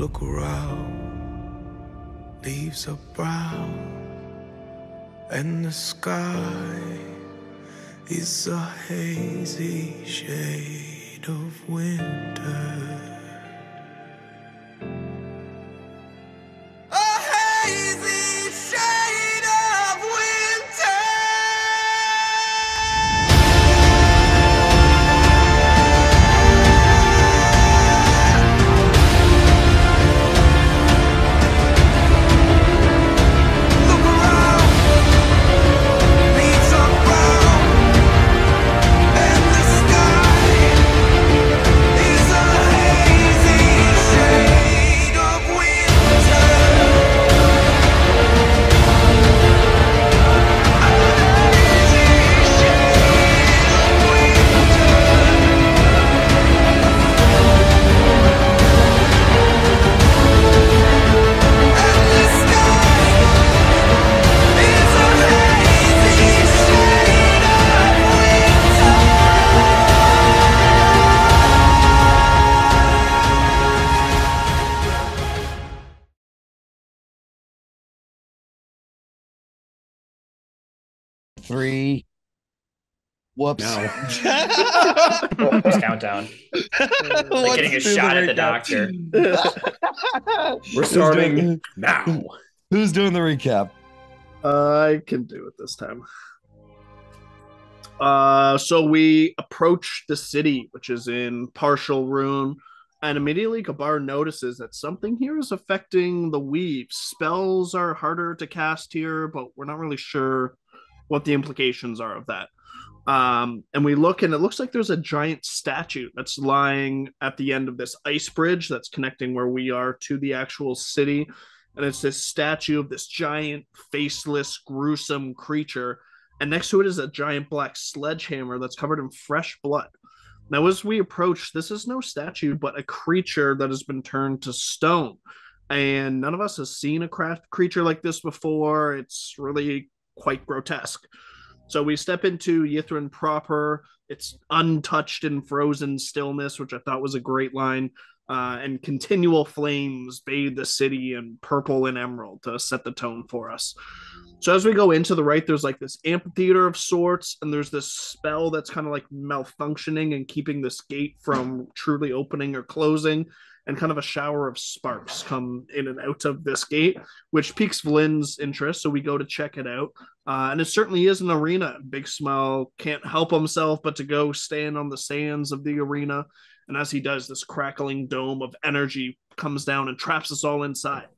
Look around, leaves are brown, and the sky is a hazy shade of winter. A hazy shade of winter. Look around, leaves are brown, and the sky is a hazy shade of winter. A hazy shade of winter. And the sky is a hazy shade of winter. 3. Whoops. No. Just countdown. Like getting a shot at the doctor. We're starting now. Who's doing the recap? I can do it this time. So we approach the city, which is in partial ruin, and immediately Gabar notices that something here is affecting the weave. Spells are harder to cast here, but we're not really sure what the implications are of that. And we look, and it looks like there's a giant statue that's lying at the end of this ice bridge that's connecting where we are to the actual city. And it's this statue of this giant, faceless, gruesome creature. And next to it is a giant black sledgehammer that's covered in fresh blood. Now, as we approach, this is no statue, but a creature that has been turned to stone. And none of us has seen a creature like this before. It's really quite grotesque. So we step into Yithrin proper. It's untouched in frozen stillness, which I thought was a great line. And continual flames bathe the city in purple and emerald to set the tone for us. So as we go into the right, there's like this amphitheater of sorts, and there's this spell that's kind of like malfunctioning and keeping this gate from truly opening or closing, and kind of a shower of sparks come in and out of this gate, which piques Vlin's interest, so we go to check it out. And it certainly is an arena. Big Smile can't help himself but to go stand on the sands of the arena, and as he does, this crackling dome of energy comes down and traps us all inside.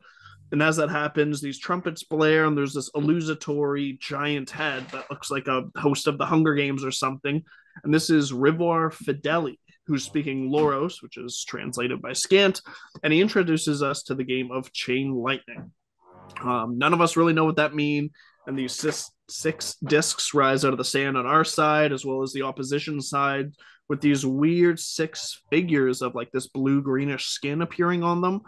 And as that happens, these trumpets blare, and there's this illusory giant head that looks like a host of the Hunger Games or something. And this is Rivor Fideli, who's speaking Loros, which is translated by Scant, and he introduces us to the game of Chain Lightning. None of us really know what that means, and these six discs rise out of the sand on our side, as well as the opposition side, with these weird 6 figures of like this blue-greenish skin appearing on them.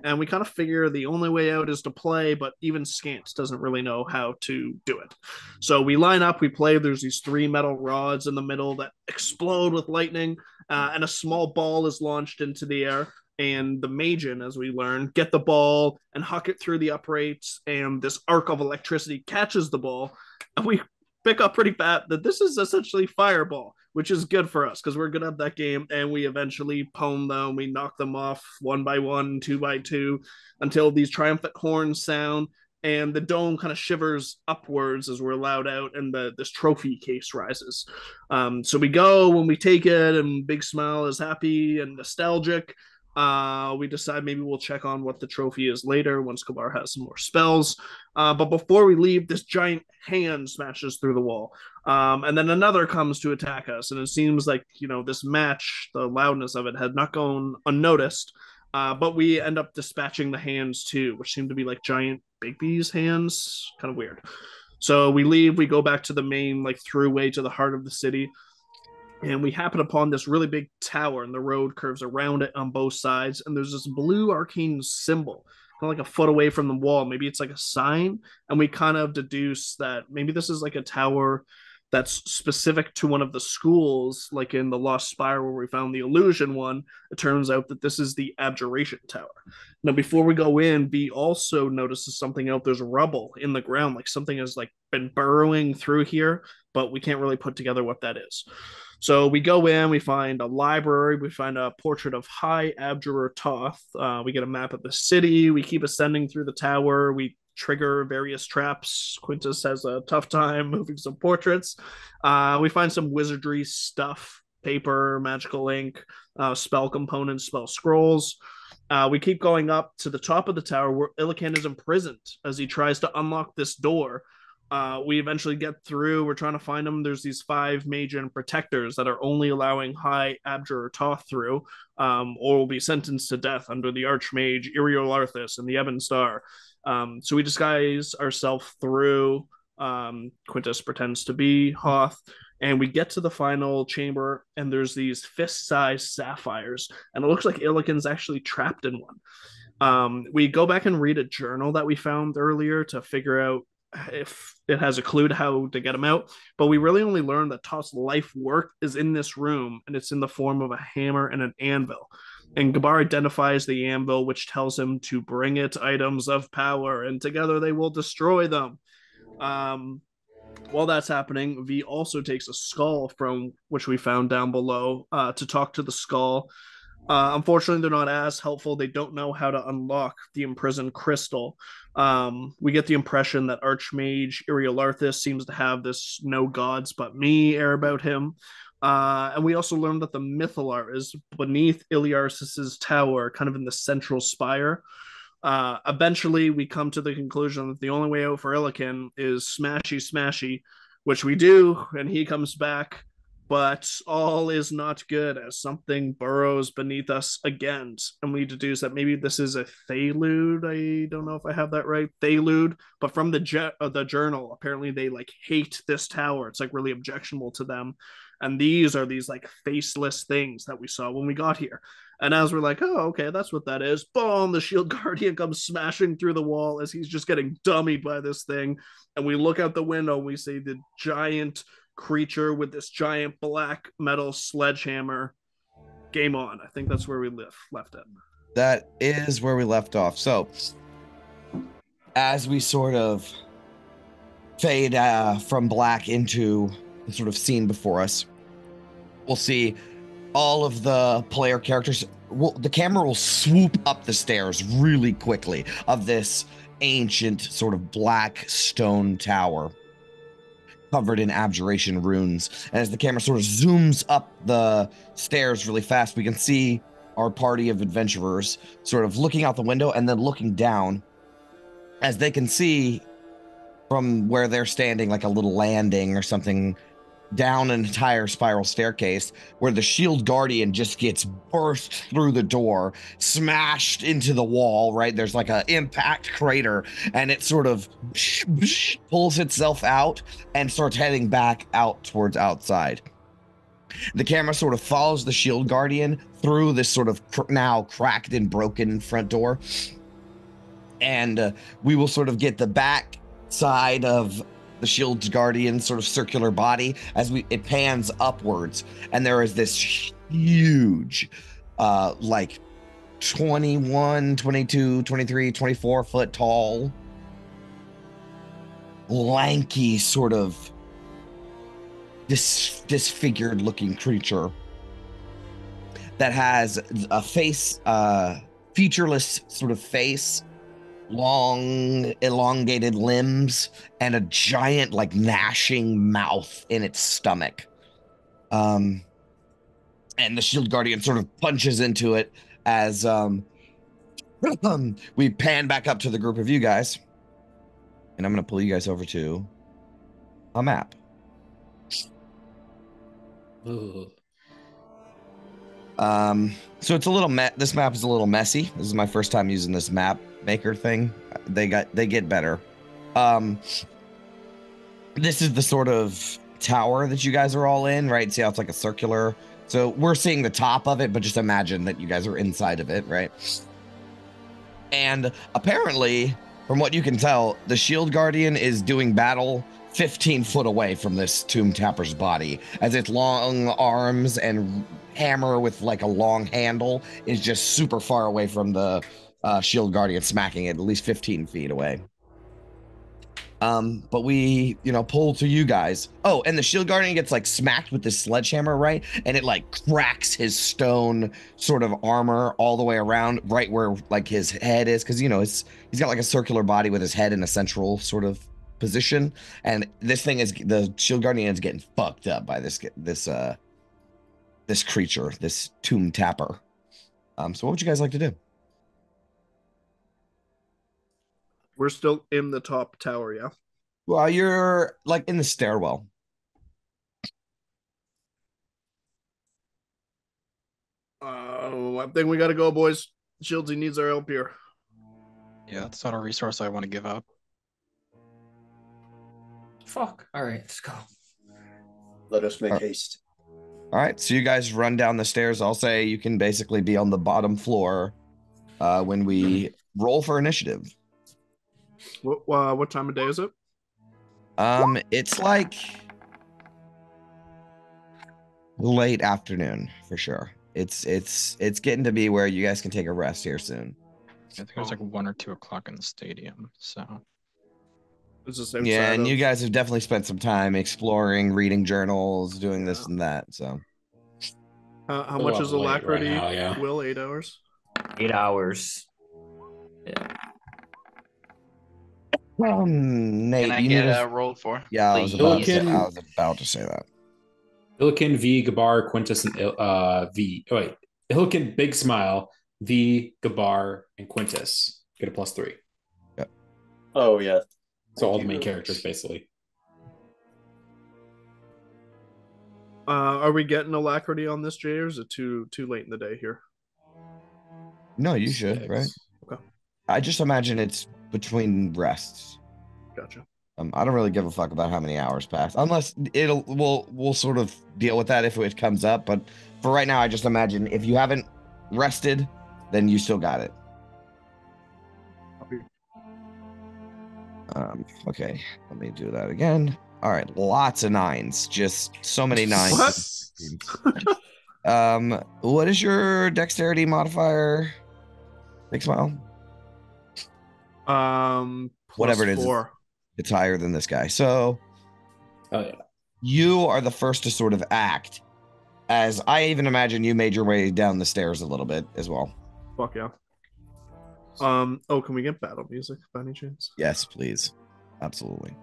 And we kind of figure the only way out is to play, but even Scant doesn't really know how to do it. So we line up, we play, there's these 3 metal rods in the middle that explode with lightning, and a small ball is launched into the air. And the Magian, as we learn, get the ball and huck it through the uprights, and this arc of electricity catches the ball. And we pick up pretty fast that this is essentially Fireball, which is good for us because we're good at that game, and we eventually pwn them. We knock them off 1 by 1, 2 by 2, until these triumphant horns sound, and the dome kind of shivers upwards as we're allowed out, and this trophy case rises. So we go, when we take it, and Big Smile is happy and nostalgic. We decide maybe we'll check on what the trophy is later once Kabar has some more spells. But before we leave, this giant hand smashes through the wall. And then another comes to attack us. And it seems like, this match, the loudness of it had not gone unnoticed. But we end up dispatching the hands too, which seem to be like giant Bigby's hands. Kind of weird. So we leave, we go back to the main, throughway to the heart of the city. And we happen upon this really big tower, and the road curves around it on both sides. And there's this blue arcane symbol, kind of like a foot away from the wall. Maybe it's like a sign. And we kind of deduce that maybe this is like a tower that's specific to one of the schools, like in the Lost Spire where we found the illusion one. It turns out that this is the Abjuration Tower. Now, before we go in, B also notices something out. There's rubble in the ground, like something has like been burrowing through here, but we can't really put together what that is. So we go in, we find a library, we find a portrait of High Abjurer Toth. We get a map of the city. We keep ascending through the tower. We trigger various traps. Quintus has a tough time moving some portraits. We find some wizardry stuff, paper, magical ink, spell components, spell scrolls. We keep going up to the top of the tower where Illican is imprisoned as he tries to unlock this door. We eventually get through. We're trying to find them. There's these 5 Magian protectors that are only allowing High Abjurer Toth through, or will be sentenced to death under the Archmage Iriolarthus and the Ebon Star. So we disguise ourselves through. Quintus pretends to be Hoth, and we get to the final chamber, and there's these fist-sized sapphires, and it looks like Illican's actually trapped in one. We go back and read a journal that we found earlier to figure out if it has a clue to how to get him out, but we really only learned that Toth's life work is in this room, and it's in the form of a hammer and an anvil. And Gabar identifies the anvil, which tells him to bring it items of power, and together they will destroy them. While that's happening, V also takes a skull from which we found down below to talk to the skull. Unfortunately, they're not as helpful. They don't know how to unlock the imprisoned crystal. We get the impression that Archmage Iriolarthus seems to have this no gods but me air about him. And we also learned that the Mythalar is beneath Iliarsis' tower, kind of in the central spire. Eventually, we come to the conclusion that the only way out for Illican is smashy smashy, which we do, and he comes back. But all is not good as something burrows beneath us again. And we deduce that maybe this is a Thalude. I don't know if I have that right. Thalude. But from the journal, apparently they like hate this tower. It's like really objectionable to them. And these are these like faceless things that we saw when we got here. And as we're like, oh, okay, that's what that is. Boom, the shield guardian comes smashing through the wall as he's just getting dummied by this thing. And we look out the window and we see the giant creature with this giant black metal sledgehammer. Game on. I think that's where we left it. That is where we left off. So as we sort of fade from black into the sort of scene before us, we'll see all of the player characters. The camera will swoop up the stairs really quickly of this ancient sort of black stone tower covered in abjuration runes. And as the camera sort of zooms up the stairs really fast, we can see our party of adventurers sort of looking out the window and then looking down, as they can see from where they're standing, like a little landing or something, down an entire spiral staircase where the shield guardian just gets burst through the door, smashed into the wall, right? There's like an impact crater, and it sort of pulls itself out and starts heading back out towards outside. The camera sort of follows the shield guardian through this sort of now cracked and broken front door, and we will sort of get the back side of the shield's guardian sort of circular body as it pans upwards, and there is this huge like 21, 22, 23, 24 foot tall, lanky sort of disfigured looking creature that has a face, featureless sort of face, long elongated limbs, and a giant like gnashing mouth in its stomach. And the shield guardian sort of punches into it as we pan back up to the group of you guys, and I'm going to pull you guys over to a map. Ooh. So it's a little this map is a little messy. This is my first time using this map maker thing. They get better. This is the sort of tower that you guys are all in, right? See how it's like a circular. So we're seeing the top of it, but just imagine that you guys are inside of it, right? And apparently, from what you can tell, the shield guardian is doing battle 15 foot away from this tomb tapper's body, as its long arms and hammer with like a long handle is just super far away from the shield guardian, smacking it at least 15 feet away. But we, pull to you guys. Oh, and the shield guardian gets like smacked with this sledgehammer, right? And it like cracks his stone sort of armor all the way around, right where like his head is, because he's got like a circular body with his head in a central sort of position. And this thing is, the shield guardian is getting fucked up by this creature, this tomb tapper. So what would you guys like to do? We're still in the top tower, yeah? Well, you're like in the stairwell. I think we gotta go, boys. Shieldsy needs our help here. Yeah, that's not a resource I want to give up. Fuck. All right, let's go. Let us make haste. All right, so you guys run down the stairs. I'll say you can basically be on the bottom floor when we roll for initiative. What time of day is it? It's like late afternoon for sure. It's getting to be where you guys can take a rest here soon. I think it was like 1 or 2 o'clock in the stadium. So It's the same yeah, side and of- you guys have definitely spent some time exploring, reading journals, doing this and that. So how We're much up is late alacrity? right now, yeah. Will 8 hours? 8 hours. Yeah. Nate, Can I you get need a roll for? Yeah, I was Please. about to say that. Illiken, V, Gabar, Quintus, and V. Oh, wait. Illiken, Big Smile, V, Gabar, and Quintus get a +3. Oh, yeah. So all the main characters, basically. Are we getting alacrity on this, Jay, or is it too late in the day here? No, you should, 6. right? Okay. I just imagine it's between rests. Gotcha. I don't really give a fuck about how many hours pass, unless we'll sort of deal with that if it comes up. But for right now, I just imagine if you haven't rested, then you still got it. Okay, let me do that again. All right, lots of 9s, just so many 9s. What is your dexterity modifier? Big Smile. Whatever it is. +4. It's higher than this guy. So Oh, yeah. you are the first to sort of act, as I even imagine you made your way down the stairs a little bit as well. Fuck yeah. Oh, can we get battle music by any chance? Yes, please. Absolutely.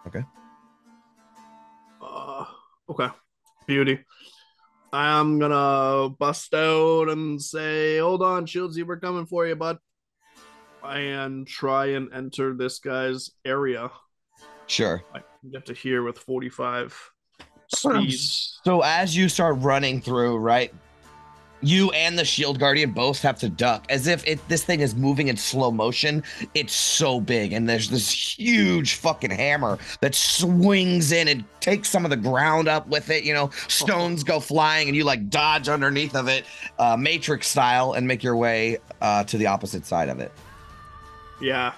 Okay. Okay. Beauty. I'm gonna bust out and say, hold on, Shieldsy, we're coming for you, bud. And try and enter this guy's area. Sure. I can get to here with 45 speed. So as you start running through, right, you and the shield guardian both have to duck, as if this thing is moving in slow motion. It's so big, and there's this huge fucking hammer that swings in and takes some of the ground up with it. Stones go flying, and you like dodge underneath of it, Matrix style, and make your way to the opposite side of it. Yeah.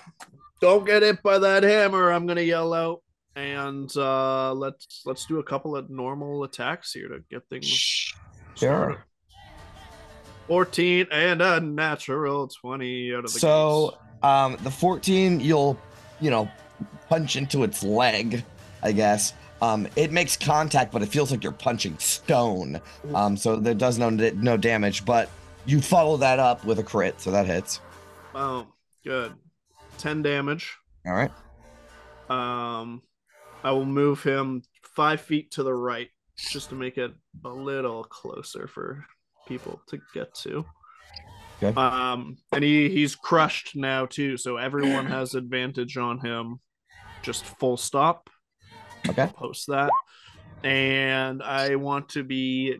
Don't get hit by that hammer, I'm gonna yell out. And let's do a couple of normal attacks here to get things started. 14 and a natural 20 out of the So the 14, you'll punch into its leg, I guess. It makes contact, but it feels like you're punching stone. So there does no damage, but you follow that up with a crit, so that hits. Boom. Good. 10 damage. All right. I will move him 5 feet to the right just to make it a little closer for people to get to. Okay. And he's crushed now too, so everyone has advantage on him. Just full stop. Okay. Post that. And I want to be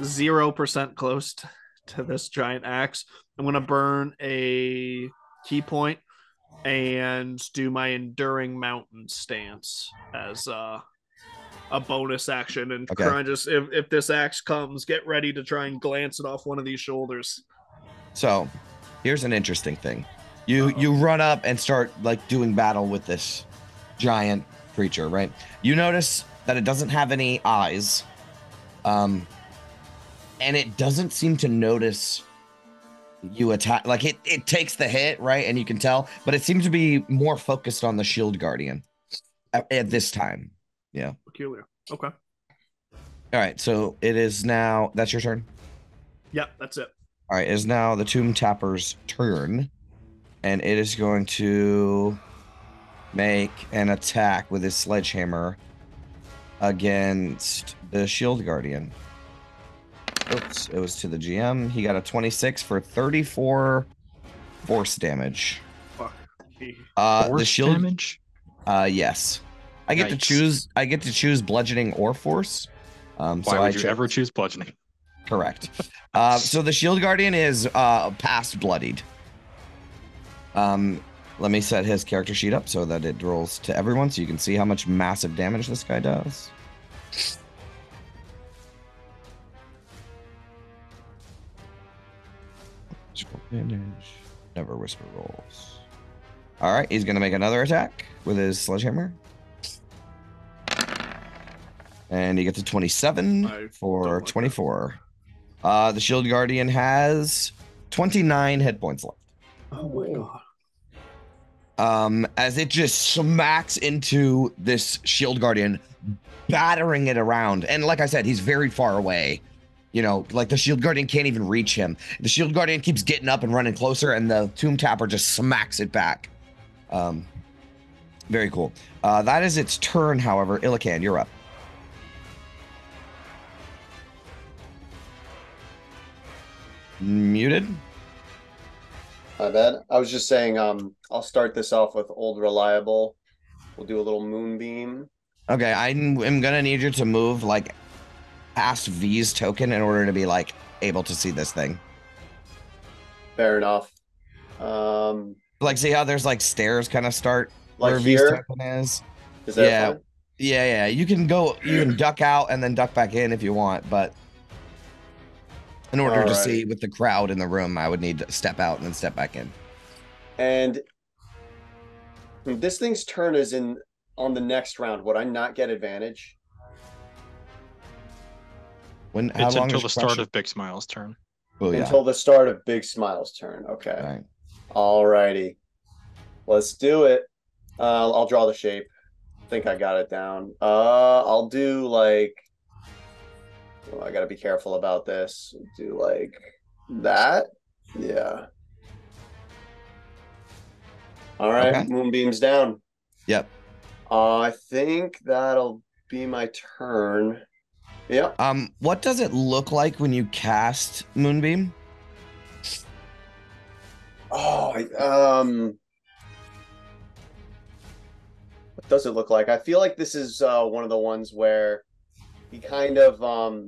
0% close to this giant axe. I'm gonna burn a key point and do my enduring mountain stance as a bonus action, and Okay. try and just if this axe comes, get ready to try and glance it off one of these shoulders. So here's an interesting thing. You run up and start like doing battle with this giant creature, right? You notice that it doesn't have any eyes, and it doesn't seem to notice you attack. Like it takes the hit, right? And you can tell, but it seems to be more focused on the shield guardian at this time. Yeah. Peculiar. Okay. All right. So it is now. That's your turn. Yeah, that's it. All right. It is now the Tomb Tapper's turn, and it is going to make an attack with his sledgehammer against the shield guardian. Oops, it was to the GM. He got a 26 for 34 force damage. Fuck. The shield damage? Yes. I get to choose bludgeoning or force. Why would you ever choose bludgeoning? Correct. So the shield guardian is past bloodied. Let me set his character sheet up so that it rolls to everyone so you can see how much massive damage this guy does. Never whisper rolls. All right, he's going to make another attack with his sledgehammer. And he gets a 27 for 24. The shield guardian has 29 hit points left. Oh my god. As it just smacks into this shield guardian, battering it around. And like I said, he's very far away. You know, like the shield guardian can't even reach him. The shield guardian keeps getting up and running closer, and the Tomb Tapper just smacks it back. Very cool. That is its turn, however. Illican, you're up. Muted? My bad. I was just saying, I'll start this off with Old Reliable. We'll do a little moonbeam. Okay, I'm gonna need you to move like past V's token in order to be like able to see this thing. Fair enough. Like, see how there's like stairs kind of start Like where here? V's token is? Is that Yeah. fine? Yeah. You can duck out and then duck back in if you want, but in order to Alright. see with the crowd in the room, I would need to step out and then step back in. And this thing's turn is on the next round. Would I not get advantage? How It's long until is the start Crusher? of Big Smile's turn. Oh, yeah. Until the start of Big Smile's turn. Okay. All right. Alrighty. Let's do it. I'll draw the shape. I think I got it down. I'll do like. Oh, I gotta be careful about this. Do like that. Yeah. All right. Okay. Moonbeam's down. Yep. I think that'll be my turn. Yep. What does it look like when you cast Moonbeam? Oh, what does it look like? I feel like this is one of the ones where he kind of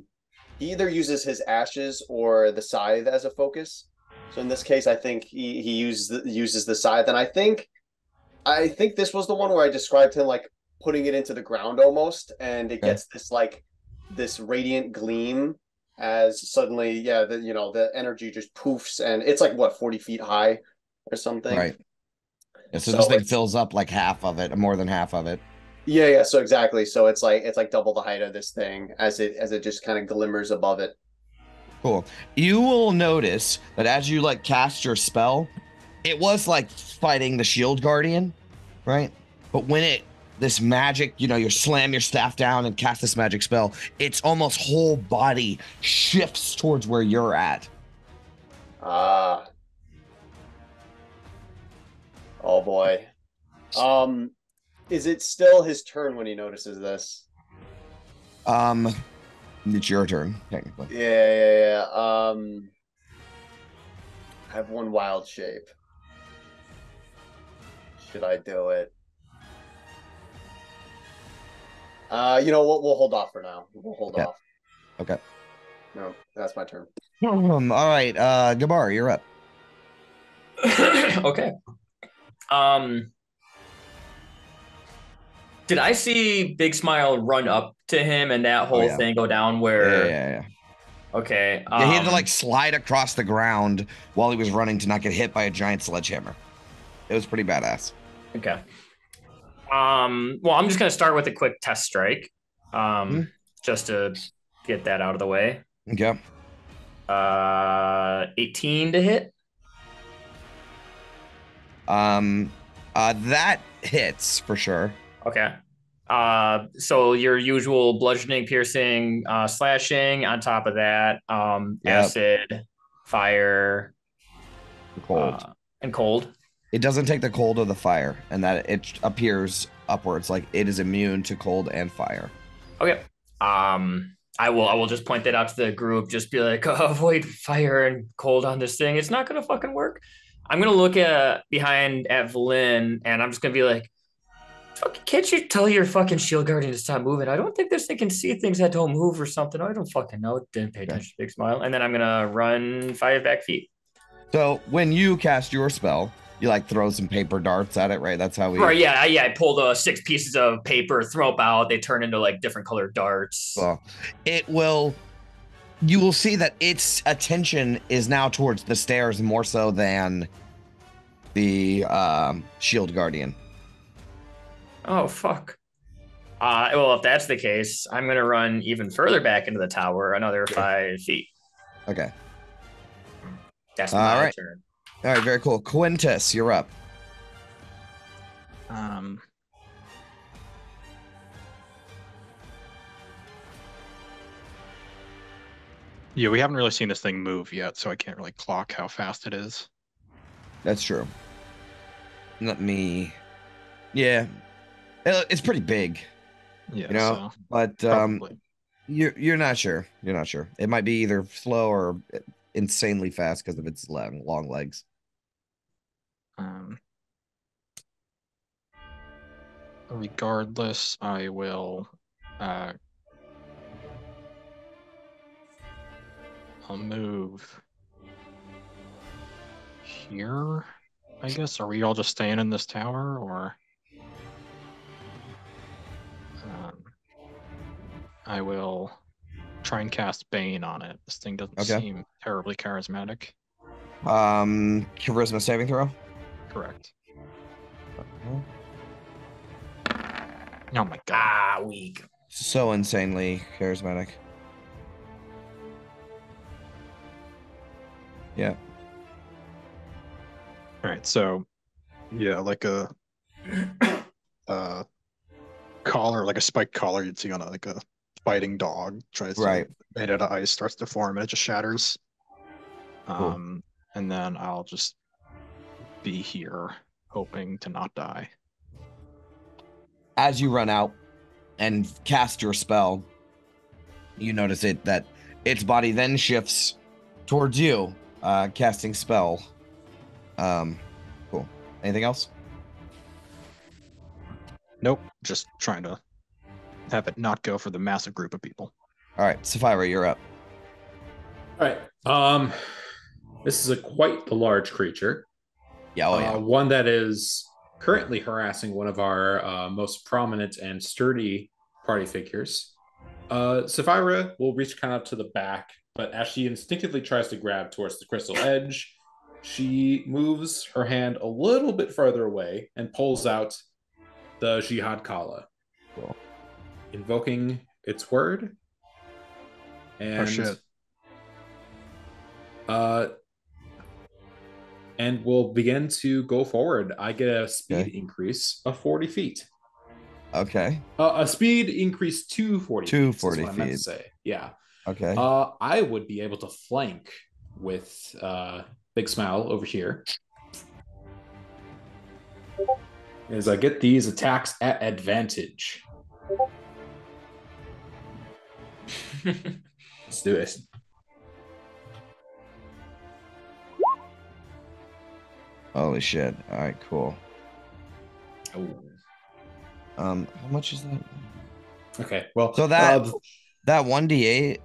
he either uses his ashes or the scythe as a focus. So in this case, I think he uses the scythe, and I think this was the one where I described him like putting it into the ground almost, and it gets this radiant gleam as suddenly, the energy just poofs, and it's like what 40 feet high or something. Right. Yeah, so So this thing it's- fills up like half of it, more than half of it. Yeah, so exactly. So it's like double the height of this thing as it just kind of glimmers above it. Cool. You will notice that as you like cast your spell, it was like fighting the shield guardian, right? But when this magic, you slam your staff down and cast this magic spell, its almost whole body shifts towards where you're at. Ah. Oh boy. Is it still his turn when he notices this? It's your turn, technically. Yeah. I have one wild shape. Should I do it? You know what? We'll hold off for now. We'll hold Yeah. off. Okay. No, that's my turn. All right, Gabar, you're up. Okay. Did I see Big Smile run up to him and that whole yeah. thing go down where? Yeah. Okay. Yeah, he had to like slide across the ground while he was running to not get hit by a giant sledgehammer. It was pretty badass. Okay. Well, I'm just gonna start with a quick test strike, just to get that out of the way. Okay. 18 to hit. That hits for sure. Okay. So your usual bludgeoning, piercing, slashing. On top of that, acid, fire, Cold. and cold. It doesn't take the cold or the fire, and that it appears upwards, like it is immune to cold and fire. Okay. I will just point that out to the group. Just be like, avoid fire and cold on this thing. It's not gonna fucking work. I'm gonna look behind at Vlyn, and I'm just gonna be like, can't you tell your fucking shield guardian to stop moving? I don't think this thing can see things that don't move or something. I don't fucking know. Didn't pay attention. Big smile. And then I'm gonna run 5 back feet. So when you cast your spell, you like throw some paper darts at it, right? That's how we. Right. Yeah. I pulled 6 pieces of paper, throw them out. They turn into like different colored darts. Well, it will. You will see that its attention is now towards the stairs more so than the shield guardian. Oh fuck. Well, if that's the case, I'm gonna run even further back into the tower, another 5 feet. Okay. That's my turn. All right, very cool. Quintus, you're up. Yeah, we haven't really seen this thing move yet, so I can't really clock how fast it is. That's true. Let me. Yeah, it's pretty big. Yeah, you know, so but probably. you're not sure. You're not sure. It might be either slow or insanely fast because of its long legs. Regardless, I will. I'll move here, I guess. Are we all just staying in this tower, or I will try and cast Bane on it. This thing doesn't seem terribly charismatic. Charisma saving throw? Correct. Oh my god. Weak. So insanely charismatic. Yeah. All right, so yeah, like a collar, like a spiked collar you'd see on like a fighting dog tries to made out of ice, starts to form, and it just shatters. Cool. And then I'll just be here hoping to not die. As you run out and cast your spell, you notice that its body then shifts towards you, casting spell. Cool. Anything else? Nope. Just trying to have it not go for the massive group of people. All right, Sapphira, you're up. All right. This is quite the large creature. Yeah, one that is currently harassing one of our most prominent and sturdy party figures. Sapphira will reach kind of to the back, but as she instinctively tries to grab towards the crystal edge, she moves her hand a little bit further away and pulls out the Jihad Kala, invoking its word. And, oh shit. And we'll begin to go forward. I get a speed increase of 40 feet. Okay. A speed increase to 40 to feet. 40 is what I meant to feet. say. Yeah. Okay. I would be able to flank with Big Smile over here. As I get these attacks at advantage. Let's do it. Holy shit. All right, cool. Oh. How much is that? Okay, well, so that 1d8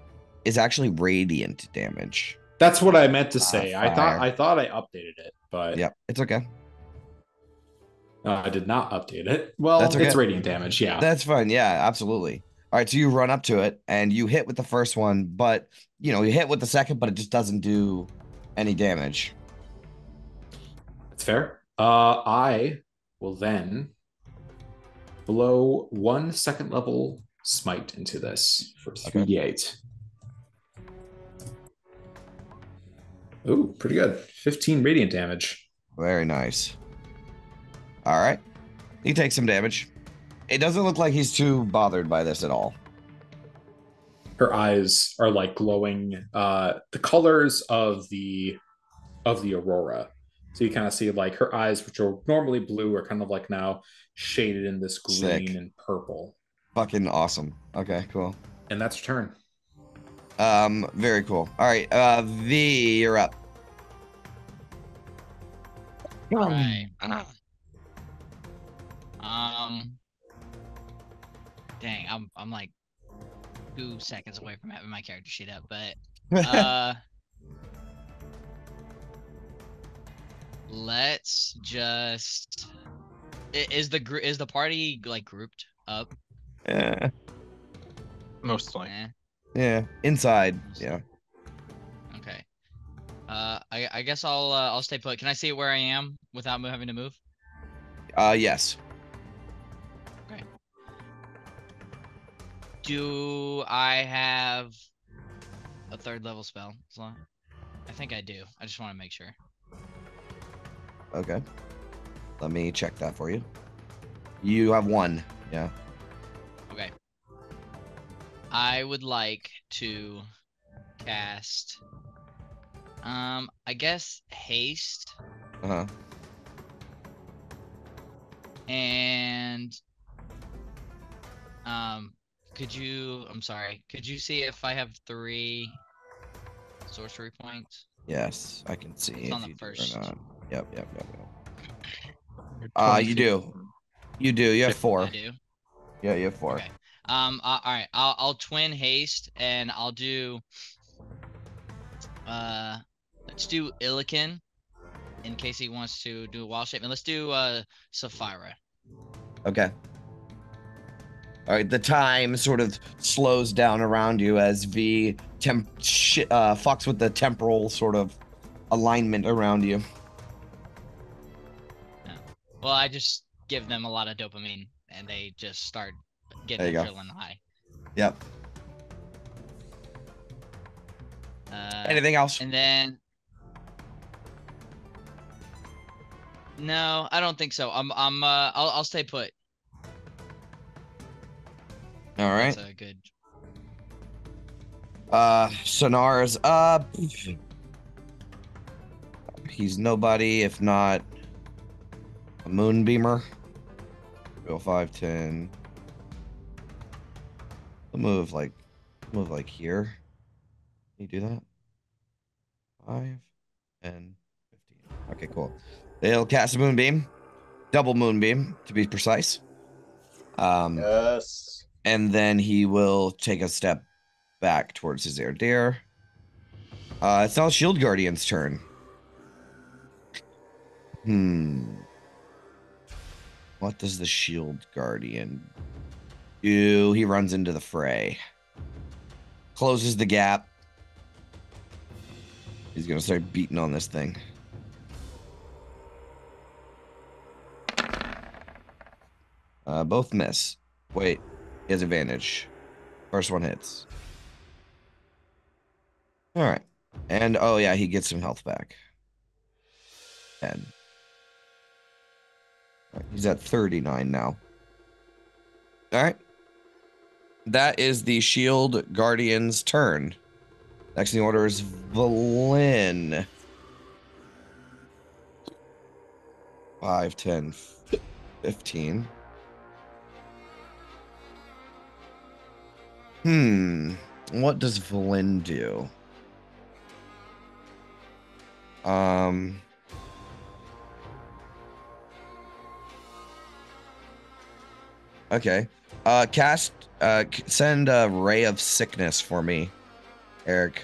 is actually radiant damage. That's what I meant to say. I thought I updated it, but yeah, it's okay. I did not update it. Well, that's okay. It's radiant damage. Yeah, that's fine. Yeah, absolutely. All right, so you run up to it and you hit with the first one, but you hit with the second, but it just doesn't do any damage. That's fair. I will then blow 1 second level smite into this for 3d8. Ooh, pretty good. 15 radiant damage. Very nice. All right. He takes some damage. It doesn't look like he's too bothered by this at all. Her eyes are like glowing the colors of the aurora. So you kind of see like her eyes, which are normally blue, are kind of like now shaded in this green Sick. and purple. Fucking awesome. Okay, cool. And that's your turn. Very cool. All right, V, you're up. Right. Dang, I'm like 2 seconds away from having my character sheet up, but let's just is the party like grouped up? Yeah. Mostly. Yeah. Inside. Yeah. Okay. I guess I'll stay put. Can I see where I am without having to move? Yes. Okay. Do I have a 3rd level spell slot? I think I do. I just want to make sure. Okay. Let me check that for you. You have 1. Yeah. Okay. I would like to cast I guess haste Uh-huh. and could you see if I have 3 sorcery points? Yes, I can see It's on if the you first. do or not. Yep. You're 20 You feet do. from- You do. You have 4. I do. Yeah, you have 4. Okay. All right. I'll twin haste and I'll do. Let's do Illiken in case he wants to do a wall shape, and let's do Sapphira. Okay. All right. The time sort of slows down around you as V fucks with the temporal sort of alignment around you. Yeah. Well, I just give them a lot of dopamine, and they just start getting There you go. adrenaline high. Yep. Anything else? And then, no, I don't think so. I'll stay put. All right. That's a good. Sonar's up. He's nobody if not a moonbeamer. Go 5, 10. He'll move like here. Can you do that? 5, 10, 15. Okay, cool. They'll cast a moonbeam, double moonbeam to be precise. Yes. And then he will take a step back towards his air dare. It's now Shield Guardian's turn. What does the Shield Guardian do? He runs into the fray. Closes the gap. He's gonna start beating on this thing. Both miss. Wait, he has advantage. First one hits. All right. And oh yeah, he gets some health back. 10. All right, he's at 39 now. All right. That is the Shield Guardian's turn. Next in the order is Valin. 5, 10, 15. What does Valin do? Okay. Send a ray of sickness for me, Eric.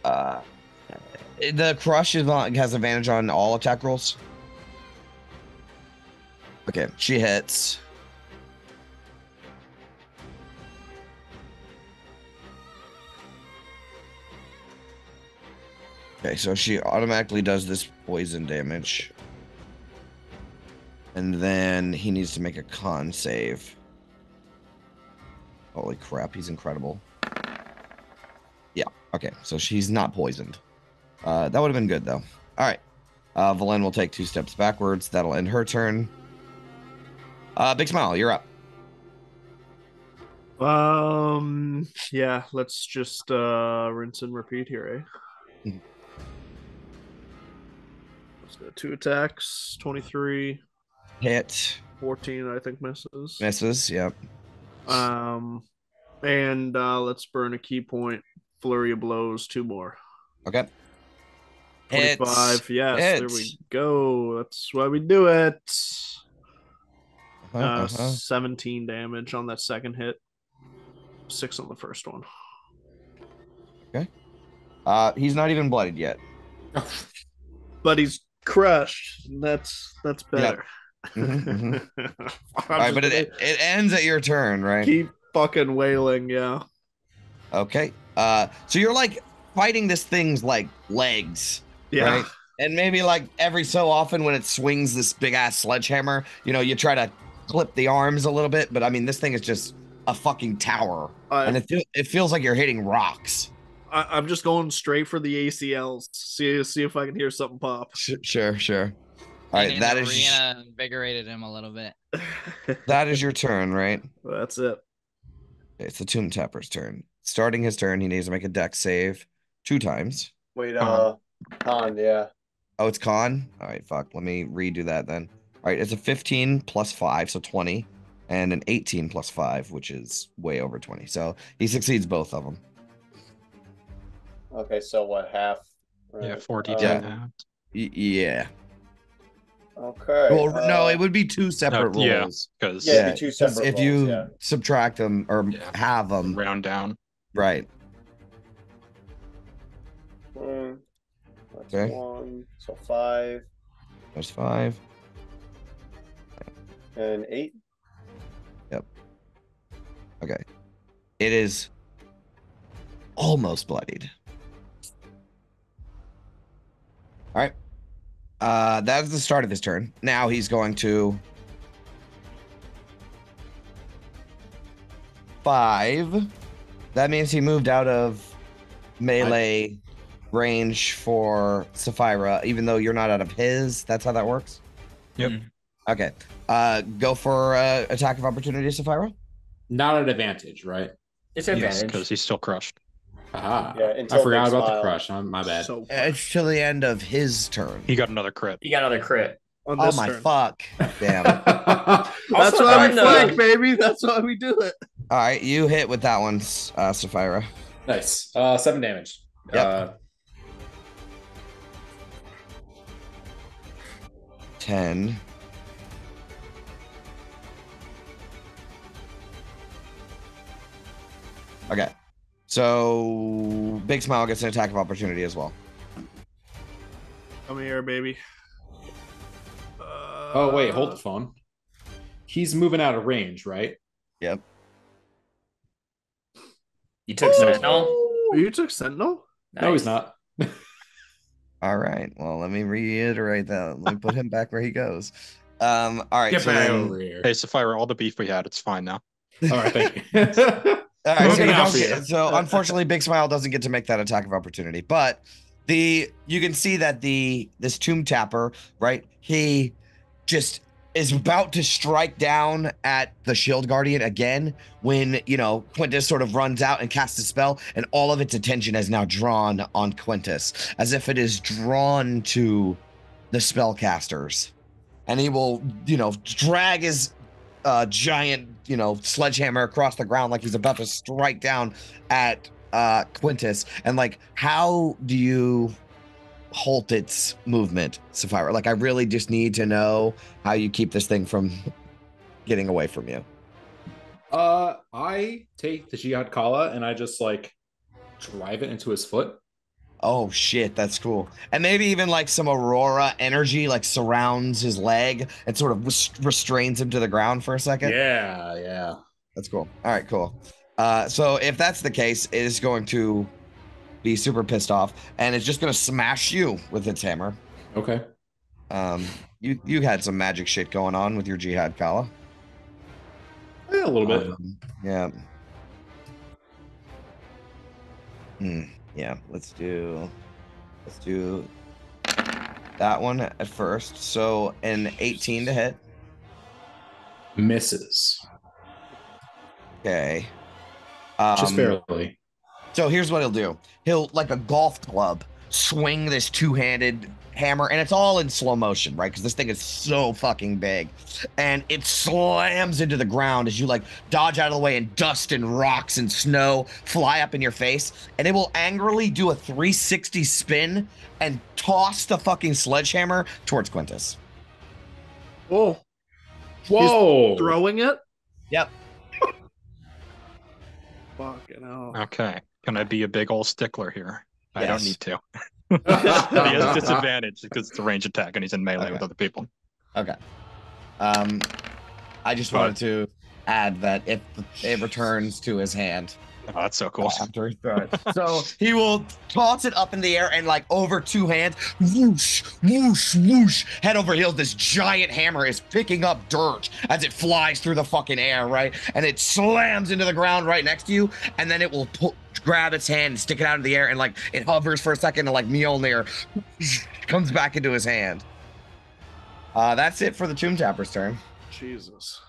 The crush has advantage on all attack rolls. Okay, she hits. Okay, so she automatically does this poison damage. And then he needs to make a con save. Holy crap, he's incredible. Yeah, okay, so she's not poisoned. That would have been good, though. All right. Valen will take 2 steps backwards. That'll end her turn. Big Smile, you're up. Yeah, let's just rinse and repeat here, eh? Mhm. Let's go 2 attacks, 23, Hit. 14, I think misses. Misses, yep. And let's burn a key point. Flurry of blows, 2 more. Okay. 25, Hits. yes, Hits. there we go. That's why we do it. 'Huh. 17 damage on that second hit. 6 on the first one. He's not even bloodied yet. But he's crushed. That's better. Mhm, All right, but it ends at your turn, right? keep fucking wailing, yeah. Okay. So you're like fighting this thing's like legs, Yeah. right? And maybe like every so often when it swings this big ass sledgehammer, you try to clip the arms a little bit, but I mean this thing is just a fucking tower, and it feels like you're hitting rocks. I'm just going straight for the ACLs. See if I can hear something pop. Sure. All right, that is Arena invigorated him a little bit. that is your turn, right? That's it. It's the Tomb Tapper's turn. Starting his turn, he needs to make a dex save 2 times. Wait, con, yeah. Oh, it's con? All right, fuck. Let me redo that then. All right, it's a 15 plus 5, so 20, and an 18 plus 5, which is way over 20. So he succeeds both of them. Okay, so what, half? Right? Yeah, 40 Yeah. Yeah. Okay. Well, no, it would be 2 separate yeah. rolls. Because Yeah, it'd be 2 'cause separate if rolls, you yeah. subtract them or Yeah. have them, round down. right? That's Okay. 1, so 5 There's 5. and 8. Okay. It is almost bloodied. All right. That is the start of his turn. Now he's going to 5. That means he moved out of melee range for Sapphira, even though you're not out of his. That's how that works? Yep. Okay. Go for attack of opportunity, Sapphira. Not at advantage, right? It's Yes, advantage. because he's still crushed. Aha. Yeah, I until forgot they about smile. the crush. My bad. So It's to the end of his turn. He got another crit. You got another crit. on Oh this my turn. fuck. Damn. That's Also why we fun, flank, baby. That's why we do it. All right, you hit with that one, Sapphira. Nice. 7 damage. Yep. 10. Okay. So Big Smile gets an attack of opportunity as well. Come here, baby. Oh, wait. Hold the phone. He's moving out of range, right? Yep. You took Sentinel. You took Sentinel? No, he's Nice. not. All right. Well, let me reiterate that. Let me put him back where he goes. All right. Get so back then, over here. Hey, Sapphira, all the beef we had, it's fine now. All right, thank you. all right. So, Looking you out don't for get- you. so unfortunately, Big Smile doesn't get to make that attack of opportunity. But you can see that this Tomb Tapper, right? He just is about to strike down at the Shield Guardian again when, Quintus sort of runs out and casts a spell, and all of its attention is now drawn on Quintus, as if it is drawn to the spellcasters. And he will, drag his giant, sledgehammer across the ground like he's about to strike down at Quintus. And, like, how do you halt its movement, Sapphira? Like, I really just need to know how you keep this thing from getting away from you. I take the Jihad Kala and I just drive it into his foot. Oh shit, that's cool. And maybe even like some Aurora energy like surrounds his leg and sort of restrains him to the ground for a second. Yeah. That's cool. All right, cool. So if that's the case, it is going to be super pissed off, and it's just gonna smash you with its hammer. Okay. You had some magic shit going on with your jihad Kala. Yeah, a little bit. Yeah. Yeah. Let's do that one at first. So an 18 to hit. Misses. Okay. Just barely. So here's what he'll do. He'll, like a golf club, swing this two-handed hammer, and it's all in slow motion, right? Because this thing is so fucking big. And it slams into the ground as you, like, dodge out of the way, and dust and rocks and snow fly up in your face. And it will angrily do a 360 spin and toss the fucking sledgehammer towards Quintus. Oh, Whoa! throwing it? Yep. Fucking hell. Okay. Can I be a big old stickler here? I Yes. don't need to. But he has disadvantage because it's a range attack and he's in melee with other people. Okay. I just wanted to add that if it returns to his hand. Oh, that's so cool. After he throws it. So he will toss it up in the air and, like, over two hands, whoosh, whoosh, whoosh, head over heels. This giant hammer is picking up dirt as it flies through the fucking air, right? And it slams into the ground right next to you, and then it will grab its hand and stick it out in the air, and, like, it hovers for a second, and, like, Mjolnir comes back into his hand. That's it for the Tomb Tapper's turn. Jesus.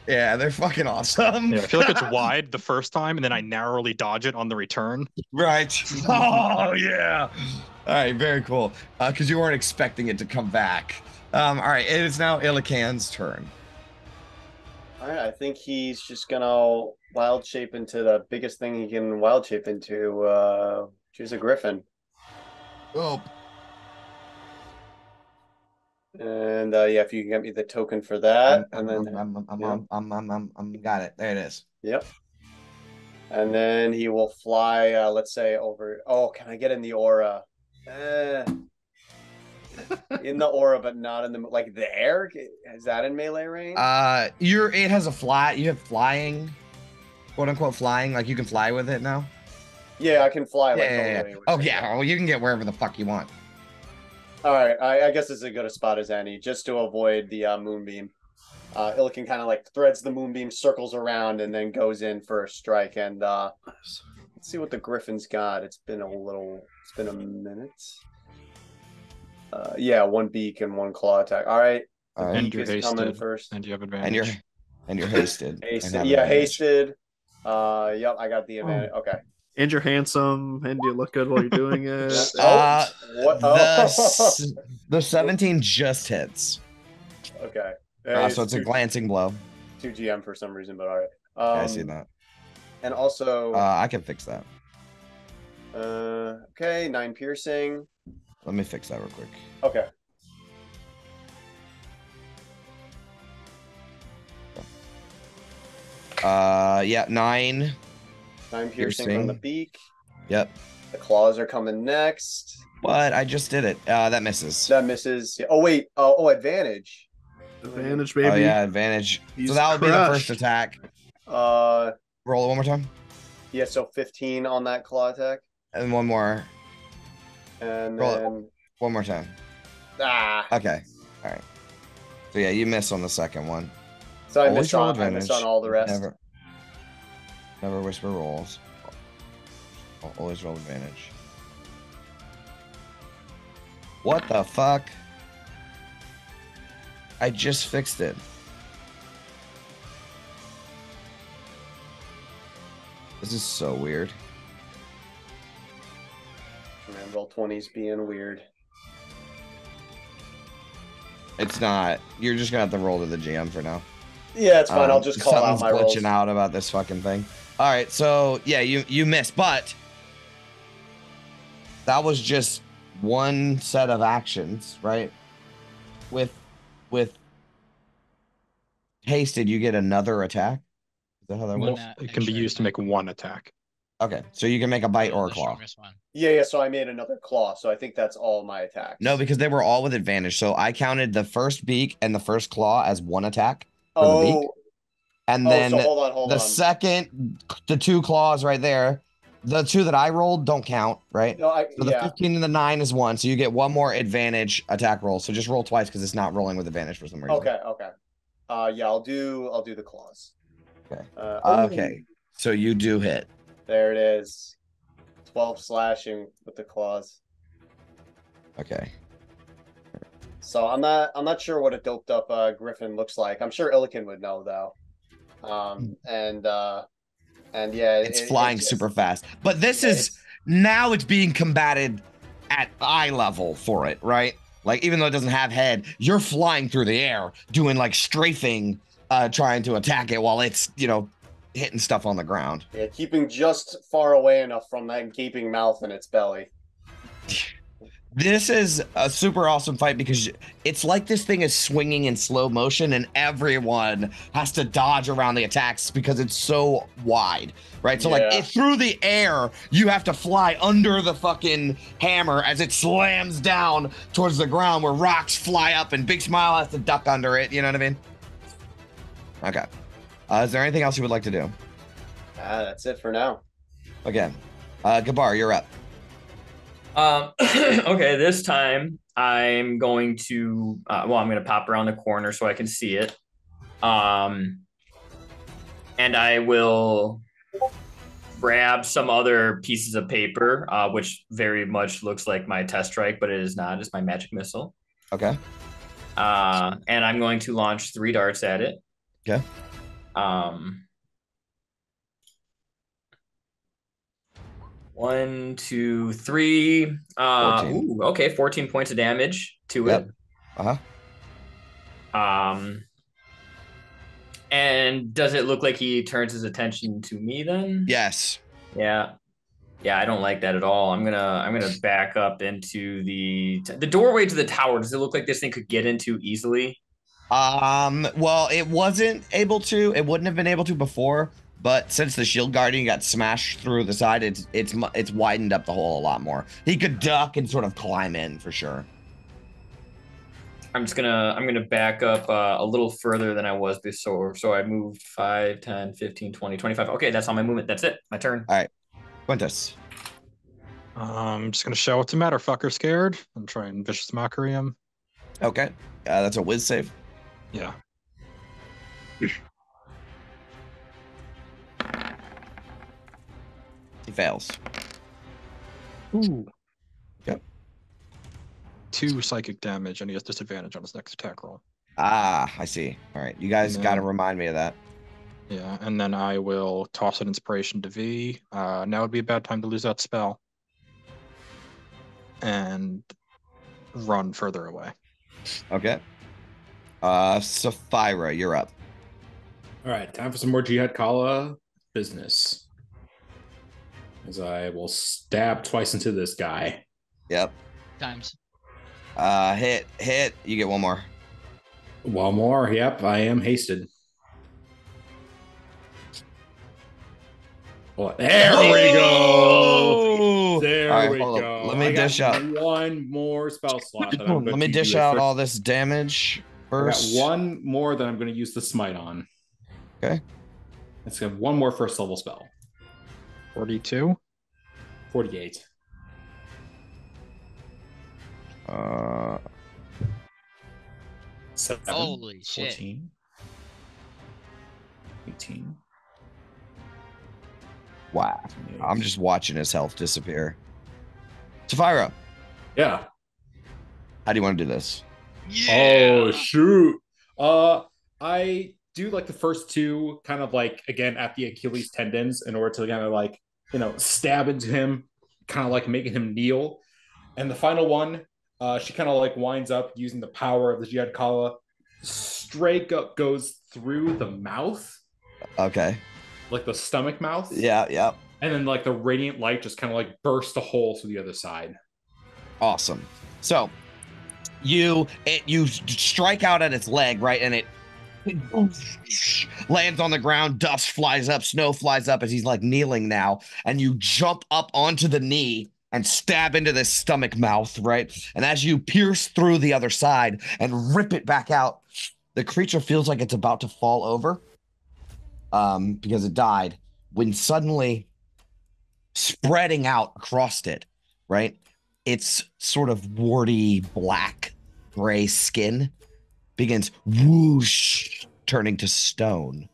Yeah, they're fucking awesome. Yeah, I feel like it's wide the first time, and then I narrowly dodge it on the return. Right. Oh, yeah. All right, very cool. Because you weren't expecting it to come back. All right, it is now Ilican's turn. All right, I think he's just gonna wild shape into the biggest thing he can wild shape into. Choose a griffin. Oh. And yeah, if you can get me the token for that, and then I'm got it. There it is. yep. And then he will fly. Let's say over. Oh, can I get in the aura? In the aura, but not in the like the air. Is that in melee range? It has a fly. You have flying, quote unquote flying. Like you can fly with it now. Yeah, I can fly. Like Yeah. totally. Oh yeah. Well, you can get wherever the fuck you want. All right, I guess this is as good a spot as any, just to avoid the moonbeam. Illican kind of like threads the moonbeam, circles around, and then goes in for a strike. And let's see what the Griffin's got. It's been a minute. Yeah, one beak and one claw attack. All right, All right. And beak you're is coming hasted, first. and you have And advantage. you're hasted. Hasted, yeah, hasted. Yep, I got the advantage. Okay. And you're handsome, and you look good while you're doing it. What? Oh. The 17 just hits. Okay. So it's a glancing blow. 2 GM for some reason, but all right. Yeah, I see that. And also, I can fix that. okay, 9 piercing. Let me fix that real quick. Okay. Yeah, 9. 9 piercing from the beak. Yep. The claws are coming next. What? I just did it. That misses. That misses. Oh wait. Oh, advantage. Advantage, baby. Oh yeah, advantage. He's so that would be the crushed. first attack. Uh, Roll it one more time. yeah. So 15 on that claw attack, And one more. and Roll it. then One more time. Okay. All right. So yeah, you miss on the second one. So I Always missed roll on all the rest. Never whisper rolls. Always roll advantage. What the fuck? I just fixed it. This is so weird. Man, roll 20's being weird. It's not. You're just gonna have to roll to the GM for now. Yeah, it's fine. I'll just call out something's my rolls. glitching out about this fucking thing. All right, so yeah, you missed, but that was just one set of actions, right? With hasted, you get another attack. Is that how that One, works? It can be used to make one attack. Okay, so you can make a bite or a The claw. strongest one. Yeah. So I made another claw. So I think that's all my attacks. No, because they were all with advantage. So I counted the first beak and the first claw as one attack, for the beak. oh, and oh, then so hold on. the second, the 2 claws right there the 2 that I rolled don't count, right? No, So the 15 and the 9 is 1, so you get 1 more advantage attack roll. So just roll twice because it's not rolling with advantage for some reason. Okay. Yeah, I'll do the claws. Okay. Oh, Okay. So you do hit. there it is. 12 slashing with the claws. Okay. So I'm not sure what a doped up griffin looks like. I'm sure Illiken would know though. And yeah, It's flying just- super fast. But this yeah, is now it's being combated at eye level for it, right? Like even though it doesn't have head, you're flying through the air, doing like strafing, trying to attack it while it's, hitting stuff on the ground. yeah, keeping just far away enough from that gaping mouth in its belly. This is a super awesome fight because it's like this thing is swinging in slow motion and everyone has to dodge around the attacks because it's so wide, right? So like through the air, you have to fly under the fucking hammer as it slams down towards the ground where rocks fly up and Big Smile has to duck under it. You know what I mean? Okay. Is there anything else you would like to do? That's it for now. Again, Gabar, you're up. Okay, this time I'm going to I'm going to pop around the corner so I can see it. And I will grab some other pieces of paper, which very much looks like my test strike, but it is not. It's my magic missile. Okay. And I'm going to launch 3 darts at it. Okay. 1, 2, 3. 14. Okay, 14 points of damage to it. And does it look like he turns his attention to me then? Yes. Yeah. Yeah, I don't like that at all. I'm gonna back up into the doorway to the tower. Does it look like this thing could get into easily? Well, it wasn't able to. It wouldn't have been able to before. But since the shield guardian got smashed through the side, it's widened up the hole a lot more. He could duck and sort of climb in for sure. I'm gonna back up a little further than I was before. So I moved 5, 10, 15, 20, 25. Okay, that's all my movement. That's it. My turn. All right. Quintus. I'm just gonna show what's the matter, fucker scared, and try and vicious mockery him. Okay. That's a whiz save. Yeah. He fails. Ooh. Yep. 2 psychic damage, and he has disadvantage on his next attack roll. Ah, I see. All right. You guys got to remind me of that. Yeah, and then I will toss an inspiration to V. Now would be a bad time to lose that spell. And run further away. Okay. Sapphira, you're up. All right, time for some more Jihad Kala business. As I will stab twice into this guy. Yep. Times. Hit. You get 1 more. One more. Yep, I am hasted. Well, there we go. There we go. Let me dish out. One more spell slot. That I'm Let me dish out all this damage first. I got 1 more that I'm going to use the smite on. Okay. Let's get 1 more first level spell. 42. 48. Seven, Holy 14, shit. 18. Wow. I'm just watching his health disappear. Sapphira, Yeah. how do you want to do this? Oh shoot. I do like the first 2 kind of like again at the Achilles tendons in order to kind of like, stab into him, kind of like making him kneel. And the final one, she kind of like winds up using the power of the Jihad Kala. Straight up goes through the mouth. Okay. Like the stomach mouth. Yeah. And then like the radiant light just kind of like bursts a hole through the other side. Awesome. So you strike out at its leg, right? And it lands on the ground, dust flies up, snow flies up as he's like kneeling now, and you jump up onto the knee and stab into this stomach mouth, right? And as you pierce through the other side and rip it back out, the creature feels like it's about to fall over because it died, when suddenly spreading out across it, right? Its sort of warty black gray skin begins whoosh turning to stone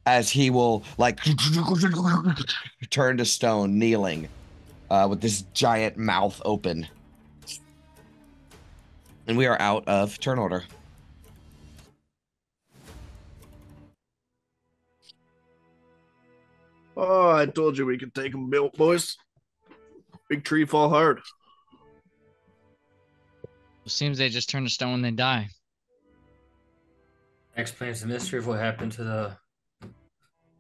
as he will like turn to stone, kneeling with this giant mouth open. And we are out of turn order. Oh, I told you we could take them, boys. Big tree fall hard. It seems they just turn to stone when they die. Explains the mystery of what happened to the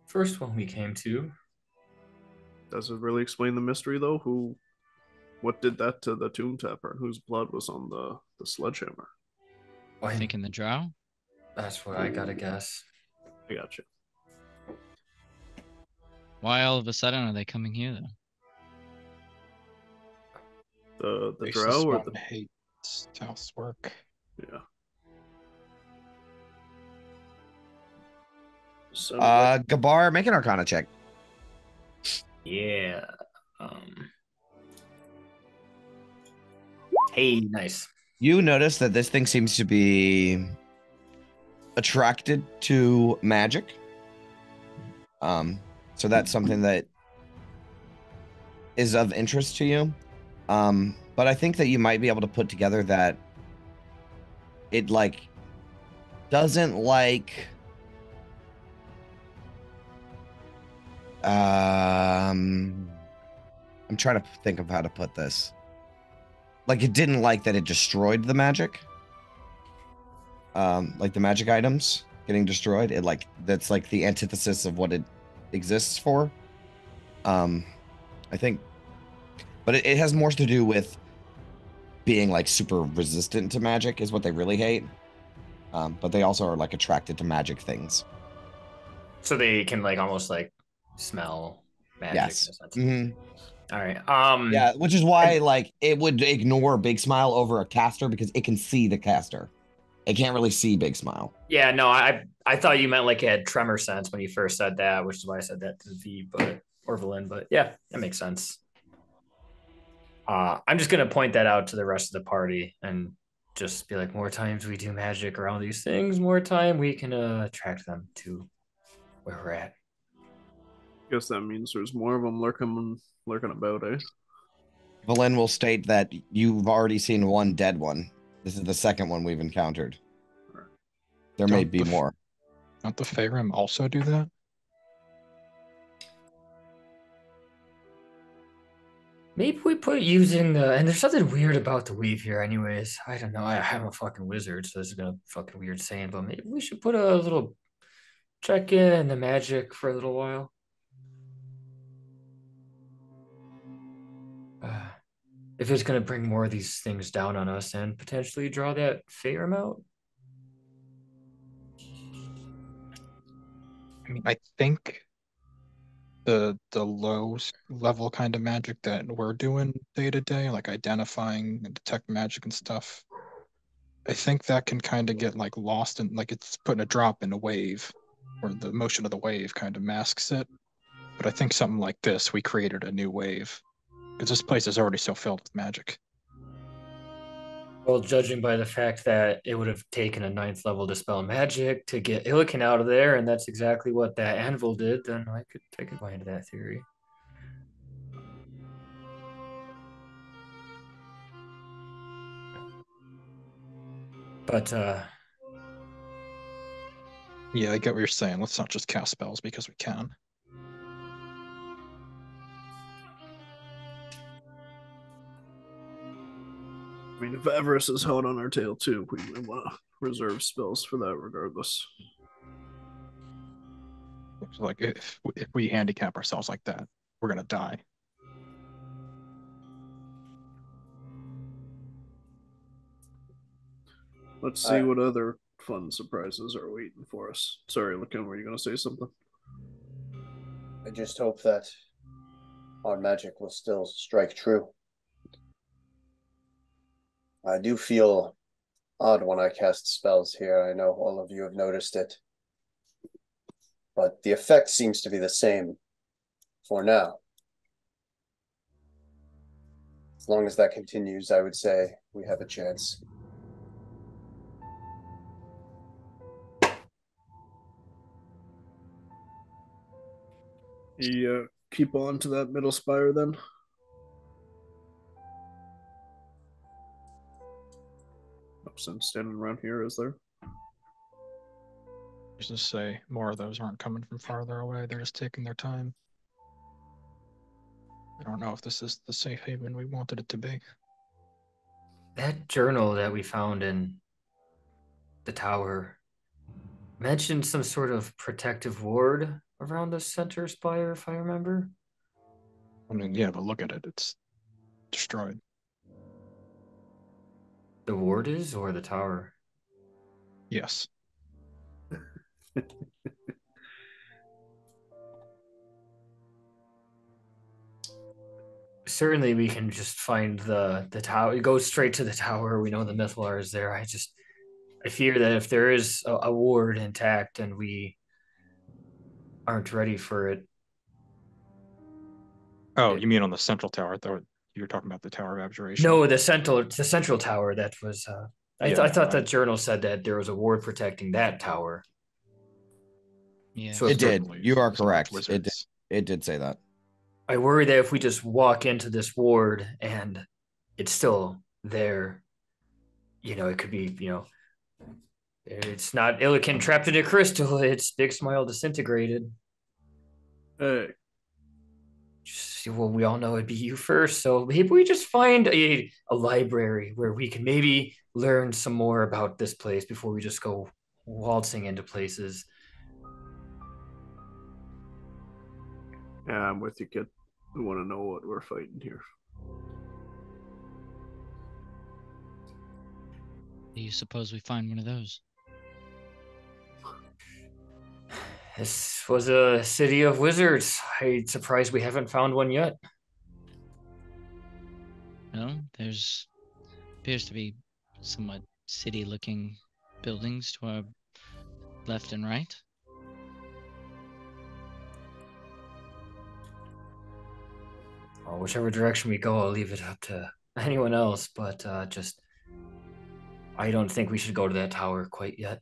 first one we came to. Does it really explain the mystery though? What did that to the tomb tapper? Whose blood was on the sledgehammer? I think in the drow. That's what I gotta guess. I got you. Why all of a sudden are they coming here though? The drow or the hates housework. yeah. Gabar, make an Arcana check. Yeah. Hey, nice. You notice that this thing seems to be attracted to magic. So that's something that is of interest to you. But I think that you might be able to put together that it like doesn't like I'm trying to think of how to put this. Like it didn't like that it destroyed the magic. Like the magic items getting destroyed. It like that's like the antithesis of what it exists for. I think, but it has more to do with being like super resistant to magic is what they really hate. But they also are like attracted to magic things. So they can like almost like smell magic. Yes. In a sense. Mm-hmm. All right. Yeah, which is why like it would ignore Big Smile over a caster because it can see the caster. It can't really see Big Smile. Yeah, no, I thought you meant like it had tremor sense when you first said that, which is why I said that to V, or Valin, but yeah, that makes sense. I'm just gonna point that out to the rest of the party and just be like, more times we do magic around these things, more time we can attract them to where we're at. Guess that means there's more of them lurking about, eh? Valin will state that you've already seen one dead one. This is the second one we've encountered. There may be more. Don't the Faerun also do that? Maybe we put using the, and there's something weird about the weave here anyways. I don't know. I'm a fucking wizard, so this is gonna fucking weird saying, but maybe we should put a little check in the magic for a little while. If it's gonna bring more of these things down on us and potentially draw that Faerun out. I mean, I think the low level kind of magic that we're doing day to day, like identifying and detect magic and stuff, I think that can kind of get like lost in like it's putting a drop in a wave, or the motion of the wave kind of masks it. But I think something like this, we created a new wave because this place is already so filled with magic. Well, judging by the fact that it would have taken a 9th level dispel magic to get Illican out of there, and that's exactly what that anvil did, then I could buy into that theory. But yeah, I get what you're saying. Let's not just cast spells because we can. I mean, if Avarice is held on our tail too, we might want to reserve spells for that regardless. So like if we handicap ourselves like that, we're gonna die. Let's see what other fun surprises are waiting for us. Sorry, Lacan, were you going to say something? I just hope that our magic will still strike true. I do feel odd when I cast spells here. I know all of you have noticed it. But the effect seems to be the same for now. As long as that continues, I would say we have a chance. You keep on to that middle spire then. Some standing around here, is there? Just to say, more of those aren't coming from farther away. They're just taking their time. I don't know if this is the safe haven we wanted it to be. That journal that we found in the tower mentioned some sort of protective ward around the center spire, if I remember. I mean, yeah, but look at it. It's destroyed. The ward is, or the tower? Yes. Certainly we can just find the tower. Go straight to the tower. We know the Mythalar is there. I fear that if there is a ward intact and we aren't ready for it. Oh, you mean on the central tower? I thought you were talking about the Tower of Abjuration. No, the central tower that was I thought that journal said that there was a ward protecting that tower. Yeah. So It did. certainly You are there's large correct. It did. wizards. It did say that. I worry that if we just walk into this ward and it's still there, it could be, it's not Illican trapped in a crystal. It's Big Smile disintegrated. Well, we all know it'd be you first. So maybe we just find a library where we can maybe learn some more about this place before we just go waltzing into places. Yeah, I'm with you, kid. We want to know what we're fighting here. Do you suppose we find one of those? This was a city of wizards. I'm surprised we haven't found one yet. No, there's appears to be somewhat city-looking buildings to our left and right. Well, whichever direction we go, I'll leave it up to anyone else. But I don't think we should go to that tower quite yet.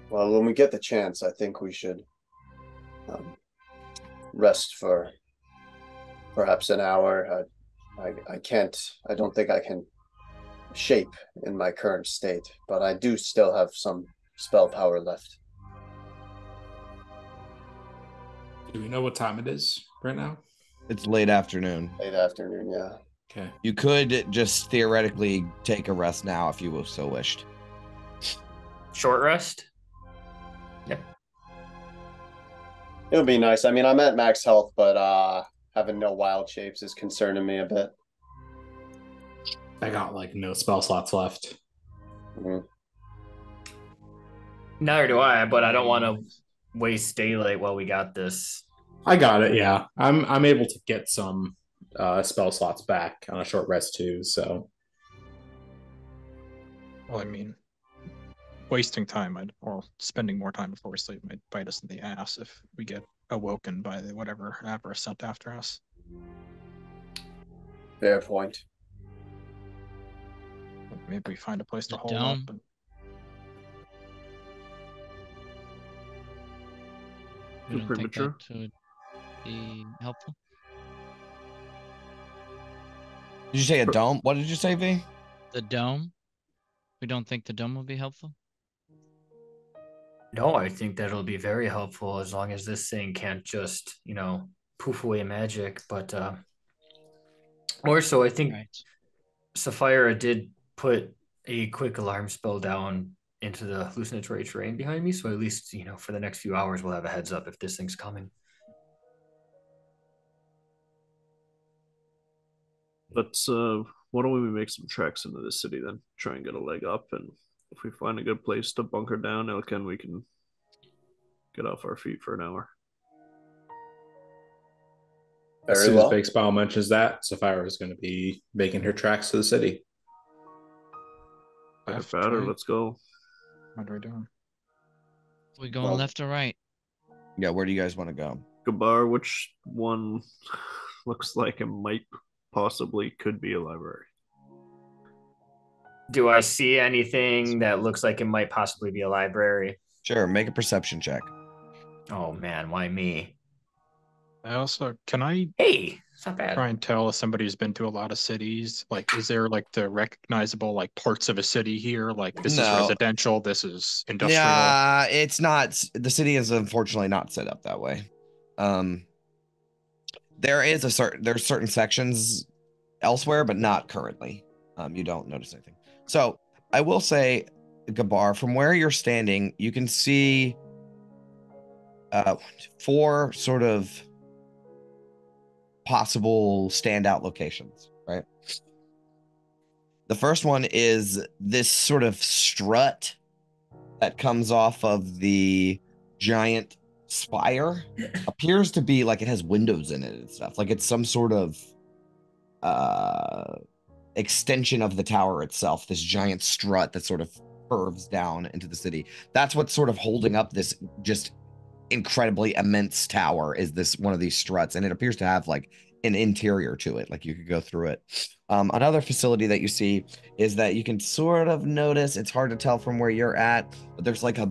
Well, when we get the chance, I think we should rest for perhaps an hour. I can't. I don't think I can shape in my current state, but I do still have some spell power left. Do we know what time it is right now? It's late afternoon. Late afternoon, yeah. Okay. You could just theoretically take a rest now if you so wished. Short rest? It would be nice. I mean, I'm at max health, but having no wild shapes is concerning me a bit. I got like no spell slots left. Mhm. Neither do I, but I don't want to waste daylight while we got this. I got it. Yeah, I'm able to get some spell slots back on a short rest too. So Well, I mean, wasting time or spending more time before we sleep might bite us in the ass if we get awoken by whatever avarice sent after us. Fair point. Maybe we find a place to The hold dome. up. And We don't think premature. that would be helpful. Did you say a dome? What did you say, V? The dome? We don't think the dome will be helpful? No, I think that'll be very helpful as long as this thing can't just, poof away magic. But more so, I think Right. Sapphira did put a quick alarm spell down into the hallucinatory terrain behind me. So at least, for the next few hours, we'll have a heads up if this thing's coming. Let's why don't we make some treks into the city then? Try and get a leg up, and if we find a good place to bunker down, Elkin, we can get off our feet for an hour. as Very soon well. as Big Smile mentions that, Sapphira is going to be making her tracks to the city. If better, let's go. What are we doing? We going Well- left or right? Yeah, where do you guys want to go? Gabar, which one looks like it might possibly could be a library. Do I see anything that looks like it might possibly be a library? Sure, make a perception check. Oh man, why me? I also can I Hey, it's not bad. try and tell if somebody's been to a lot of cities? Like, is there like the recognizable like parts of a city here? Like this is No. residential, this is industrial. Yeah, it's not. The city is unfortunately not set up that way. There's certain sections elsewhere, but not currently. You don't notice anything. So I will say, Gabar, from where you're standing, you can see 4 sort of possible standout locations, right? The first one is this sort of strut that comes off of the giant spire. Appears to be like it has windows in it and stuff. Like it's some sort of extension of the tower itself, this giant strut that sort of curves down into the city. That's what's sort of holding up this just incredibly immense tower, is this one of these struts, and it appears to have like an interior to it, like you could go through it. Another facility that you see is that you can sort of notice, it's hard to tell from where you're at, but there's like a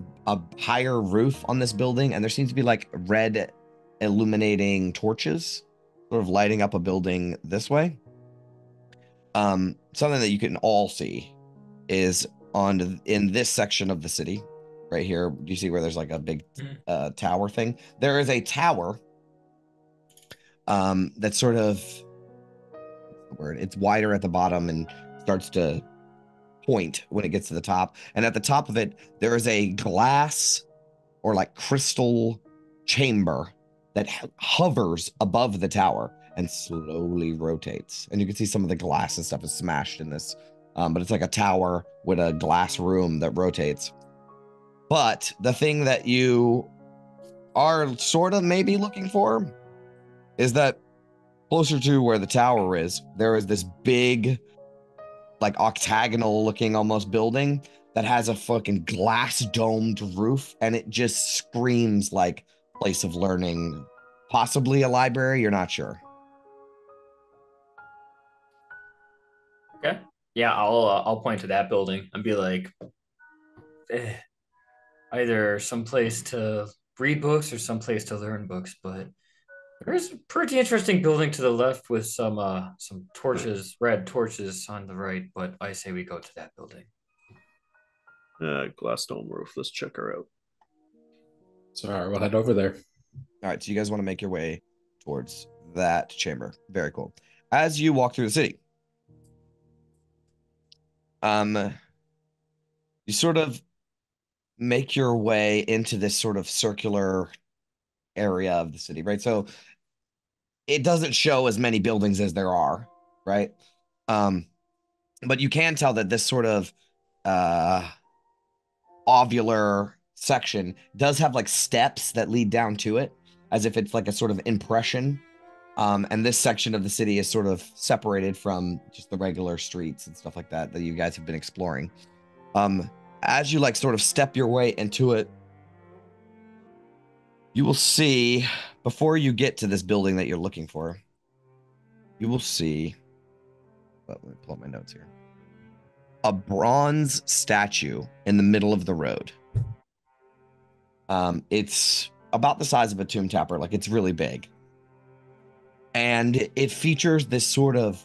higher roof on this building, and there seems to be like red illuminating torches sort of lighting up a building this way. Something that you can all see is in this section of the city right here. Do you see where there's like a big tower thing? There is a tower that's sort of, it's wider at the bottom and starts to point when it gets to the top. And at the top of it, there is a glass or like crystal chamber that hovers above the tower and slowly rotates. And you can see some of the glass and stuff is smashed in this. But it's like a tower with a glass room that rotates. But the thing that you are sort of maybe looking for is that closer to where the tower is, there is this big, like octagonal looking almost building that has a fucking glass domed roof, and it just screams like place of learning, possibly a library. You're not sure. Okay. Yeah, I'll point to that building and be like, either someplace to read books or someplace to learn books, but there's a pretty interesting building to the left with some torches, red torches on the right, but I say we go to that building. Glass dome roof. Let's check her out. So all right, we'll head over there. All right, so you guys want to make your way towards that chamber. Very cool. As you walk through the city, you sort of make your way into this sort of circular area of the city, right? So it doesn't show as many buildings as there are, right? But you can tell that this sort of ovular section does have like steps that lead down to it, as if it's like a sort of impression. And this section of the city is sort of separated from just the regular streets and stuff like that that you guys have been exploring. As you like sort of step your way into it, you will see, before you get to this building that you're looking for, you will see, let me pull up my notes here, a bronze statue in the middle of the road. It's about the size of a tomb tapper, like it's really big. And it features this sort of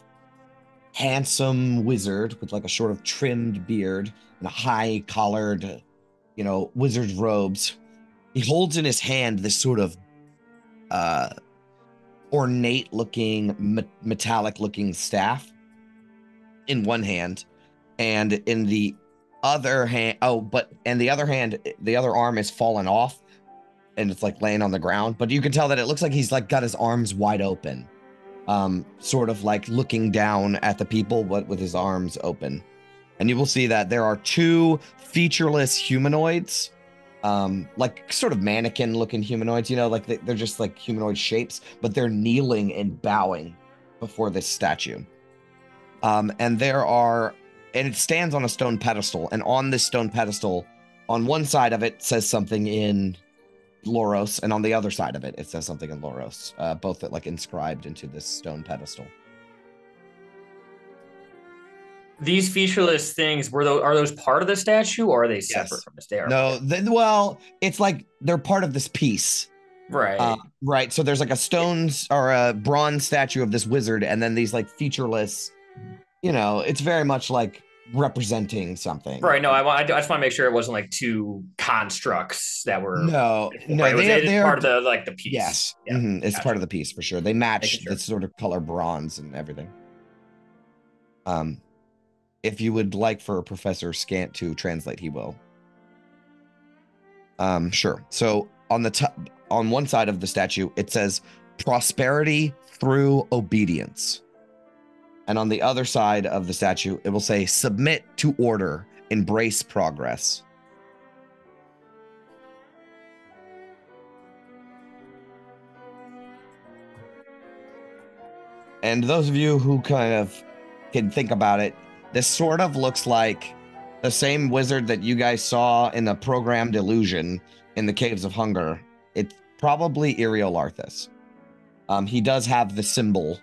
handsome wizard with like a sort of trimmed beard and a high collared, wizard's robes. He holds in his hand this sort of ornate looking, metallic looking staff in one hand, and in the other hand, the other arm is fallen off and it's like laying on the ground, but you can tell that it looks like he's like got his arms wide open, sort of like looking down at the people, but with his arms open. And you will see that there are 2 featureless humanoids, like sort of mannequin looking humanoids, like they're just like humanoid shapes, but they're kneeling and bowing before this statue. And it stands on a stone pedestal, and on this stone pedestal, on one side of it says something in Loros, and on the other side of it, it says something in Loros, both like inscribed into this stone pedestal. these featureless things are those part of the statue or are they separate Yes. from the statue? No, well, it's like they're part of this piece. Right. Right. So there's like a stones or a bronze statue of this wizard, and then these like featureless, it's very much like representing something. Right. No, I just want to make sure it wasn't like two constructs that were. No, Right. they It's are part of the piece. Yes. Yeah. It's Gotcha. part of the piece for sure. They match Making sure. the sort of color bronze and everything. If you would like for Professor Scant to translate, he will. Sure. So on one side of the statue, it says prosperity through obedience. And on the other side of the statue, it will say submit to order, embrace progress. And those of you who kind of can think about it, this sort of looks like the same wizard that you guys saw in the programmed illusion in the Caves of Hunger. It's probably Iriolarthus. He does have the symbol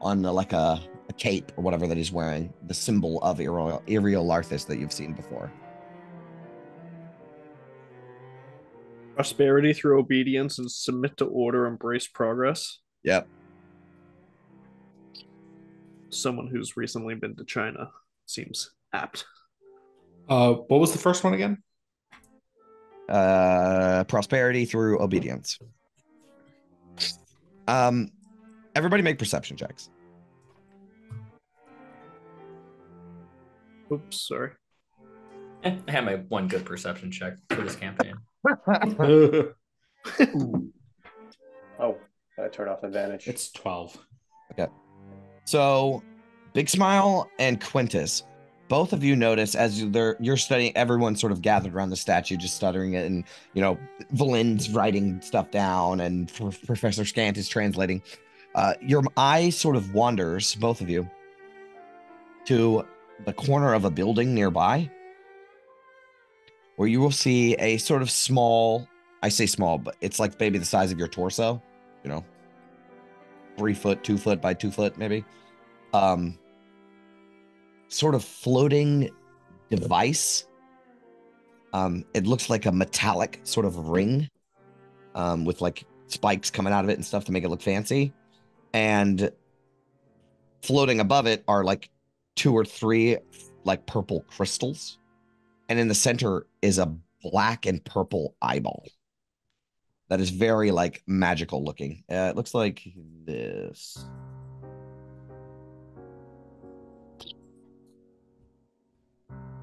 on like a cape or whatever that he's wearing, the symbol of Iriolarthus that you've seen before. Prosperity through obedience and submit to order, embrace progress. Yep. Someone who's recently been to China seems apt. What was the first one again? Prosperity through obedience. Everybody make perception checks. Oops, sorry. I had my one good perception check for this campaign. Oh, I turned off advantage. It's 12. Okay. So, Big Smile and Quintus, both of you notice as you're studying, everyone sort of gathered around the statue, just studying it, and Valin's writing stuff down, and Professor Scant is translating. Your eye sort of wanders, both of you, to the corner of a building nearby, where you will see a sort of small, I say small, but it's like maybe the size of your torso, 3 foot, 2 foot by 2 foot, maybe. Sort of floating device. It looks like a metallic sort of ring, with like spikes coming out of it and stuff to make it look fancy. And floating above it are like 2 or 3 like purple crystals. And in the center is a black and purple eyeball that is very like magical looking. It looks like this.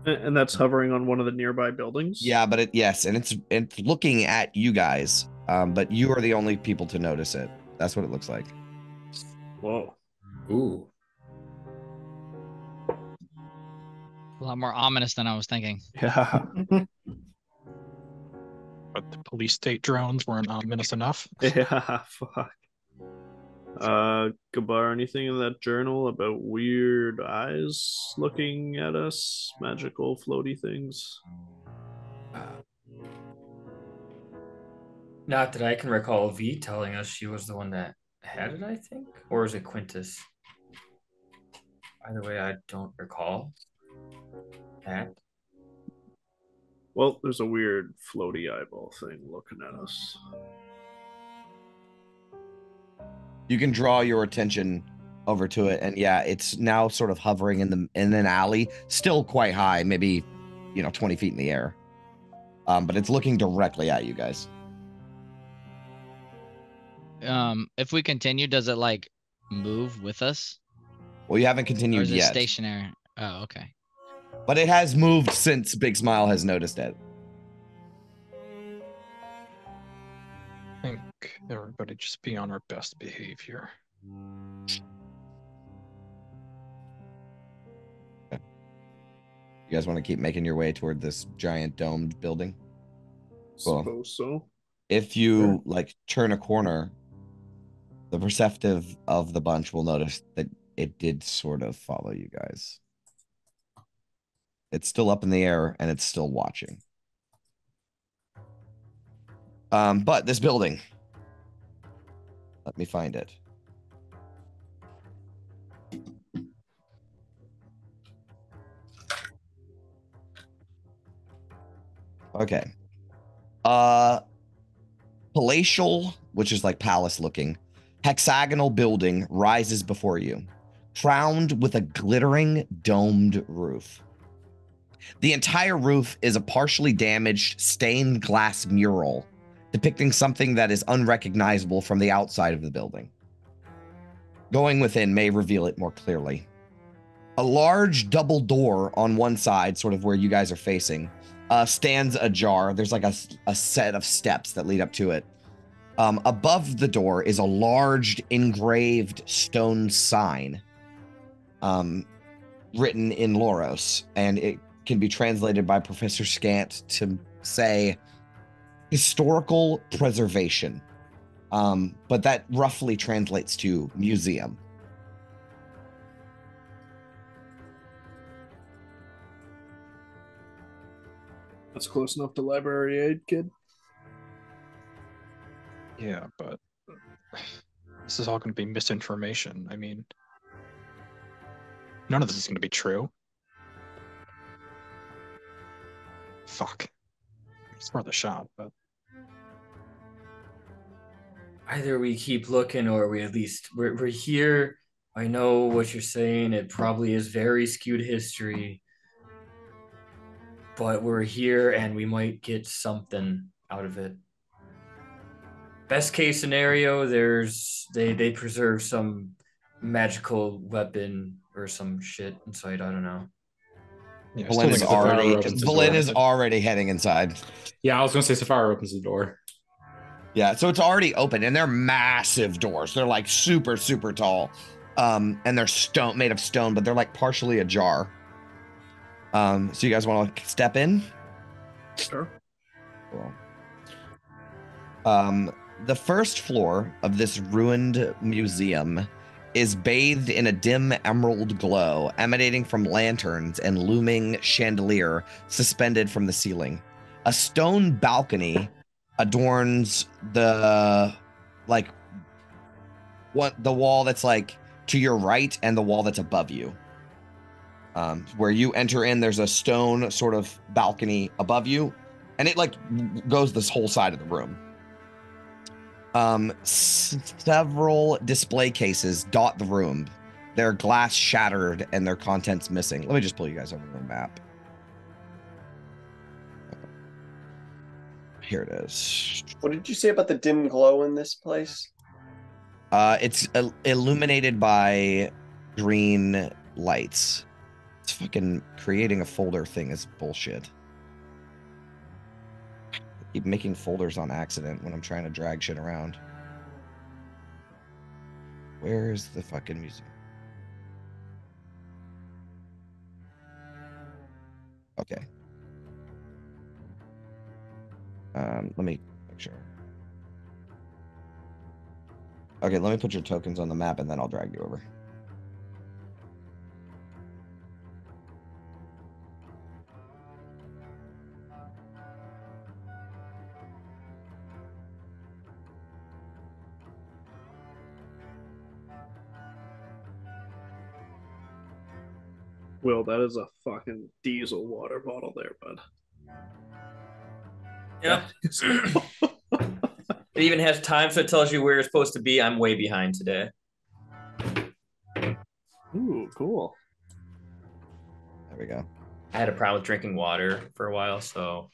And that's hovering on one of the nearby buildings? Yeah, but it's looking at you guys. But you are the only people to notice it. That's what it looks like. Whoa. Ooh. A lot more ominous than I was thinking. Yeah. But the police state drones weren't ominous enough. Yeah, fuck. Gabar, anything in that journal about weird eyes looking at us? Magical floaty things? Not that I can recall V telling us she was the one that had it, I think. Or is it Quintus? Either way, I don't recall that. Well, there's a weird floaty eyeball thing looking at us. You can draw your attention over to it, and yeah, it's now sort of hovering in an alley, still quite high, maybe 20 feet in the air. But it's looking directly at you guys. If we continue, does it like move with us? Well, you haven't Or continued is it yet, stationary? Oh, okay. but it has moved since Big Smile has noticed it. I think everybody just be on our best behavior. You guys want to keep making your way toward this giant domed building? Cool. Suppose so. If you like turn a corner, the perceptive of the bunch will notice that it did sort of follow you guys. It's still up in the air and it's still watching. But this building, let me find it. Okay. Palatial, which is like palace looking, hexagonal building rises before you, crowned with a glittering domed roof. The entire roof is a partially damaged stained glass mural depicting something that is unrecognizable from the outside of the building. Going within may reveal it more clearly. A large double door on one side, sort of where you guys are facing, stands ajar. There's like a set of steps that lead up to it. Above the door is a large engraved stone sign written in Loros, and it can be translated by Professor Scant to say historical preservation. But that roughly translates to museum. That's close enough to library aid, kid. Yeah, but this is all going to be misinformation. I mean, none of this is going to be true. Fuck. It's worth a shot, but Either we keep looking or we at least we're here. I know what you're saying. It probably is very skewed history, but we're here and we might get something out of it. Best case scenario, they preserve some magical weapon or some shit inside. I don't know. yeah, Valen is door. already heading inside. Yeah, I was gonna say Sapphire opens the door. Yeah, so it's already open, and they're massive doors. They're like super, super tall, and they're made of stone, but they're like partially ajar. So you guys want to step in? Sure. Cool. The first floor of this ruined museum is bathed in a dim emerald glow emanating from lanterns and looming chandelier suspended from the ceiling. A stone balcony adorns the wall that's like to your right and the wall that's above you. Where you enter in, there's a stone sort of balcony above you, and it like goes this whole side of the room. Several display cases dot the room. Their glass shattered and their contents missing. Let me just pull you guys over to the map. Here it is. What did you say about the dim glow in this place? It's illuminated by green lights. It's fucking creating a folder thing is bullshit. I keep making folders on accident when I'm trying to drag shit around. Where is the fucking museum? Okay. Let me make sure. Okay, let me put your tokens on the map and then I'll drag you over. Will, that is a fucking diesel water bottle there, bud. Yep. It even has time, so it tells you where you're supposed to be. I'm way behind today. Ooh, cool. There we go. I had a problem with drinking water for a while, so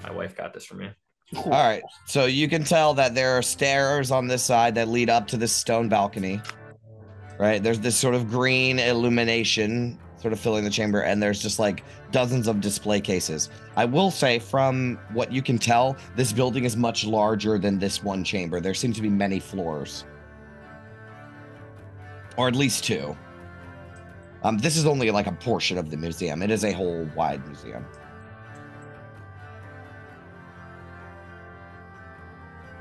my wife got this for me. All right, so you can tell that there are stairs on this side that lead up to this stone balcony, right? There's this sort of green illumination sort of filling the chamber, and there's just like dozens of display cases. I will say, from what you can tell, this building is much larger than this one chamber. There seem to be many floors, or at least two. This is only like a portion of the museum. It is a whole wide museum.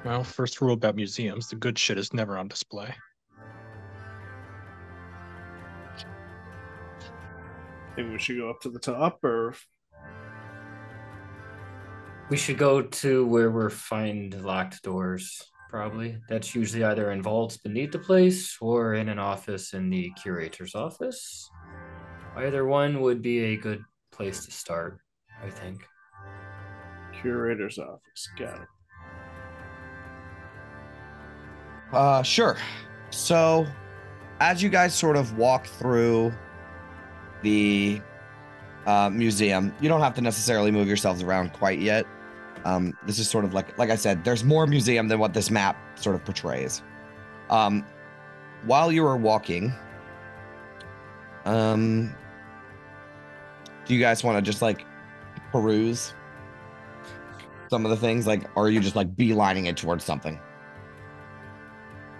well, first rule about museums: the good shit is never on display. Think we should go up to the top, or We should go to where we're find locked doors, probably. That's usually either in vaults beneath the place or in an office in the curator's office. Either one would be a good place to start, I think. Curator's office. Got it. Sure. So, as you guys sort of walk through the museum, you don't have to necessarily move yourselves around quite yet. This is sort of like I said, there's more museum than what this map sort of portrays. While you were walking, do you guys want to just like peruse some of the things? Like, or are you just like beelining it towards something?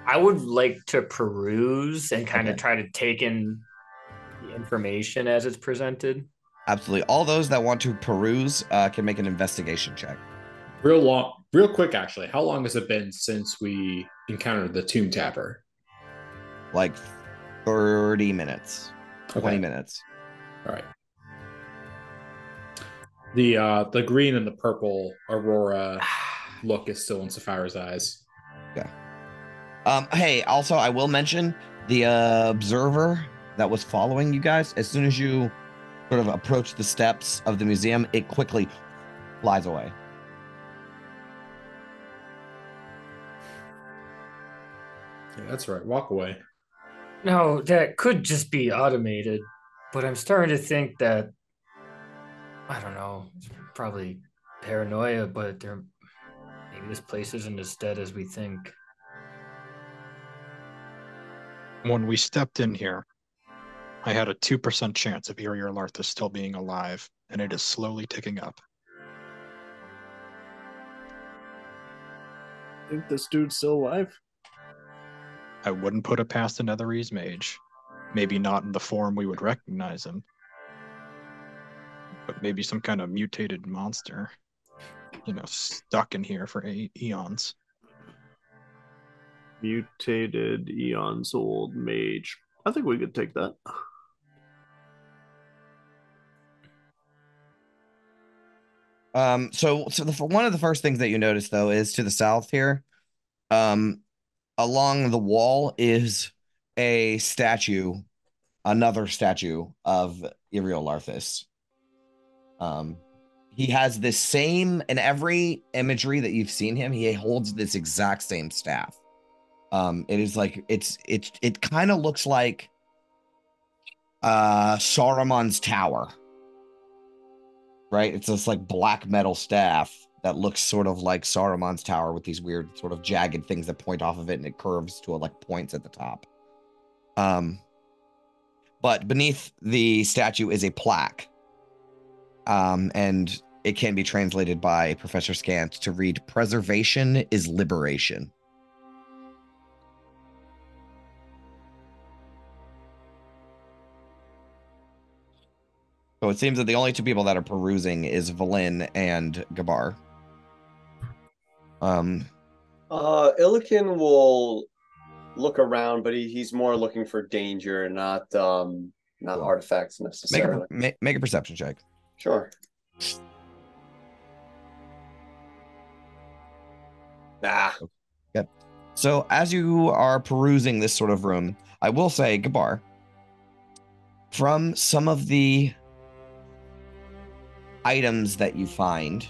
I would like to peruse and kind of Okay. try to take in the information as it's presented. Absolutely. All those that want to peruse can make an investigation check. Real quick, actually. How long has it been since we encountered the Tomb Tapper? Like 30 minutes, 20 Okay. minutes. All right. The green and the purple aurora look is still in Sapphira's eyes. Hey, also, I will mention the observer that was following you guys. As soon as you sort of approach the steps of the museum, it quickly flies away. Yeah, that's right. Walk away. No, that could just be automated, but I'm starting to think that, I don't know, it's probably paranoia, but maybe this place isn't as dead as we think. When we stepped in here, I had a 2% chance of Irior Larthus still being alive, and it is slowly ticking up. Think this dude's still alive? I wouldn't put it past a Netherese mage. Maybe not in the form we would recognize him, but maybe some kind of mutated monster, stuck in here for eons. Mutated eons old mage. I think we could take that. So one of the first things that you notice though is to the south here, along the wall is a statue, another statue of Iriel Larthus. He has this same, in every imagery that you've seen him, he holds this exact same staff. It is like it kind of looks like Saruman's tower. Right? It's this like black metal staff that looks sort of like Saruman's tower with these weird sort of jagged things that point off of it, and it curves to like points at the top. But beneath the statue is a plaque. And it can be translated by Professor Scant to read, "Preservation is liberation." So it seems that the only two people that are perusing is Valin and Gabar. Illikin will look around, but he's more looking for danger, not artifacts necessarily. Make a perception check. Sure. Nah. Yep. So as you are perusing this sort of room, I will say, Gabar, from some of the items that you find,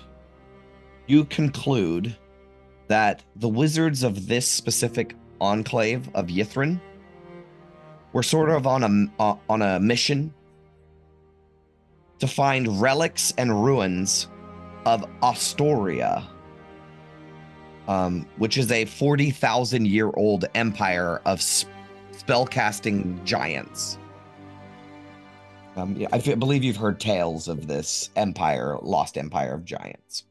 you conclude that the wizards of this specific enclave of Yithrin were sort of on a mission to find relics and ruins of Astoria, which is a 40,000-year-old empire of spellcasting giants. I believe you've heard tales of this empire, lost empire of giants.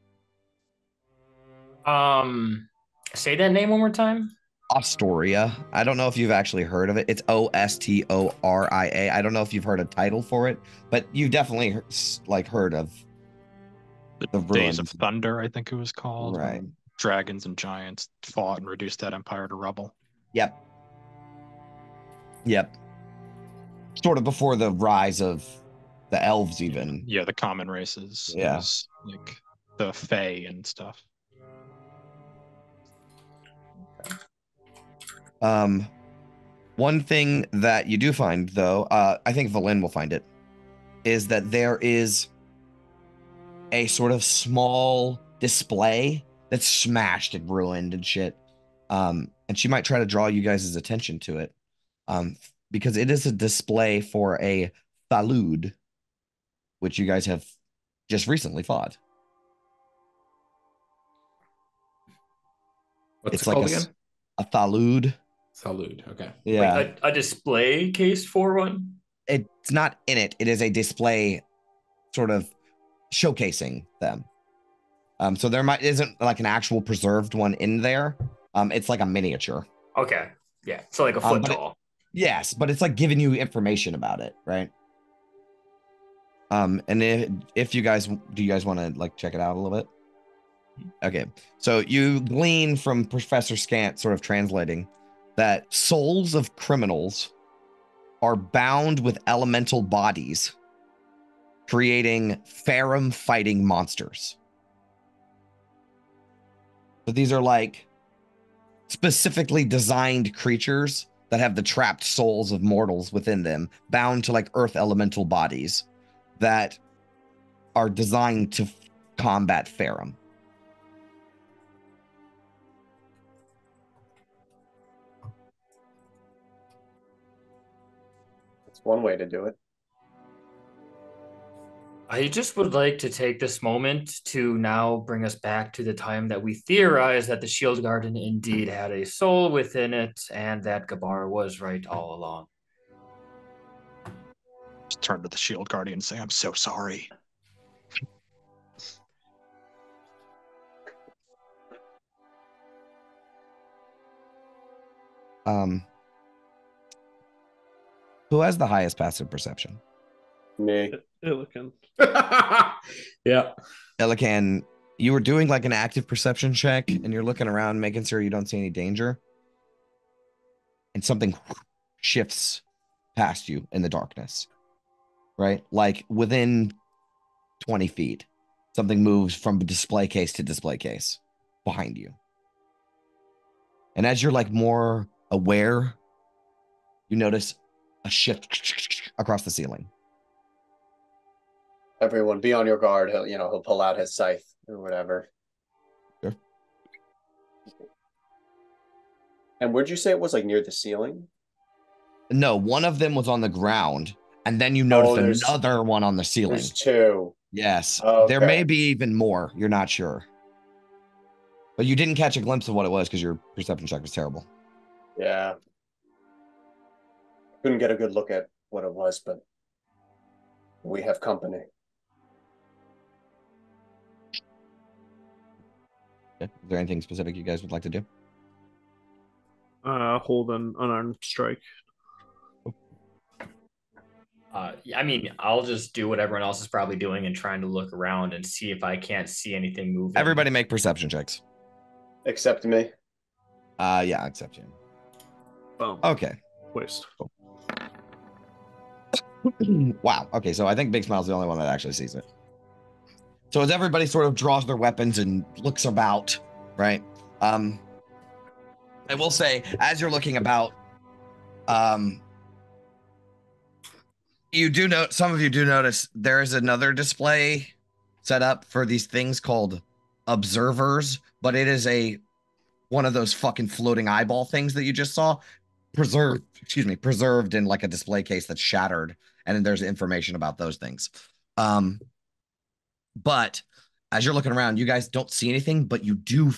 Say that name one more time. Astoria. I don't know if you've actually heard of it. It's Ostoria. I don't know if you've heard a title for it, but you've definitely heard of The the Days of ruins. Thunder, I think it was called. Right. when Dragons and giants fought and reduced that empire to rubble. Yep. Sort of before the rise of the elves, even. Yeah, the common races. Yeah. It was like the Fae and stuff. One thing that you do find, though, I think Valin will find it, is that there is a sort of small display that's smashed and ruined and shit. And she might try to draw you guys' attention to it. Because it is a display for a Thalud, which you guys have just recently fought. What's It's it like called again? a Thalud. Salud. Okay. Yeah. Wait, a display case for one? It's not in it. It is a display sort of showcasing them. So there isn't like an actual preserved one in there. It's like a miniature. Okay. Yeah. So like a foot but tall. Yes, but it's like giving you information about it, right? And if you guys do, you guys want to like check it out a little bit? Okay, so you glean from Professor Scant sort of translating that souls of criminals are bound with elemental bodies, creating Farum fighting monsters. But these are like specifically designed creatures that have the trapped souls of mortals within them, bound to like earth elemental bodies that are designed to combat Farum. That's one way to do it. I just would like to take this moment to now bring us back to the time that we theorized that the Shield Garden indeed had a soul within it, and that Gabar was right all along. Just turn to the shield guardian and say, I'm so sorry. Who has the highest passive perception? Me. Illican. Yeah. Elican, you were doing like an active perception check and you're looking around, making sure you don't see any danger. And something shifts past you in the darkness, right? Like within 20 feet, something moves from display case to display case behind you. And as you're like more aware, you notice a shift across the ceiling. Everyone, be on your guard. He'll pull out his scythe or whatever. Sure. And where'd you say it was? Like near the ceiling? No, one of them was on the ground, and then you Oh, noticed another one on the ceiling. There's two. Yes. Okay. There may be even more. You're not sure. But you didn't catch a glimpse of what it was because your perception check was terrible. Yeah. Couldn't get a good look at what it was, but we have company. Okay. Is there anything specific you guys would like to do? Hold an unarmed strike. I mean, I'll just do what everyone else is probably doing and trying to look around and see if I can't see anything moving. Everybody make perception checks. Except me. Yeah, except you. Boom. Okay. Waste. Wow. Okay, so I think Big Smile's the only one that actually sees it. So as everybody sort of draws their weapons and looks about, right? I will say, as you're looking about, you do know, some of you do notice there is another display set up for these things called observers, but it is one of those fucking floating eyeball things that you just saw, preserved in like a display case that's shattered, and then there's information about those things. But as you're looking around, you guys don't see anything, but you do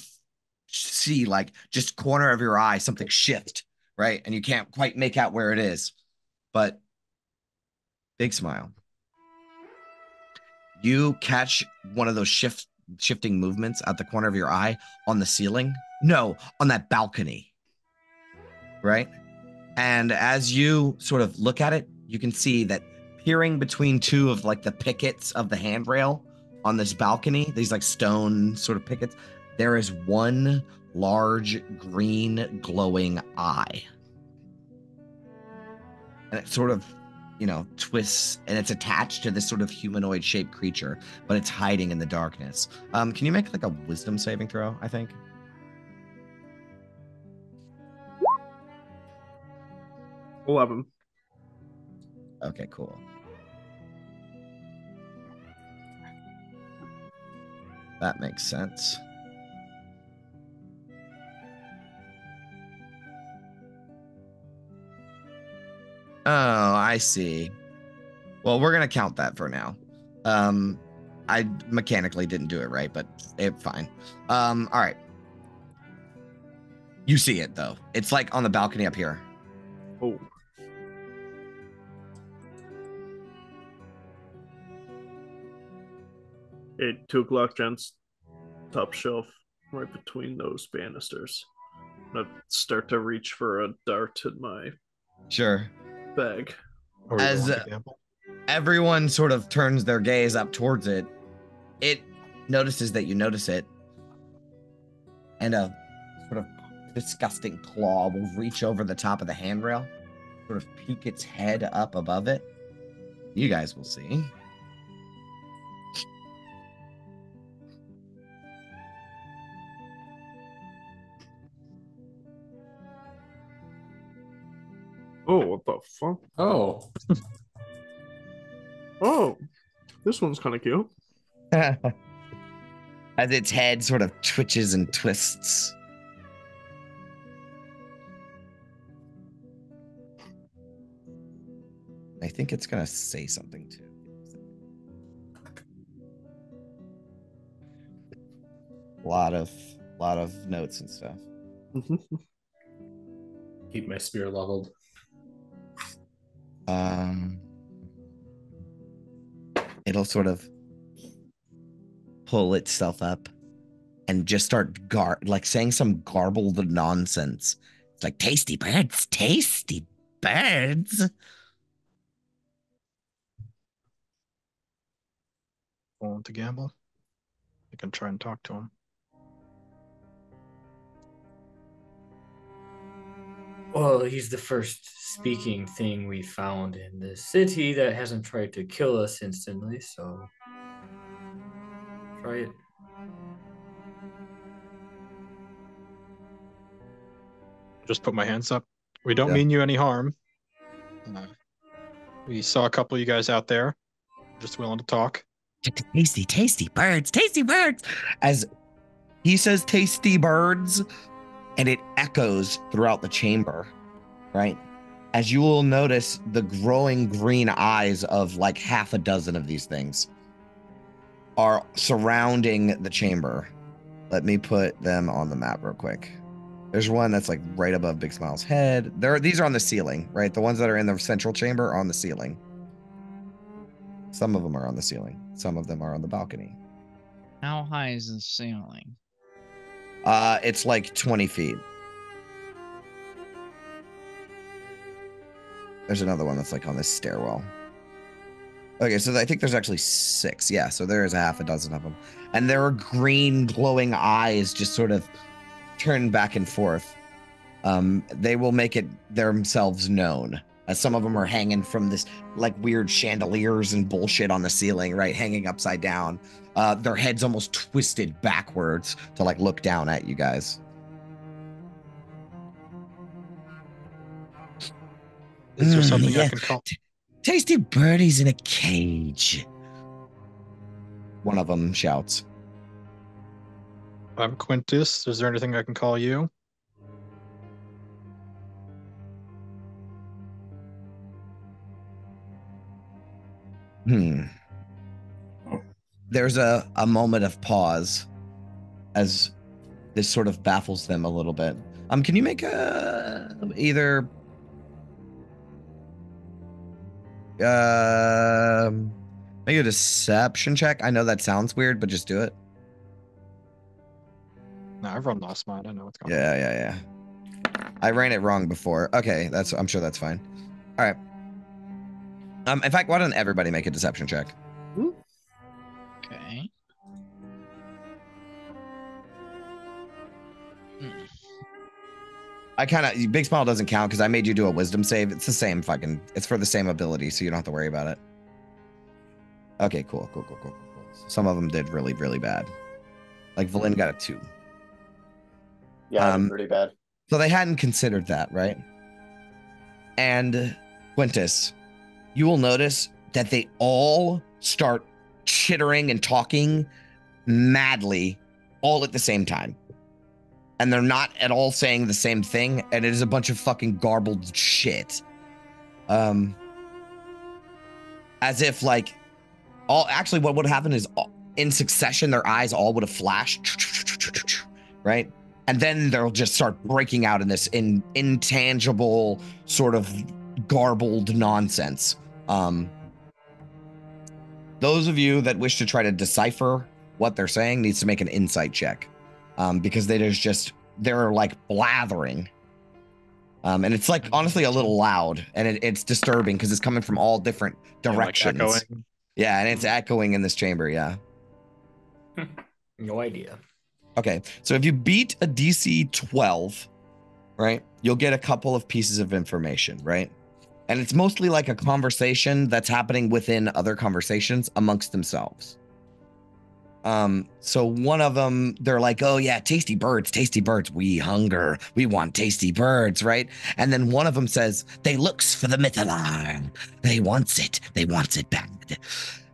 see like just corner of your eye something shift, right? And you can't quite make out where it is, but Big Smile, you catch one of those shifting movements at the corner of your eye on the ceiling. No, on that balcony, right? And as you sort of look at it, you can see that peering between two of like the pickets of the handrail on this balcony, these like stone sort of pickets, there is one large green glowing eye. And it sort of, twists, and it's attached to this sort of humanoid shaped creature, but it's hiding in the darkness. Can you make like a wisdom saving throw, I think? 11. Okay, cool. That makes sense. Oh, I see. Well, we're gonna count that for now. I mechanically didn't do it right, but fine. All right. You see it though. It's like on the balcony up here. Oh. Hey, 2 o'clock, gents. Top shelf, right between those banisters. I'm gonna start to reach for a dart in my Sure. bag. Are we As willing to gamble? everyone sort of turns their gaze up towards it, it notices that you notice it, and a sort of disgusting claw will reach over the top of the handrail, sort of peek its head up above it. You guys will see. Oh, what the fuck? Oh, Oh, this one's kind of cute. As its head sort of twitches and twists. I think it's gonna say something too. A lot of notes and stuff. keep my spear leveled. It'll sort of pull itself up and just start saying some garbled nonsense. It's like tasty birds, tasty birds. Willing to gamble? I can try and talk to him. Well, he's the first speaking thing we found in the city that hasn't tried to kill us instantly, so try it. Just put my hands up. We don't Yeah. mean you any harm. We saw a couple of you guys out there. Just willing to talk. Tasty birds, tasty birds. As he says tasty birds, and it echoes throughout the chamber, right? As you will notice the growing green eyes of like half a dozen of these things are surrounding the chamber. Let me put them on the map real quick. There's one that's like right above Big Smile's head. These are on the ceiling, right? The ones that are in the central chamber are on the ceiling. Some of them are on the ceiling. Some of them are on the balcony. How high is the ceiling? It's like 20 feet. There's another one that's like on this stairwell. Okay, so I think there's actually 6. Yeah, so there is a half a dozen of them. And there are green glowing eyes just sort of turn back and forth. They will make it themselves known. As some of them are hanging from this like weird chandeliers and bullshit on the ceiling, right? Hanging upside down. Their heads almost twisted backwards to like look down at you guys. Is there something I yeah. can call? Tasty birdies in a cage. One of them shouts. I'm Quintus. Is there anything I can call you? There's a moment of pause as this sort of baffles them a little bit. Can you make either make a deception check? I know that sounds weird, but just do it. No, I've run last night. I know what's going on. Yeah. I ran it wrong before. Okay, I'm sure that's fine. All right. In fact, why don't everybody make a deception check? Okay. I kind of Big Smile doesn't count because I made you do a wisdom save. It's the same it's for the same ability, so you don't have to worry about it. Okay, cool. Some of them did really, really bad. Like Valen got a 2. Yeah, I did pretty bad. So they hadn't considered that, right? And Quintus, you will notice that they all start chittering and talking madly all at the same time. And they're not at all saying the same thing, and it is a bunch of fucking garbled shit. As if like actually what would happen is in succession their eyes all would have flashed, right? And then they'll just start breaking out in this intangible sort of garbled nonsense. Those of you that wish to try to decipher what they're saying needs to make an insight check, because they're like blathering. And it's like honestly a little loud, and it's disturbing because it's coming from all different directions. Like echoing. Yeah, and it's echoing in this chamber, yeah. No idea. Okay, so if you beat a DC 12, right, you'll get a couple of pieces of information, right? And it's mostly like a conversation that's happening within other conversations amongst themselves. So one of them, they're like, oh yeah, tasty birds, we hunger, we want tasty birds, right? And then one of them says, they looks for the mythalar, they wants it bad.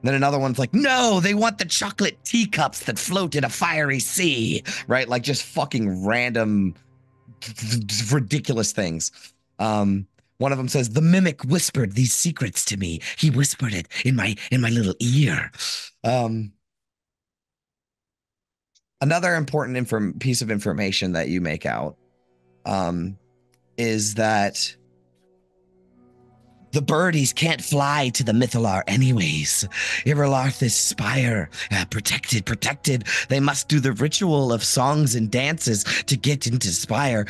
Then another one's like, no, they want the chocolate teacups that float in a fiery sea, right? Like just fucking random, ridiculous things. One of them says, the mimic whispered these secrets to me. He whispered it in my little ear. Another important piece of information that you make out is that the birdies can't fly to the Mythalar anyways. Irilarth's spire, protected. They must do the ritual of songs and dances to get into spire.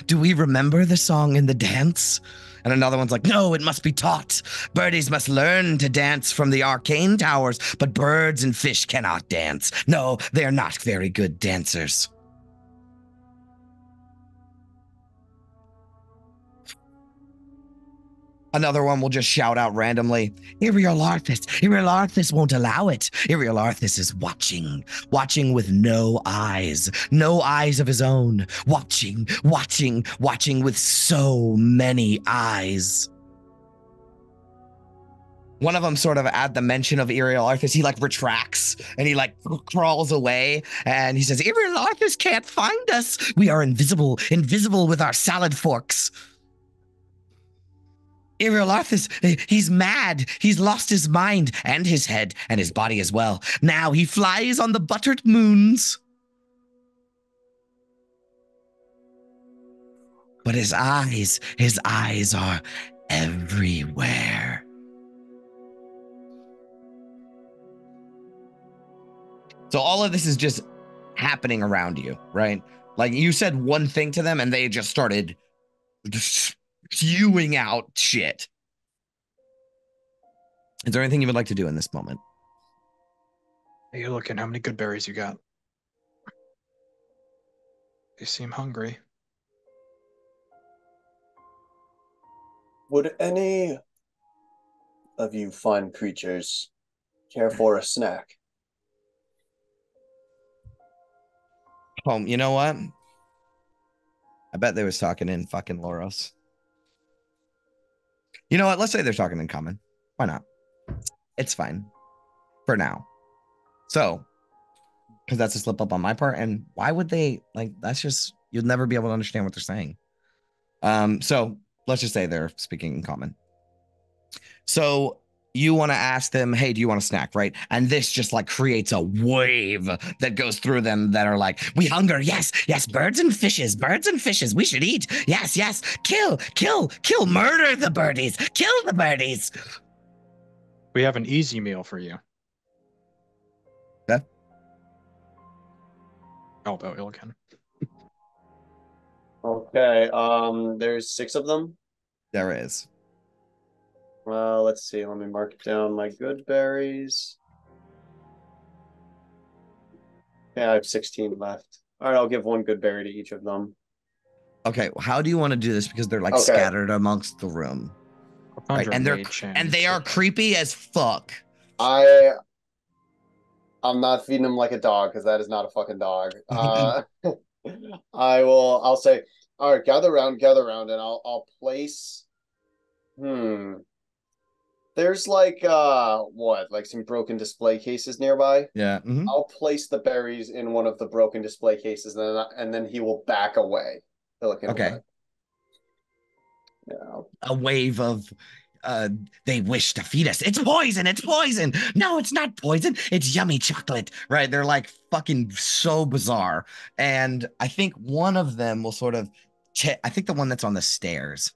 Do we remember the song and the dance? And another one's like, no, it must be taught. Birdies must learn to dance from the arcane towers, but birds and fish cannot dance. No, they are not very good dancers. Another one will just shout out randomly, Irilarthus won't allow it. Irilarthus is watching with no eyes of his own, watching with so many eyes. One of them sort of at the mention of Irilarthus, he like retracts and he like crawls away and he says, Irilarthus can't find us. We are invisible with our salad forks. Irilarthus, he's mad. He's lost his mind and his head and his body as well. Now he flies on the buttered moons. But his eyes are everywhere. So all of this is just happening around you, right? Like you said one thing to them and they just started spewing out shit. Is there anything you would like to do in this moment? Hey, you're looking, how many good berries you got? They seem hungry. Would any of you fun creatures care for a snack? You know what? I bet they was talking in fucking Loros. You know what? Let's say they're talking in common. Why not? It's fine. For now. So, because that's a slip up on my part. And why would they, like, that's just, you'll never be able to understand what they're saying. So, let's just say they're speaking in common. So, you want to ask them, hey, do you want a snack, right? And this just like creates a wave that goes through them that are like, we hunger, yes, birds and fishes, we should eat, yes, kill, murder the birdies, kill the birdies. We have an easy meal for you. Okay. Oh, Illican. Okay, there's 6 of them. There is. Well, let's see. Let me mark down my good berries. Yeah, I have 16 left. All right, I'll give 1 good berry to each of them. Okay, how do you want to do this? Because they're like Okay. scattered amongst the room. Right? And they are creepy as fuck. I'm not feeding them like a dog because that is not a fucking dog. I'll say, all right, gather around, and I'll place. There's like like some broken display cases nearby. Yeah. Mhm. I'll place the berries in one of the broken display cases, and then he will back away. Pelican will Okay. back. Yeah. A wave of they wish to feed us. It's poison. It's poison. No, it's not poison. It's yummy chocolate. Right? They're like fucking so bizarre. And I think one of them will sort of I think the one that's on the stairs,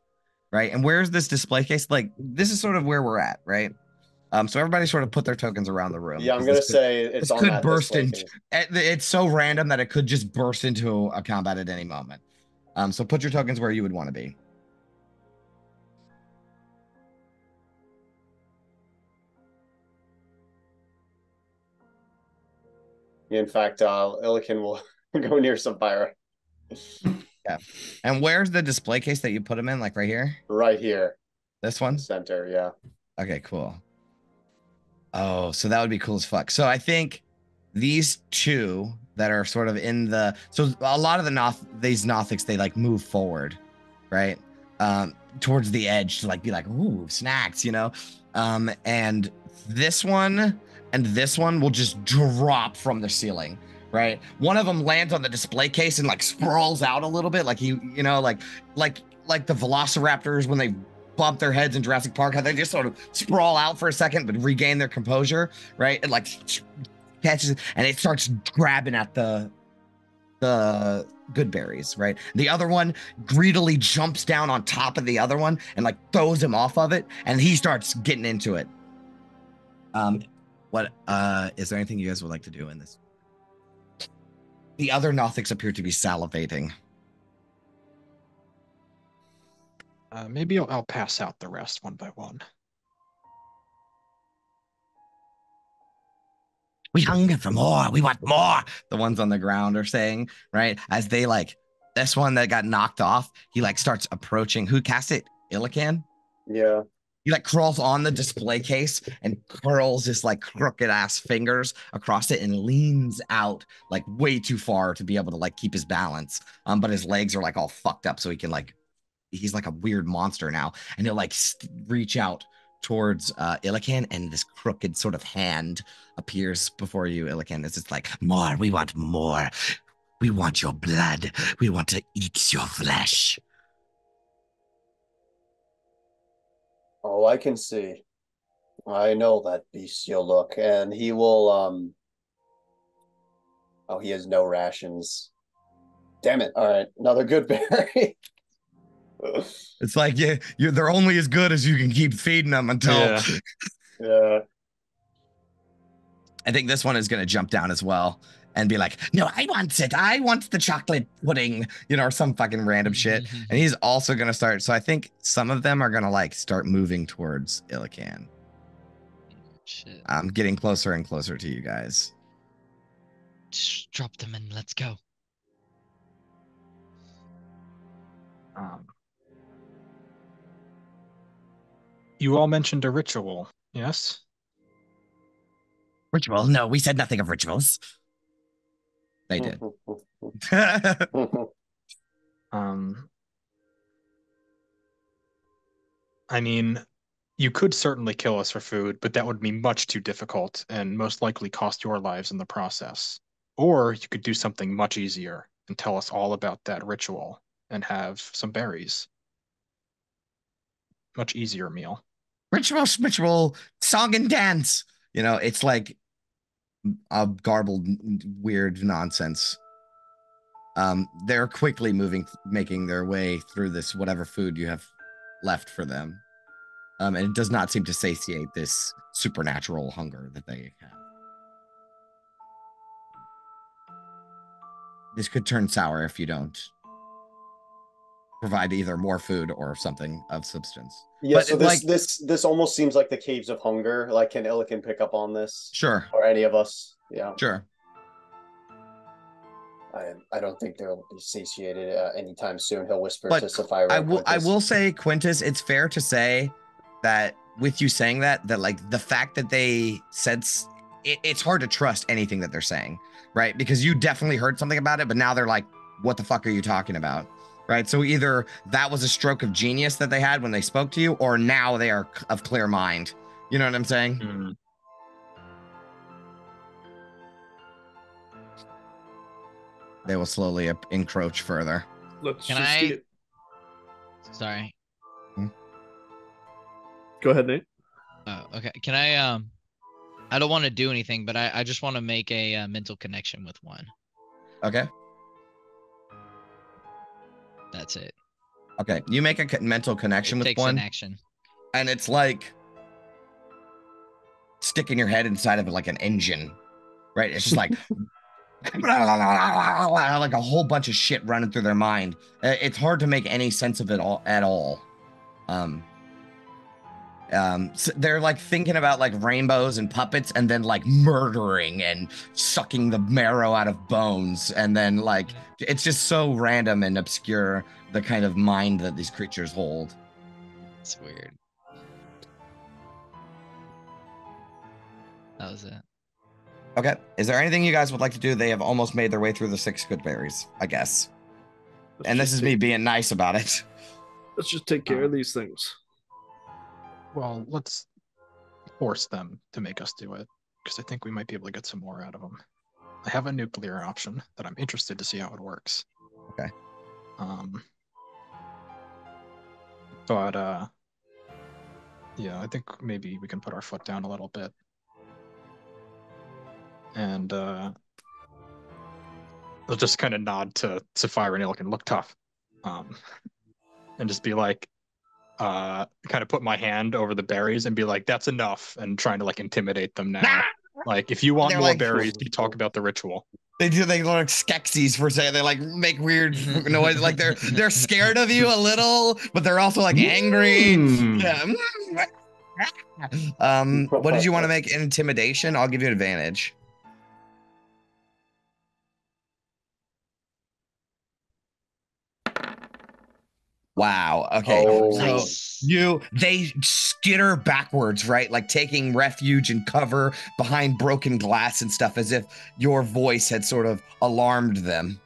right? And where's this display case? Like this is sort of where we're at, right? So everybody sort of put their tokens around the room. Yeah, I'm 'cause gonna this could- say it's this on could that burst display into. case. It's so random that it could just burst into a combat at any moment. So put your tokens where you would want to be. In fact, Illiken will go near Sapphira. Yeah. And where's the display case that you put them in? Like right here? Right here. This one? Center, yeah. Okay, cool. Oh, so that would be cool as fuck. So I think these two that are sort of in the so a lot of these Nothics, they like move forward, right? Towards the edge to like be like, ooh, snacks, you know? And this one and this one will just drop from the ceiling, right? One of them lands on the display case and like sprawls out a little bit, like the velociraptors when they bump their heads in Jurassic Park, how they just sort of sprawl out for a second but regain their composure, right? And like catches it and it starts grabbing at the good berries, right? The other one greedily jumps down on top of the other one and like throws him off of it, and he starts getting into it. What is there anything you guys would like to do in this? The other Nothics appear to be salivating. Maybe I'll pass out the rest one by one. We hunger for more. We want more. The ones on the ground are saying, right? As they like, this one that got knocked off, he like starts approaching. Who cast it? Illican? Yeah. He like crawls on the display case and curls his like crooked ass fingers across it and leans out like way too far to be able to like keep his balance. But his legs are like all fucked up, so he can like, he's like a weird monster now, and he'll like reach out towards Illican, and this crooked sort of hand appears before you, Illican. It's just like, more. We want more. We want your blood. We want to eat your flesh. Oh, I can see. I know that bestial look, and he will oh, he has no rations. Damn it. All right, another good berry. It's like, yeah, they're only as good as you can keep feeding them until. Yeah. I think this one is going to jump down as well and be like, no, I want it. I want the chocolate pudding, or some fucking random shit. And he's also going to start. So I think some of them are going to like start moving towards Illican. Shit. I'm getting closer and closer to you guys. Just drop them and let's go. You all mentioned a ritual, yes? Ritual? No, we said nothing of rituals. They did. I mean, you could certainly kill us for food, but that would be much too difficult and most likely cost your lives in the process. Or you could do something much easier and tell us all about that ritual and have some berries. Much easier meal. Ritual, song and dance. It's like a garbled, weird nonsense. They're quickly making their way through this whatever food you have left for them. And it does not seem to satiate this supernatural hunger that they have. This could turn sour if you don't provide either more food or something of substance. Yeah, But so like, this almost seems like the caves of hunger. Like, can Illican pick up on this? sure, Or any of us? Yeah. sure. I don't think they'll be satiated anytime soon. He'll whisper But to Sapphira. I will say, Quintus, it's fair to say that with you saying that like the fact that they said it's hard to trust anything that they're saying, right? Because you definitely heard something about it, but now they're like, what the fuck are you talking about? Right? So either that was a stroke of genius that they had when they spoke to you, or now they are of clear mind, You know what I'm saying? Mm. They will slowly encroach further. Let's Can just I- get... Sorry. Go ahead, Nate. Oh, okay. Can I don't want to do anything, but I just want to make a mental connection with one. Okay. That's it. Okay. You make a mental connection It with takes one, an action. and it's like sticking your head inside of it like an engine, right? It's just like like a whole bunch of shit running through their mind. It's hard to make any sense of it all at all. So they're like thinking about like rainbows and puppets, and then like murdering and sucking the marrow out of bones, and then like it's just so random and obscure, the kind of mind that these creatures hold. It's weird. That was it. Okay. Is there anything you guys would like to do? They have almost made their way through the 6 good berries, I guess. And this is me being nice about it. Let's just take care of these things. Well, let's force them to make us do it, because I think we might be able to get some more out of them. I have a nuclear option that I'm interested to see how it works. Okay. But yeah, I think maybe we can put our foot down a little bit. And they'll just kind of nod to Sapphire and look and look tough. And just be like, kind of put my hand over the berries and be like, that's enough, and trying to like intimidate them now. Like, if you want They're more like- berries, you talk about the ritual. They look like Skeksis for saying, they like make weird noise, like they're scared of you a little, but they're also like angry. Yeah. What did you want to make? Intimidation? I'll give you an advantage. Wow. Okay. Oh. So Nice. they skitter backwards, right? Like taking refuge and cover behind broken glass and stuff, as if your voice had sort of alarmed them,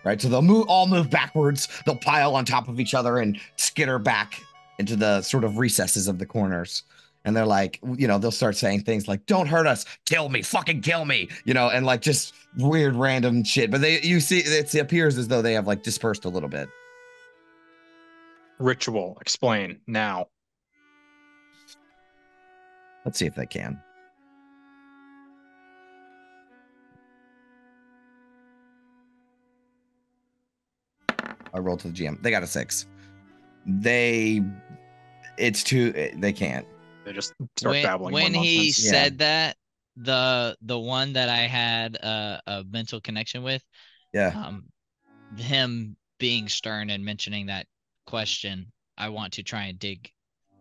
right? So they'll all move backwards. They'll pile on top of each other and skitter back into the sort of recesses of the corners. And they're like, they'll start saying things like, "Don't hurt us, kill me, fucking kill me," and like just weird random shit. But it appears as though they have like dispersed a little bit. Ritual, explain now. Let's see if they can. I rolled to the GM. They got a 6. They can't. They just start babbling. When more he nonsense. said that, the one that I had a mental connection with, Yeah. him being stern and mentioning that question, I want to try and dig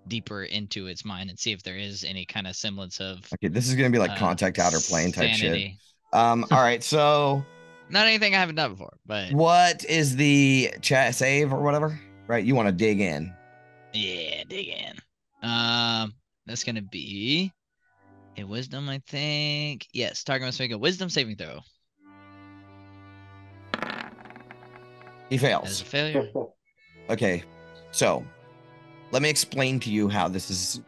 deeper into its mind and see if there is any kind of semblance of Okay, this is gonna be like contact outer plane type shit. sanity. All right, so Not anything I haven't done before, but what is the chat save or whatever? Right, you want to dig in. yeah, dig in. That's gonna be a wisdom, I think. Yes, target must make a wisdom saving throw. He That is fails. a failure. Okay, so let me explain to you how this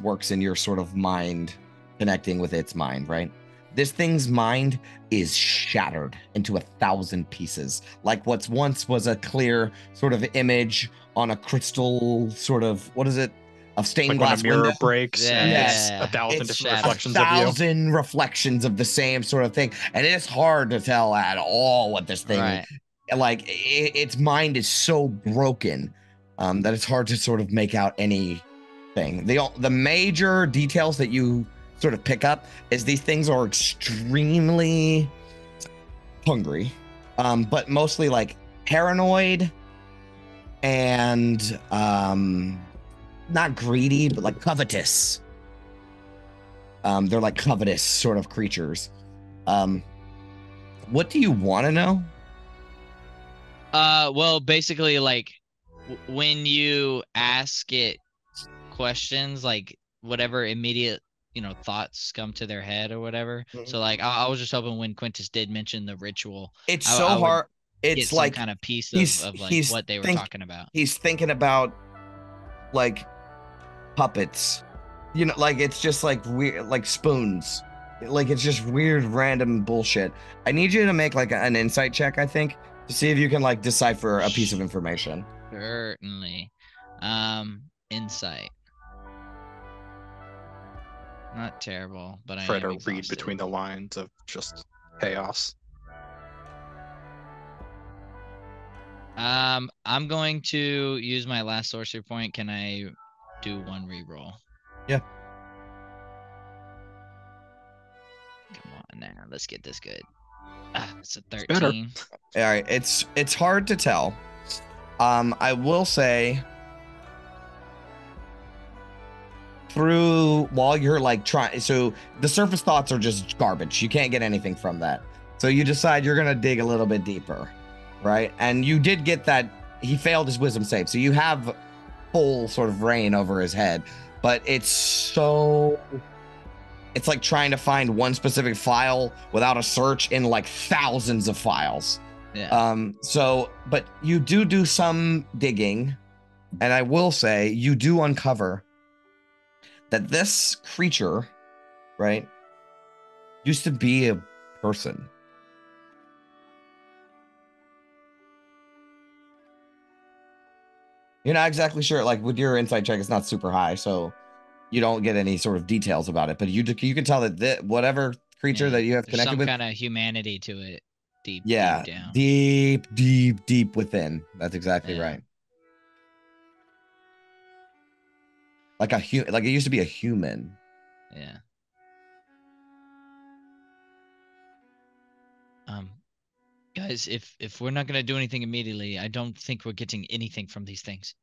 works in your sort of mind connecting with its mind, right? This thing's mind is shattered into 1,000 pieces, like what's once was a clear sort of image on a crystal sort of, what is it? Of stained Like when glass a mirror window. breaks and it's Yeah. 1,000 It's different shattered. reflections of you. 1,000 reflections of the same sort of thing, and it's hard to tell at all what this thing Right. like its mind is so broken that it's hard to sort of make out anything. The major details that you sort of pick up is these things are extremely hungry, but mostly like paranoid and not greedy, but like covetous. They're like covetous sort of creatures. What do you want to know? Well, basically, like when you ask it questions, like whatever immediate thoughts come to their head or whatever. Mhm. So like I was just hoping when Quintus did mention the ritual, It's I so would hard. get It's some like kind of piece he's- of like he's what they were think- talking about. he's thinking about like puppets. You know, like it's just like weird, like spoons. Like it's just weird, random bullshit. I need you to make like an insight check, I think, to see if you can like decipher a piece of information. Certainly. Insight. Not terrible, but I Try am to read exhausted. between the lines of just chaos. I'm going to use my last sorcery point. Can I do one reroll? Yeah. Come on now, let's get this good. It's a better. 13. All right, it's hard to tell. I will say while you're like trying, so the surface thoughts are just garbage. You can't get anything from that. So you decide you're gonna dig a little bit deeper, right? And you did get that he failed his wisdom save, so you have full sort of reign over his head. But it's like trying to find one specific file without a search in like thousands of files. Yeah. But you do some digging, and I will say you do uncover that this creature, right, used to be a person. You're not exactly sure, like with your insight check, it's not super high, so you don't get any sort of details about it, but you can tell that whatever creature that you have There's connected some with, kind of humanity to it. Deep down. deep within. That's exactly Yeah. right. Like like it used to be a human. Yeah. Guys, if we're not gonna do anything immediately, I don't think we're getting anything from these things.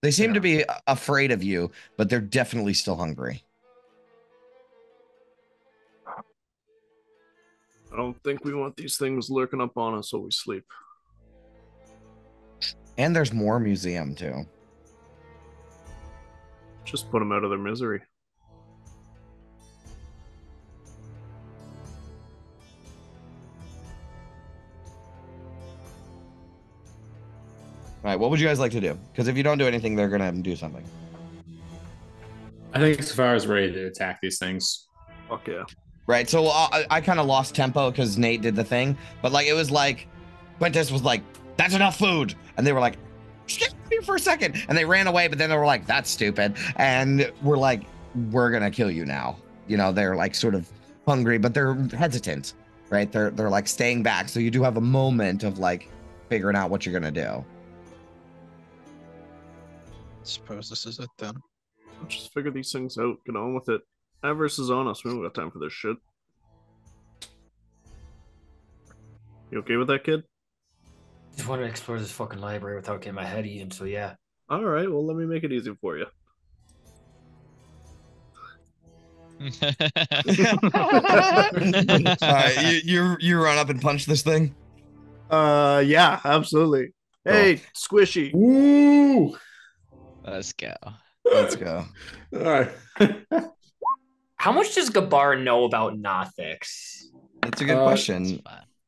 They seem to be afraid of you, but they're definitely still hungry. I don't think we want these things lurking up on us while we sleep. And there's more museum too. Just put them out of their misery. All right, what would you guys like to do? Because if you don't do anything, they're gonna do something. I think Sapphira's ready to attack these things. Fuck yeah. Right, so I kind of lost tempo because Nate did the thing, but like it was like Quintus was like, "That's enough food," and they were like, "Excuse me for a second," and they ran away. But then they were like, "That's stupid," and we're like, "We're gonna kill you now." You know, they're like sort of hungry, but they're hesitant, right? They're like staying back. So you do have a moment of like figuring out what you're gonna do. Suppose this is it then. Let's just figure these things out. Get on with it. Avarice is on us. We don't got time for this shit. You okay with that, kid? Just want to explore this fucking library without getting my head eaten, so yeah. All right, well, let me make it easy for you. All right, you run up and punch this thing. Yeah, absolutely. Hey, Squishy. Ooh! Let's go. Let's go. All right. How much does Gabar know about Nothix? That's a good question.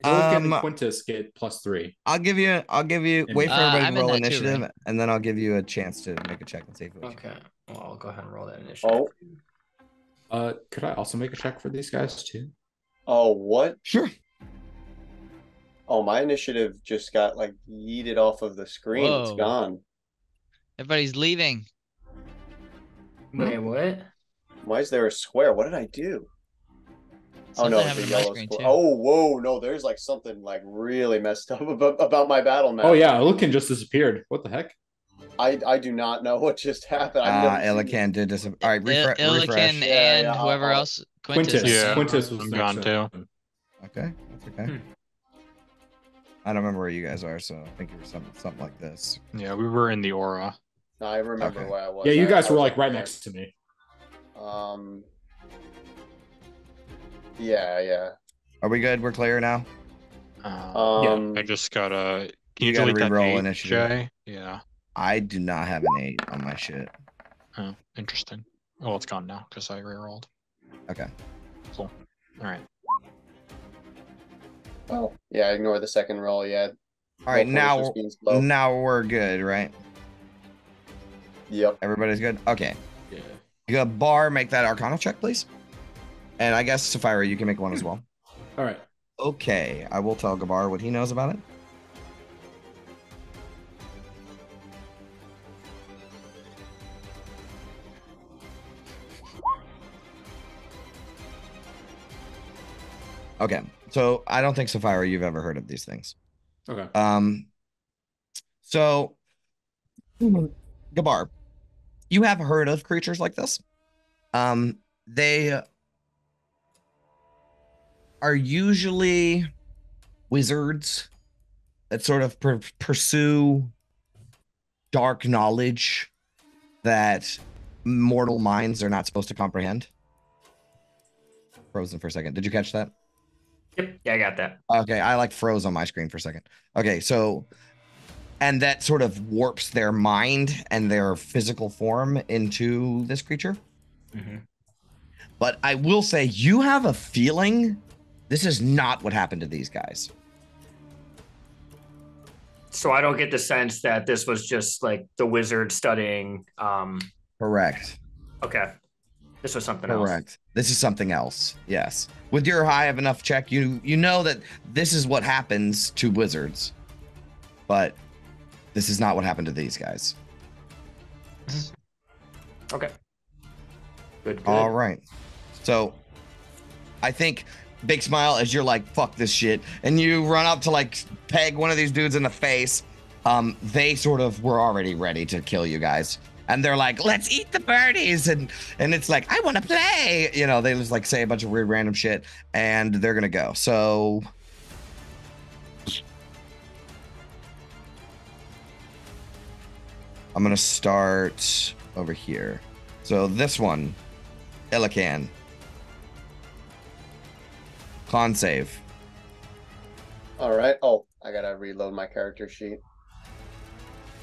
Illican and Quintus get +3. I'll give you. Wait for everybody I'm to in roll that too, initiative, right? and then I'll give you a chance to make a check and see if it. Okay. Well, I'll go ahead and roll that initiative. Could I also make a check for these guys too? Oh, what? Sure. Oh, my initiative just got like yeeted off of the screen. It's Whoa. gone. Everybody's leaving. Wait, what? Why is there a square? What did I do? Oh no, Something it's happened a to my yellow screen, square. too. Oh, whoa, no, there's like something like really messed up about my battle map. Oh yeah, Illican just disappeared. What the heck? I do not know what just happened. I've never seen this. Illican did disappear. All right, refresh. Illican Yeah, and yeah, whoever I'll- else. Quintus. Yeah. Quintus was I'm next gone up. too. Okay, that's okay. I don't remember where you guys are, so I think you were something like this. Yeah, we were in the aura. No, I remember Okay. where I was. Yeah, you guys I were was like up right there. next to me. Yeah. Are we good? We're clear now. I just gotta. Can You you, gotta delete that reroll 8, initiative. Jay? Yeah. I do not have an 8 on my shit. Oh, interesting. Oh, it's gone now because I rerolled. Okay. Cool. All right. Well, yeah, ignore the second roll. Yeah. All right, Roll four is now just being slow. now we're good, right? Yep. Everybody's good? Okay. Yeah. Gabar, make that Arcana check, please. And I guess, Sapphira, you can make one as well. All right. Okay, I will tell Gabar what he knows about it. Okay, so I don't think, Sapphira, you've ever heard of these things. Okay. So, Gabar, you have heard of creatures like this. They are usually wizards that sort of pursue dark knowledge that mortal minds are not supposed to comprehend. Frozen for a second. Did you catch that? Yep. Yeah, I got that. Okay, I like froze on my screen for a second. Okay, so, and that sort of warps their mind and their physical form into this creature. Mm-hmm. But I will say, you have a feeling this is not what happened to these guys. So I don't get the sense that this was just like the wizard studying. Correct. Okay. This was something else. Correct. This is something else. Yes. With your high of enough check, you know that this is what happens to wizards. But this is not what happened to these guys. Okay. Good. All right. So I think big smile as you're like, fuck this shit. And you run up to like peg one of these dudes in the face. They sort of were already ready to kill you guys. And they're like, let's eat the birdies. And it's like, I want to play. You know, they just like say a bunch of weird random shit and they're going to go. So I'm going to start over here. So this one, Illican. Con save. All right. Oh, I gotta reload my character sheet.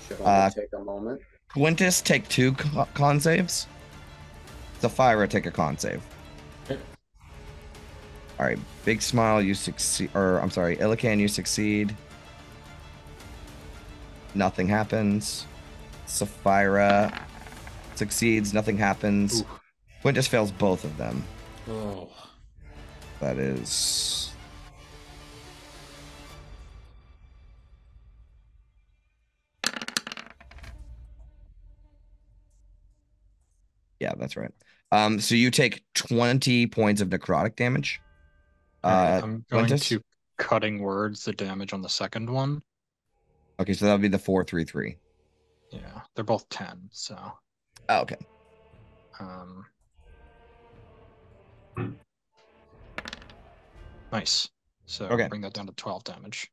Should only take a moment. Quintus, take 2 con saves. Sapphira, take a con save. Okay. All right. Big smile, you succeed. Or, I'm sorry, Illican, you succeed. Nothing happens. Sapphira succeeds. Nothing happens. Ooh. Quintus fails both of them. Oh. That is... Yeah, that's right. So you take 20 points of necrotic damage. Alright, I'm going Quintus? to cutting words the damage on the second one. Okay, so that would be the 4-3-3. Yeah, they're both 10, so Oh, okay. nice. So Okay. bring that down to 12 damage.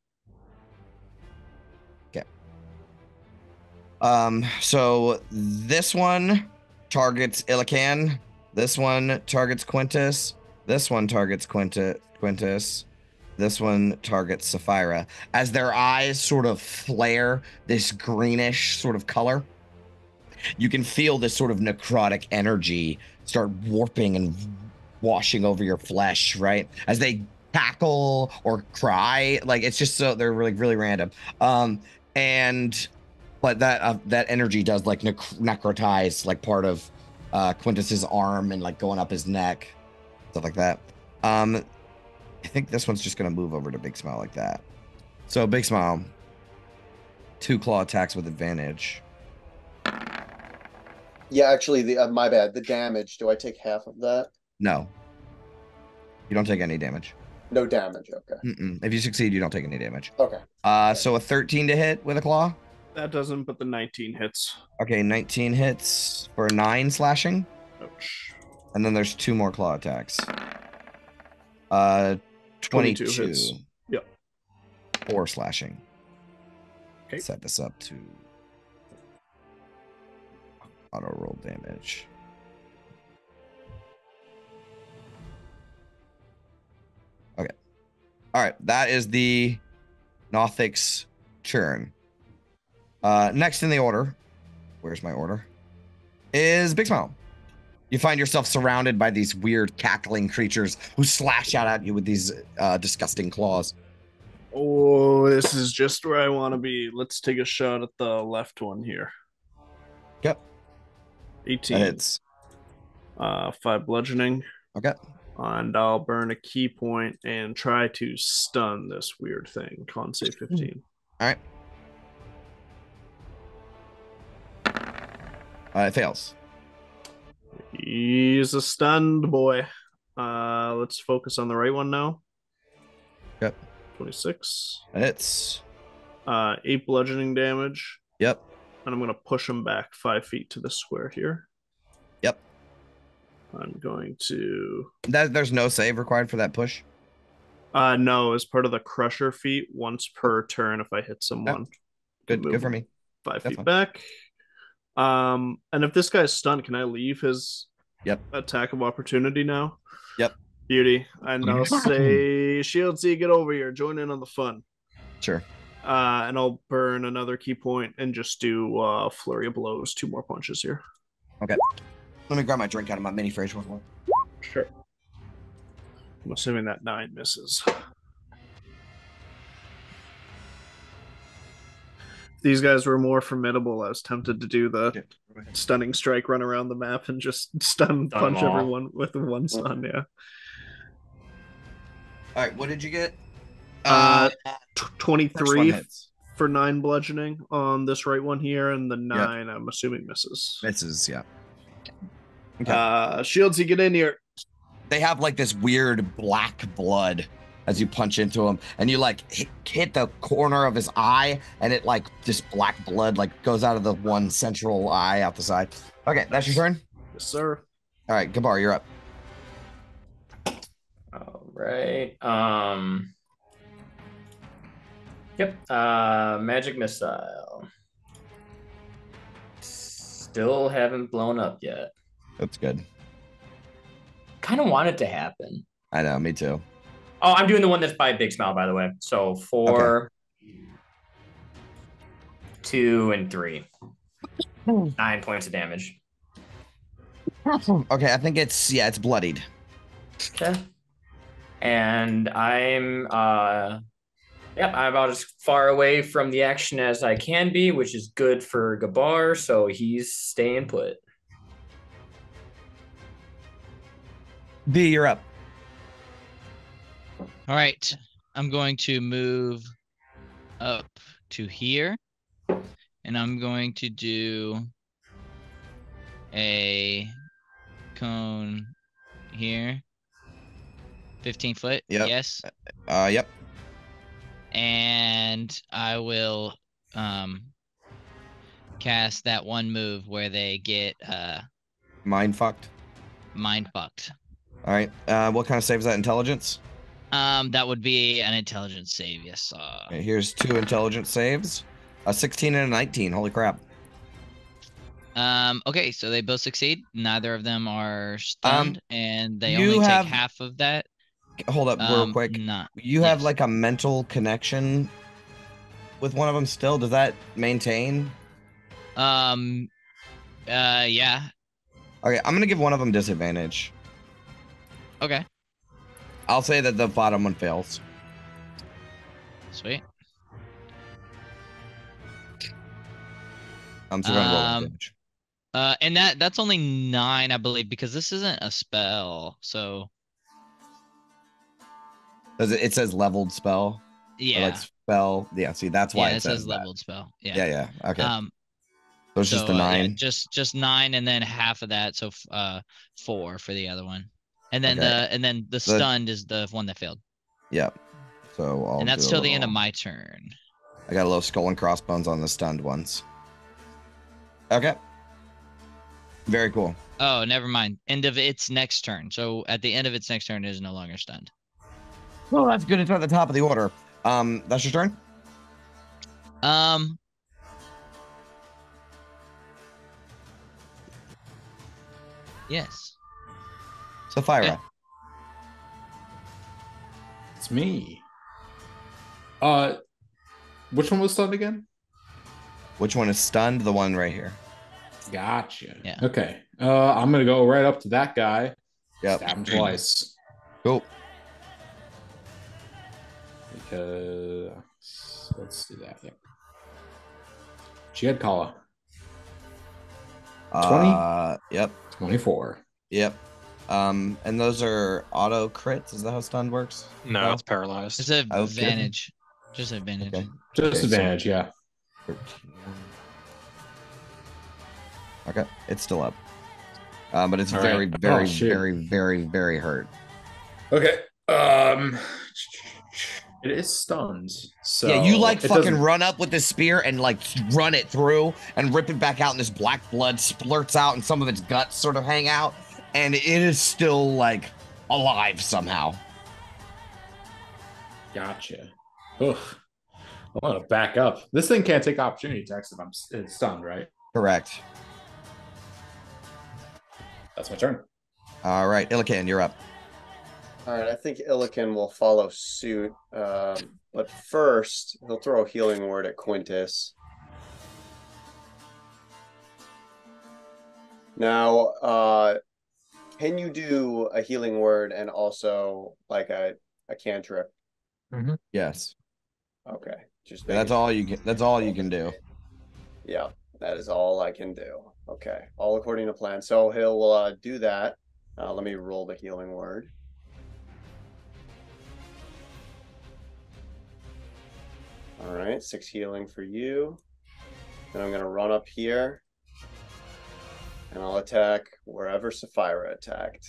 So this one targets Illican. This one targets Quintus. This one targets Quintus. This one targets Sapphira. As their eyes sort of flare this greenish sort of color, you can feel this sort of necrotic energy start warping and washing over your flesh, right? As they cackle or cry, like it's just so they're like really random. But that energy does like necrotize like part of Quintus's arm and like going up his neck, stuff like that. I think this one's just gonna move over to Big Smile like that. So Big Smile, 2 claw attacks with advantage. Yeah, actually, the my bad. The damage. Do I take half of that? No, you don't take any damage. No damage. Okay. If you succeed, you don't take any damage. Okay. So a 13 to hit with a claw. That doesn't, but the 19 hits. Okay, 19 hits for 9 slashing. Ouch. And then there's 2 more claw attacks. 22 22. hits. Yep. 4 slashing. Okay. Set this up to auto roll damage. Okay. All right. That is the Nothic's turn. Next in the order, where's my order? Is Big Smile. You find yourself surrounded by these weird cackling creatures who slash out at you with these disgusting claws. Oh, this is just where I want to be. Let's take a shot at the left one here. Yep. 18. hits. 5 bludgeoning. Okay. And I'll burn a key point and try to stun this weird thing. Con save 15. All right. It fails. He's a stunned boy. Let's focus on the right one now. Yep. 26. Hits. 8 bludgeoning damage. Yep. And I'm going to push him back 5 feet to the square here. Yep. I'm going to... There's no save required for that push? No, as part of the crusher feat, once per turn if I hit someone. Good for me. 5 feet Definitely. back. And if this guy's stunned, can I leave his attack of opportunity now? Yep. Beauty. And I'll say, Shieldsy, get over here. Join in on the fun. Sure. And I'll burn another key point and just do flurry of blows, 2 more punches here. Okay. Let me grab my drink out of my mini fridge. One more. Sure. I'm assuming that 9 misses. These guys were more formidable. I was tempted to do the stunning strike, run around the map, and just punch everyone with one stun. Yeah. All right. What did you get? 23 for 9 bludgeoning on this right one here, and the 9 I'm assuming misses. Misses, yeah. Okay. Shieldsy, get in here. They have like this weird black blood as you punch into him, and you like hit the corner of his eye, and it like this black blood like goes out of the one central eye out the side. Okay, that's your turn. Yes, sir. All right, Gabar, you're up. All right. Yep. Magic missile. Still haven't blown up yet. That's good. Kind of want it to happen. I know, me too. Oh, I'm doing the one that's by Big Smile, by the way. So 4, 2, and 3. 9 points of damage. Okay, I think it's bloodied. Okay. And I'm I'm about as far away from the action as I can be, which is good for Gabar, so he's staying put. B, you're up. All right. I'm going to move up to here, and I'm going to do a cone here. 15 foot. Yep. Yes. Yep. And I will cast that one move where they get Mind fucked. mind fucked. All right. What kind of save is that? Intelligence? That would be an intelligence save, yes. Okay, here's 2 intelligence saves. A 16 and a 19. Holy crap. Okay, so they both succeed. Neither of them are stunned, and they you only take have- half of that. Hold up real quick. You have like a mental connection with one of them still. Does that maintain? Yeah. Okay, I'm gonna give one of them disadvantage. Okay. I'll say that the bottom one fails. Sweet. I'm still gonna roll damage. And that's only 9, I believe, because this isn't a spell. So Does it says leveled spell? yeah. Or like spell. Yeah, see that's why Yeah, it says leveled spell. Yeah. Yeah. Okay. So it's just the 9. Yeah, just 9, and then half of that, so 4 for the other one, and then the stunned is the one that failed. Yep. So I'll and that's do a till the end of little- my turn. I got a little skull and crossbones on the stunned ones. Okay. Very cool. Oh, never mind. End of its next turn. So at the end of its next turn, it is no longer stunned. Well, that's good. It's at the top of the order. That's your turn. Yes. Sapphira. Okay. It's me. Which one was stunned again? Which one is stunned? The one right here. Gotcha. Yeah. Okay. I'm gonna go right up to that guy. Yep. Stab him twice. Cool. Because let's do that. Yep. Jihad Kala. Yep. 24. Yep. And those are auto crits. Is that how stun works? No, Well, it's paralyzed. It's an Okay. advantage. Just advantage. Okay. Disadvantage, yeah. 13. Okay, it's still up. But it's All very, right. very, Oh, shit. very, very, very hurt. Okay. It is stunned. So Yeah, you like it fucking doesn't- run up with this spear and like run it through and rip it back out, and this black blood splurts out, and some of its guts sort of hang out, and it is still like alive somehow. Gotcha. Ugh. I want to back up. This thing can't take opportunity attacks if it's stunned, right? Correct. That's my turn. All right, Illican, you're up. All right, I think Illican will follow suit. But first, he'll throw a healing word at Quintus. Now, can you do a healing word and also like a cantrip? Yes. Okay, just That's making all you can. That's all you can do. Yeah, that is all I can do. Okay, all according to plan. So he'll do that. Let me roll the healing word. All right, 6 healing for you. Then I'm gonna run up here, and I'll attack wherever Sapphira attacked.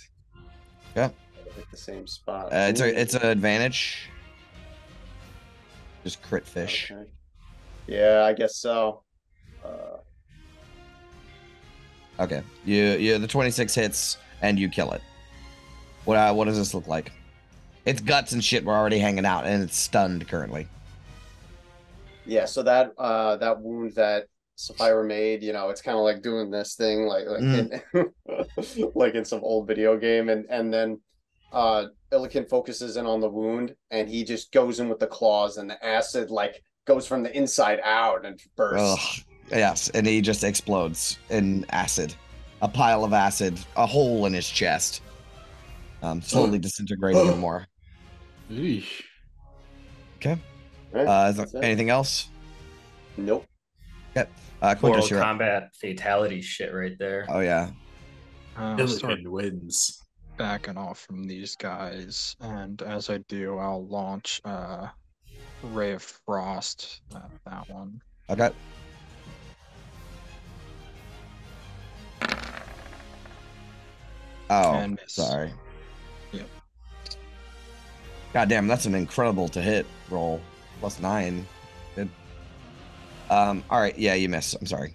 Yeah. Hit the same spot. It's an advantage. Just crit fish. Okay. Yeah, I guess so. Okay. You the 26 hits and you kill it. What does this look like? Its guts and shit were already hanging out, and it's stunned currently. Yeah, so that that wound that Sapphira made, it's kind of like doing this thing like in, like in some old video game, and then Illican focuses in on the wound, and he just goes in with the claws, and the acid like goes from the inside out and bursts. Ugh. Yes, and he just explodes in acid. A pile of acid, a hole in his chest. Slowly disintegrating him more. Eesh. Okay. Right, Is there that's it. anything else? Nope. Okay. Mortal Quintus, you're up. Combat fatality shit right there. Oh yeah. I'll start Illican wins. backing off from these guys, and as I do, I'll launch Ray of Frost. That one. Okay. Oh, And miss. sorry. Yep. God damn, that's an incredible to hit roll. +9. Good. All right, yeah, you miss. I'm sorry.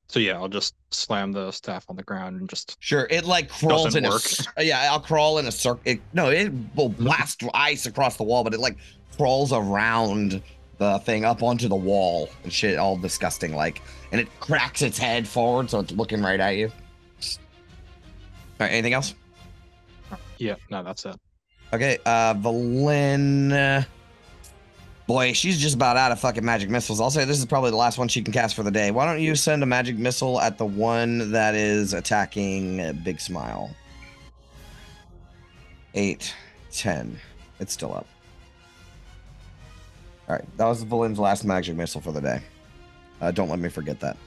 So yeah, I'll just slam the staff on the ground and just Sure, it like crawls Doesn't in work. yeah, I'll crawl in a circle. No, it will blast ice across the wall, but it like crawls around the thing up onto the wall and shit, all disgusting like, and it cracks its head forward, so it's looking right at you. All right, anything else? yeah, no, that's it. Okay, Valen. Boy, she's just about out of fucking magic missiles. I'll say this is probably the last one she can cast for the day. Why don't you send a magic missile at the one that is attacking Big Smile? 8, 10. It's still up. All right, that was Valen's last magic missile for the day. Don't let me forget that.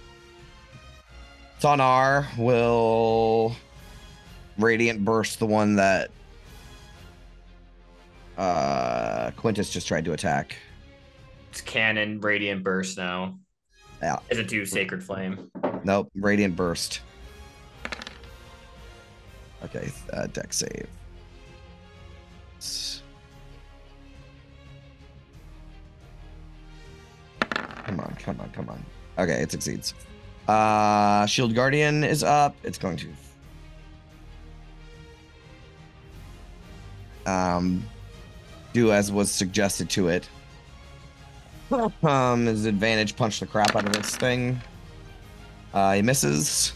Sonar will Radiant Burst the one that Quintus just tried to attack. It's cannon radiant burst now. Yeah. Is it 2 sacred flame? Nope. Radiant Burst. Okay. Deck save. Come on. Come on. Come on. Okay. It succeeds. Shield Guardian is up. It's going to do as was suggested to it. His advantage punch the crap out of this thing. He misses.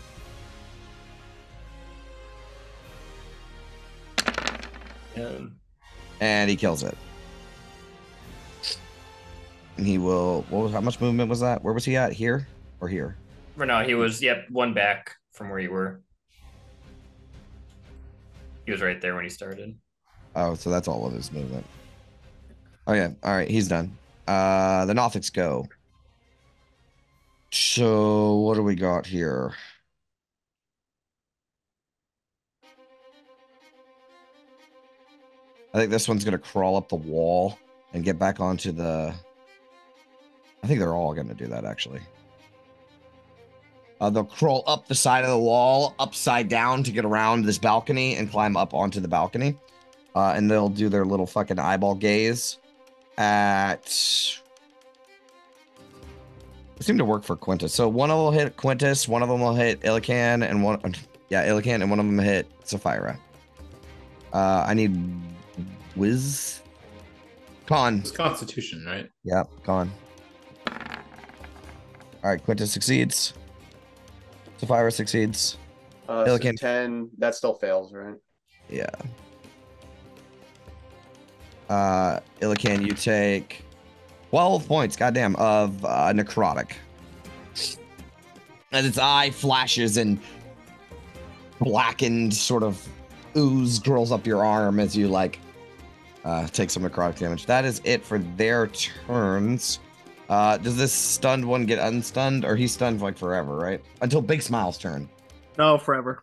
And he kills it. And he will. How much movement was that? Where was he at? Here or here? For now, he was, one back from where you were. He was right there when he started. Oh, so that's all of his movement. Okay, all right, he's done. The Nothics go. So what do we got here? I think this one's gonna crawl up the wall and get back onto the. I think they're all gonna do that actually. They'll crawl up the side of the wall, upside down to get around this balcony and climb up onto the balcony. And they'll do their little fucking eyeball gaze at. It seemed to work for Quintus. So one of them will hit Quintus, one of them will hit Illican, and one and one of them will hit Sapphira. I need Wiz. Con. It's Constitution, right? Yep, con. All right, Quintus succeeds. Sapphira succeeds. So Illican. 10, that still fails, right? Yeah. Illican, you take 12 points, goddamn, of necrotic. As its eye flashes and blackened sort of ooze curls up your arm as you take some necrotic damage. That is it for their turns. Does this stunned one get unstunned, or he's stunned like forever, right? Until Big Smile's turn. No, forever.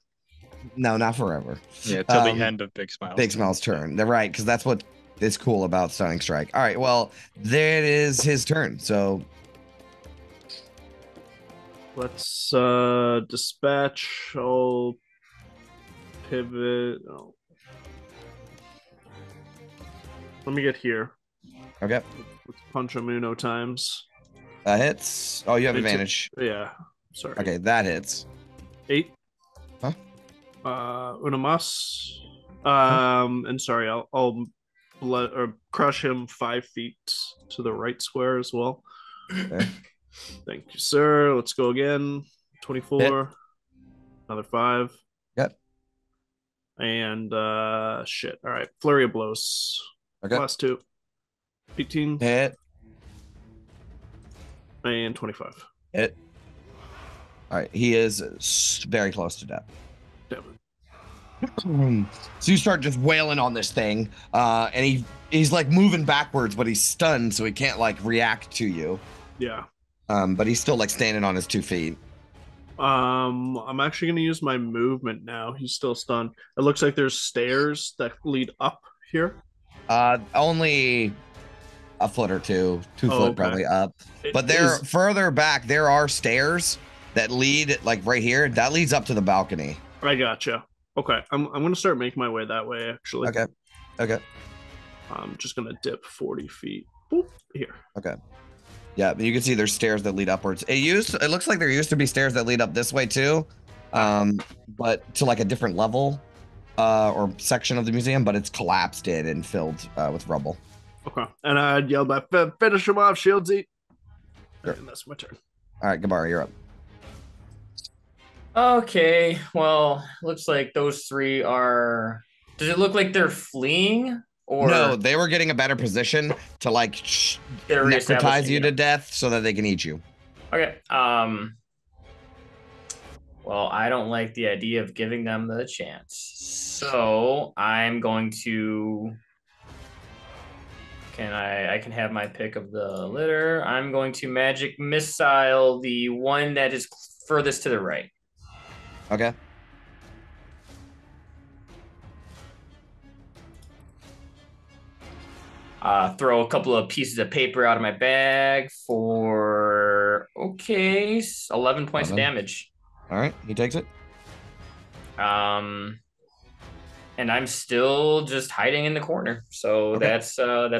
No, not forever. Yeah, till the end of Big Smile. Big Smile's turn. They're right, because that's what is cool about Stunning Strike. All right, well, there it is his turn. So Let's dispatch. I'll pivot. Oh. Let me get here. okay, Let's punch him Uno times. that hits. Oh, you have It's- advantage. Yeah. Sorry. Okay, that hits. 8. Huh? Una mas. And sorry, I'll crush him 5 feet to the right square as well. Okay. Thank you, sir. Let's go again. 24. Hit. Another 5. Yep. And shit. All right. Flurry of blows. Okay. Last 2. 18 Hit. and 25. Hit. All right, he is very close to death. Damn it. So you start just wailing on this thing, and he's like moving backwards, but he's stunned, so he can't like react to you. Yeah. But he's still like standing on his 2 feet. I'm actually gonna use my movement now. He's still stunned. It looks like there's stairs that lead up here. Only a foot or two foot okay. probably up. It But they're is- further back. There are stairs that lead like right here. That leads up to the balcony. I gotcha. Okay, I'm gonna start making my way that way. Actually, Okay. Okay. I'm just gonna dip 40 feet. Boop, here. Okay. Yeah, but you can see there's stairs that lead upwards. It looks like there used to be stairs that lead up this way too, but to like a different level or section of the museum, but it's collapsed in and filled with rubble. Okay, and I yelled back, "Finish him off, Shieldsy!" Sure. And that's my turn. All right, Gabara, you're up. Okay, well, looks like those 3 are. Does it look like they're fleeing, or No, they were getting a better position to like they're necrotize reestablishing you it? to death so that they can eat you. Okay. Well, I don't like the idea of giving them the chance, so I'm going to. I can have my pick of the litter. I'm going to magic missile the one that is furthest to the right. Okay. Throw a couple of pieces of paper out of my bag for 11 points of 11. damage. All right, he takes it. And I'm still just hiding in the corner. So Okay. that's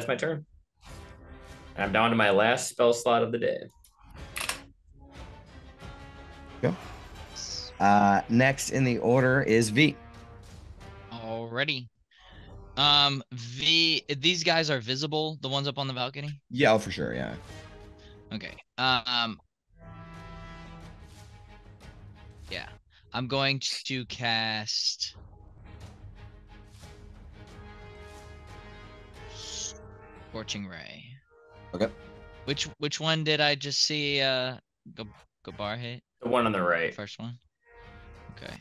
my turn. And I'm down to my last spell slot of the day. Next in the order is V. Alrighty. These guys are visible, the ones up on the balcony? Yeah, for sure. Yeah. Okay. Yeah. I'm going to cast Scorching Ray. Okay. Which one did I just see Gabar hit? The one on the right. First one. Okay.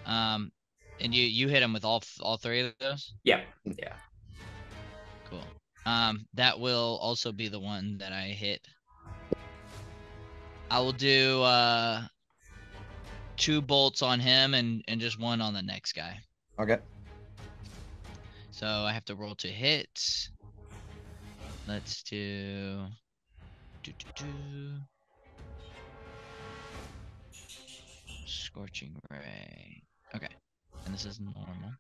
And you hit him with all 3 of those? Yeah. Cool. That will also be the one that I hit. I will do 2 bolts on him and just 1 on the next guy. Okay. So I have to roll to hit. Let's do. Scorching ray. Okay, and this is normal.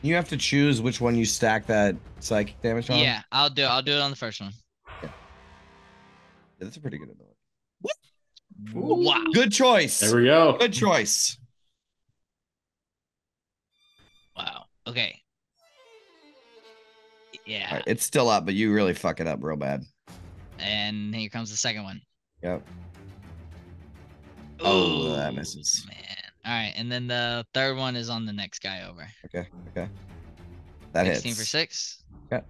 You have to choose which one you stack that psychic damage on. Yeah, I'll do it on the first one. Yeah, that's a pretty good ability. Wow. Good choice. There we go. Good choice. Wow. Okay. Yeah. All right, it's still up, but you really fuck it up real bad. And here comes the second one. Yep. Oh, Ooh, that misses. Man. All right, and then the third one is on the next guy over. Okay. That 16 hits. for 6. Okay.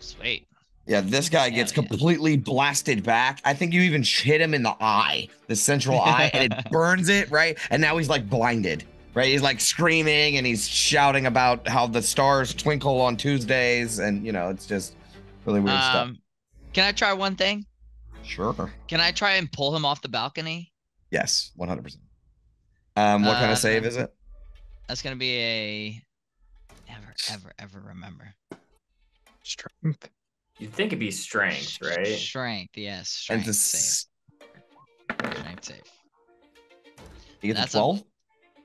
Sweet. Yeah, this guy Hell gets yeah. completely blasted back. I think you even hit him in the eye, the central eye, and it burns it, right? And now he's like blinded, right? He's like screaming and he's shouting about how the stars twinkle on Tuesdays, and it's just really weird stuff. Can I try one thing? Sure. Can I try and pull him off the balcony? Yes, 100%. What kind of save is it? That's gonna be a ever remember. Strength. You'd think it'd be strength, right? Strength, yes. And Strength it's save. Strength save. You get That's the 12?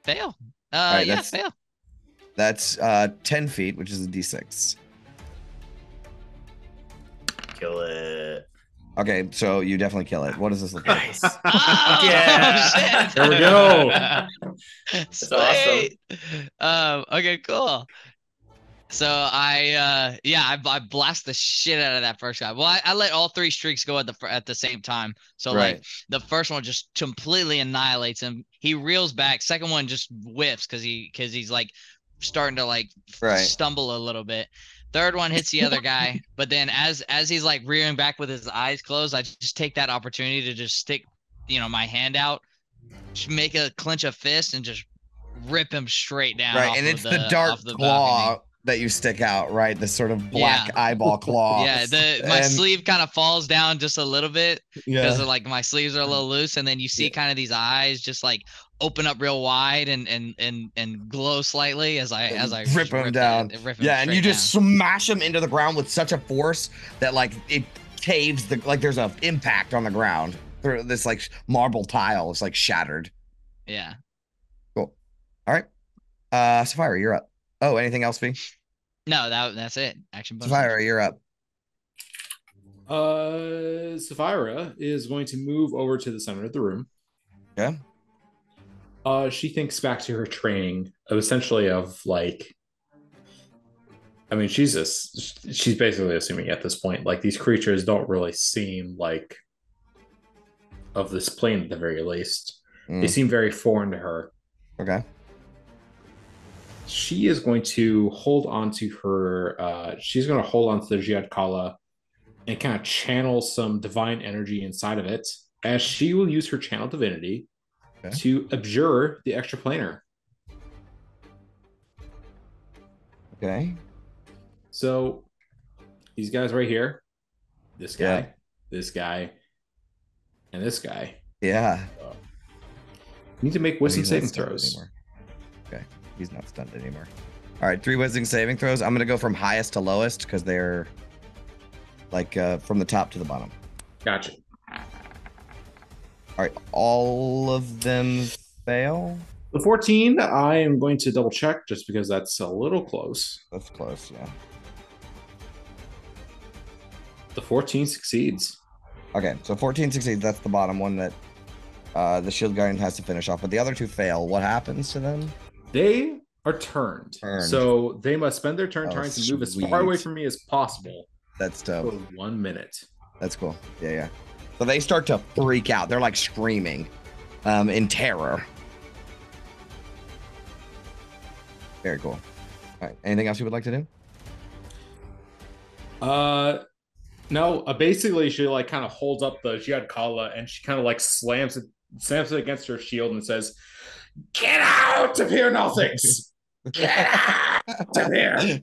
Fail. right, Yeah, that's- fail. That's 10 feet, which is a d6. Kill it. Okay, so you definitely kill it. What does this look like? Nice. Oh, Yeah. shit. There we go. That's awesome. Sweet. Okay, cool. So I blast the shit out of that first guy. Well, I let all 3 streaks go at the same time. So Right. like the first one just completely annihilates him. He reels back. Second one just whiffs because he's like starting to like Right. stumble a little bit. Third one hits the other guy, but then as he's like rearing back with his eyes closed, I just take that opportunity to just stick, my hand out, just make a clench a fist, and just rip him straight down. Right, off and of it's the dark off the claw balcony. that you stick out, right? The sort of black eyeball claw. Yeah, my And- sleeve kind of falls down just a little bit because Yeah. like my sleeves are a little loose, and then you see kind of these eyes just like open up real wide and glow slightly as I rip just him down. rip him Yeah, and you straight just smash him into the ground with such a force that like it caves there's a impact on the ground. This like marble tile is like shattered. down. Yeah. Cool. All right. Sapphire, you're up. Oh, anything else, V? No, that's it. Action bonus. Sapphire, you're up. Sapphira is going to move over to the center of the room. Yeah. She thinks back to her training of essentially of like, I mean, she's basically assuming at this point, like these creatures don't really seem like of this plane at the very least. They seem very foreign to her. Okay. She is going to hold on to her, she's going to hold on to the Jihad Kala and kind of channel some divine energy inside of it, as she will use her channel divinity to abjure the extraplanar. Okay. So these guys right here, this guy, Yeah. this guy, and this guy Yeah. need to make But wisdom he's not saving stunned throws. anymore. Okay. He's not stunned anymore. All right, 3 wisdom saving throws. I'm gonna go from highest to lowest because they're like from the top to the bottom. Gotcha. All right, all of them fail. The 14, I am going to double check just because that's a little close. That's close, yeah. The 14 succeeds. Okay, so 14 succeeds. That's the bottom one that the shield guardian has to finish off. But the other 2 fail. What happens to them? They are turned. Turned. So they must spend their turn Oh, trying to move as sweet. far away from me as possible That's for dope. 1 minute. That's cool. Yeah, yeah. So they start to freak out. They're like screaming in terror. Very cool. All right. Anything else you would like to do? No, basically she like kind of holds up the Jihad Kala and she kind of like slams it against her shield and says, "Get out of here, nothings! Get out of here!"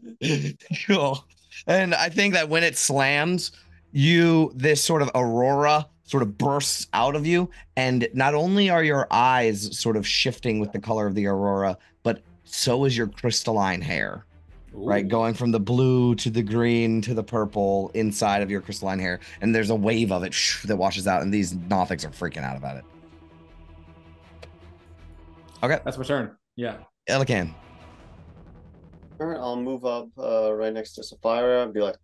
Cool. And I think that when it slams, this sort of aurora sort of bursts out of you. And not only are your eyes sort of shifting with the color of the aurora, but so is your crystalline hair, right? Ooh. Going from the blue to the green to the purple inside of your crystalline hair. And there's a wave of it that washes out, and these Nothics are freaking out about it. Okay. That's my turn. Yeah. Elican. All right, I'll move up right next to Sapphira and be like,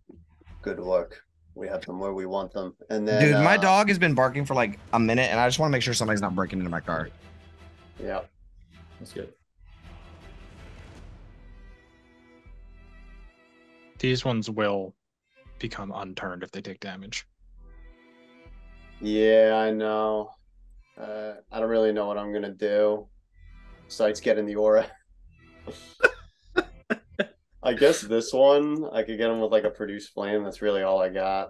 good work. We have them where we want them. And then, Dude, my dog has been barking for like a minute, and I just want to make sure somebody's not breaking into my car. Yeah. That's good. These ones will become unturned if they take damage. Yeah, I know. I don't really know what I'm gonna do besides getting the aura. I guess this one I could get him with like a produce flame. That's really all I got.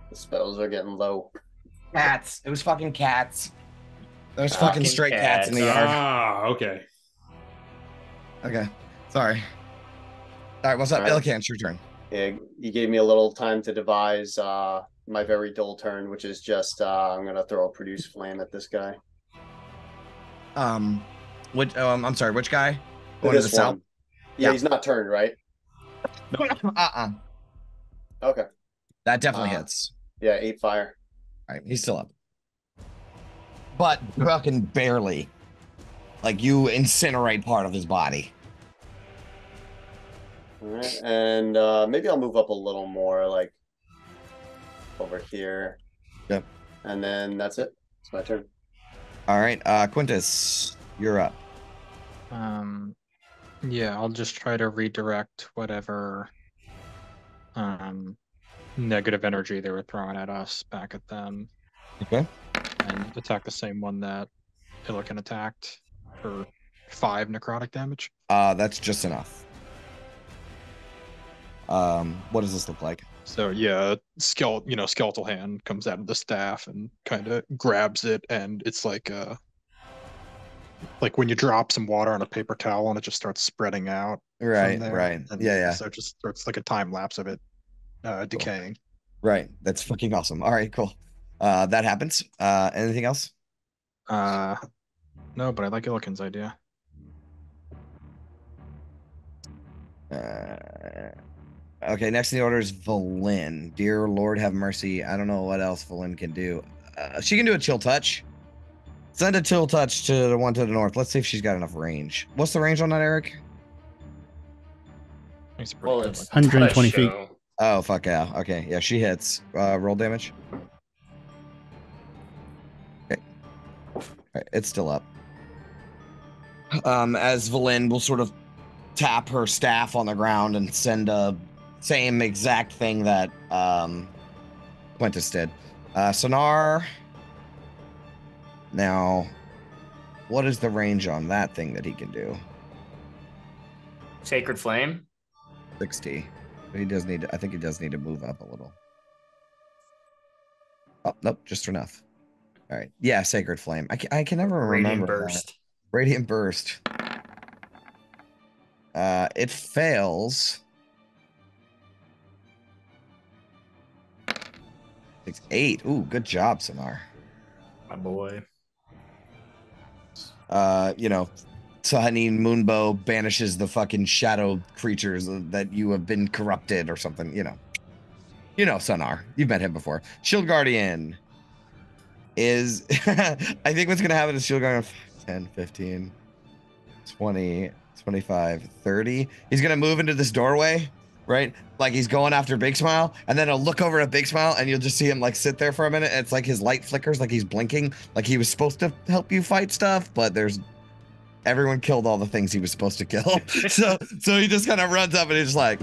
The spells are getting low. Cats. It was fucking cats. There's fucking stray cats in the yard. Ah, okay. Okay. Sorry. All right, what's up? All right. Elican, it's your turn. Yeah, you gave me a little time to devise my very dull turn, which is just I'm gonna throw a produce flame at this guy. I'm sorry, which guy? Going to the This south? one. Yeah, he's not turned, right? Okay. That definitely hits. Yeah, 8 fire. All right, he's still up. But fucking barely. Like, you incinerate part of his body. All right, and maybe I'll move up a little more, like over here. Yep. And then that's it. It's my turn. All right, Quintus, you're up. Yeah, I'll just try to redirect whatever negative energy they were throwing at us back at them. Okay. And attack the same one that Illican attacked for 5 necrotic damage. That's just enough. What does this look like? So yeah, skeletal hand comes out of the staff and kind of grabs it, and it's like when you drop some water on a paper towel and it just starts spreading out. Right, from there. right. And Yeah. So it just starts like a time lapse of it decaying. Right. That's fucking awesome. All right, cool. That happens. Anything else? No, but I like Illican's idea. Okay, next in the order is Valin. Dear Lord, have mercy. I don't know what else Valin can do. She can do a chill touch. Send a chill touch to the one to the north. Let's see if she's got enough range. What's the range on that, Eric? It's pretty good. It's 120 feet. show. Oh, fuck yeah. Okay, yeah, she hits. Roll damage. Okay. All right, it's still up. As Valin will sort of tap her staff on the ground and send a same exact thing that Quintus did. Sonar. Now, what is the range on that thing that he can do? Sacred Flame. 60. He does need to, I think he does need to move up a little. Oh, nope, just enough. All right. Yeah, Sacred Flame. I can never Radiant remember. Burst. That. Radiant Burst. It fails. 6-8. Ooh, good job, Sonar. My boy. Sahani Moonbow banishes the fucking shadow creatures that you have been corrupted or something, Sonar. You've met him before. Shield Guardian is, I think what's going to happen is Shield Guardian 10, 15, 20, 25, 30. He's going to move into this doorway, right? Like he's going after Big Smile, and then he'll look over at Big Smile, and you'll just see him like sit there for a minute. And it's like his light flickers, like he's blinking, like he was supposed to help you fight stuff, but everyone killed all the things he was supposed to kill. so he just kind of runs up and he's like,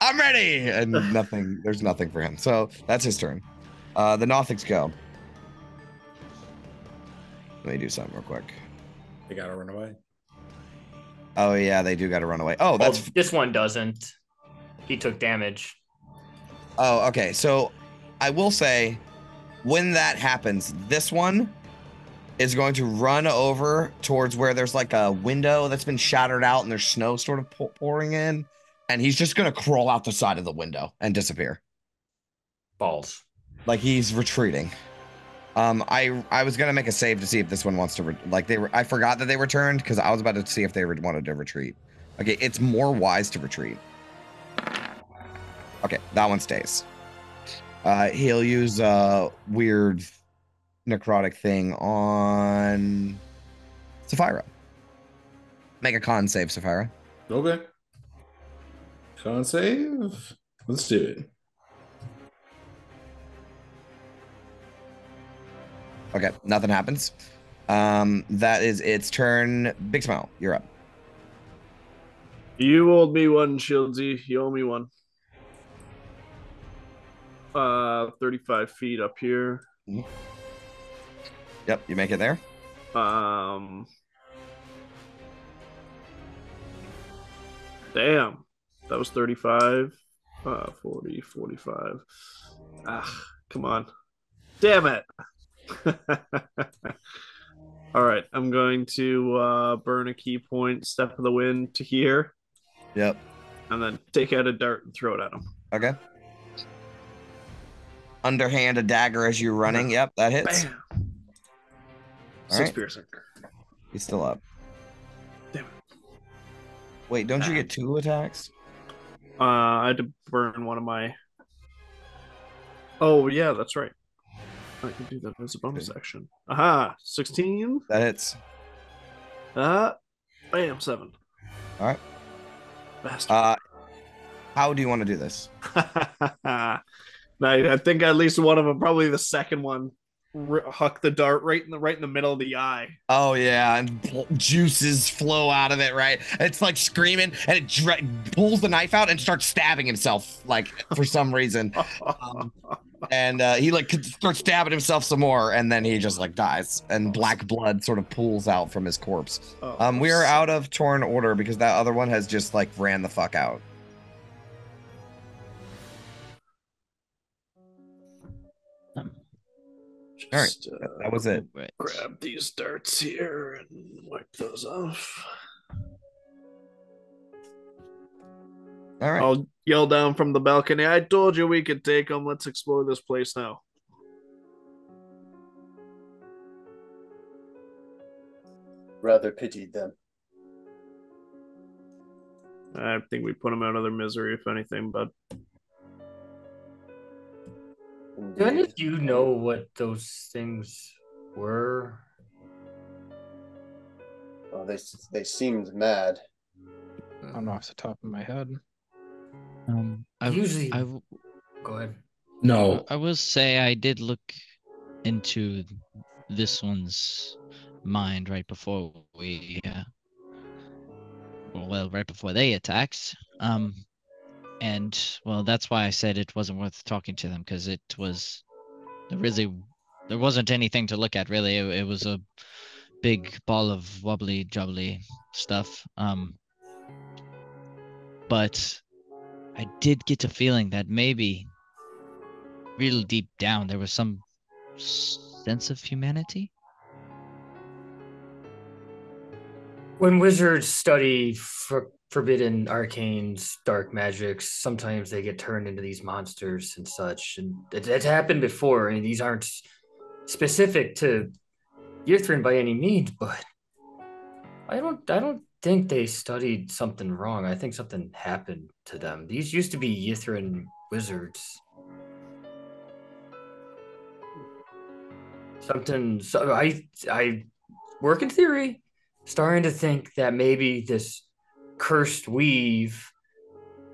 I'm ready. And there's nothing for him. So that's his turn. The Nothics go. Let me do something real quick. They gotta run away. Oh yeah, they do got to run away. Oh, that's this one doesn't. He took damage. Oh, okay. So I will say when that happens, this one is going to run over towards where there's like a window that's been shattered out and there's snow sort of pouring in. And he's just going to crawl out the side of the window and disappear. Balls. Like he's retreating. I was gonna make a save to see if this one wants to I forgot that they returned because I was about to see if they wanted to retreat. Okay, it's more wise to retreat. Okay, that one stays. He'll use a weird necrotic thing on Sapphira. Make a con save, Sapphira. Okay. Con save. Let's do it. Okay, nothing happens. That is its turn. Big Smile, you're up. You owed me one, Shieldsy. You owe me one. 35 feet up here. Yep, you make it there. Damn. That was 35. 40, 45. Ah, come on. Damn it. All right, I'm going to burn a key point, step of the wind to here. Yep. And then take out a dart and throw it at him. Okay. Underhand a dagger as you're running. Yep, that hits. Bam. All 6 right. piercing. He's still up. Damn it. Wait, don't you get 2 attacks? I had to burn one of my. Oh yeah, that's right. I can do that as a bonus action. Aha, 16. That hits. Bam, 7. All right. Bastard. How do you want to do this? I think at least one of them, probably the second one, huck the dart right in the middle of the eye. Oh yeah, and juices flow out of it, right? It's like screaming, and it pulls the knife out and starts stabbing himself, like for some reason. And he like starts stabbing himself some more, and then he just like dies, and black blood sort of pools out from his corpse. We are out of Torn Order because that other one has just like ran the fuck out. All right, that was it. Grab these darts here and wipe those off. All right. I'll yell down from the balcony. I told you we could take them. Let's explore this place now. Rather pitied them. I think we put them out of their misery, if anything, but Do any of you know what those things were? Oh, they seemed mad. I don't know off the top of my head. Usually, I go ahead. No. I will say I did look into this one's mind right before we, right before they attacked. And well, that's why I said it wasn't worth talking to them, because there wasn't anything to look at really. It was a big ball of wobbly jubbly stuff. But I did get a feeling that maybe real deep down there was some sense of humanity. When wizards study forbidden arcanes, dark magics, sometimes they get turned into these monsters and such. And it's happened before, and these aren't specific to Yithrin by any means, but I don't think they studied something wrong. I think something happened to them. These used to be Yithrin wizards. So I work in theory, starting to think that maybe this cursed weave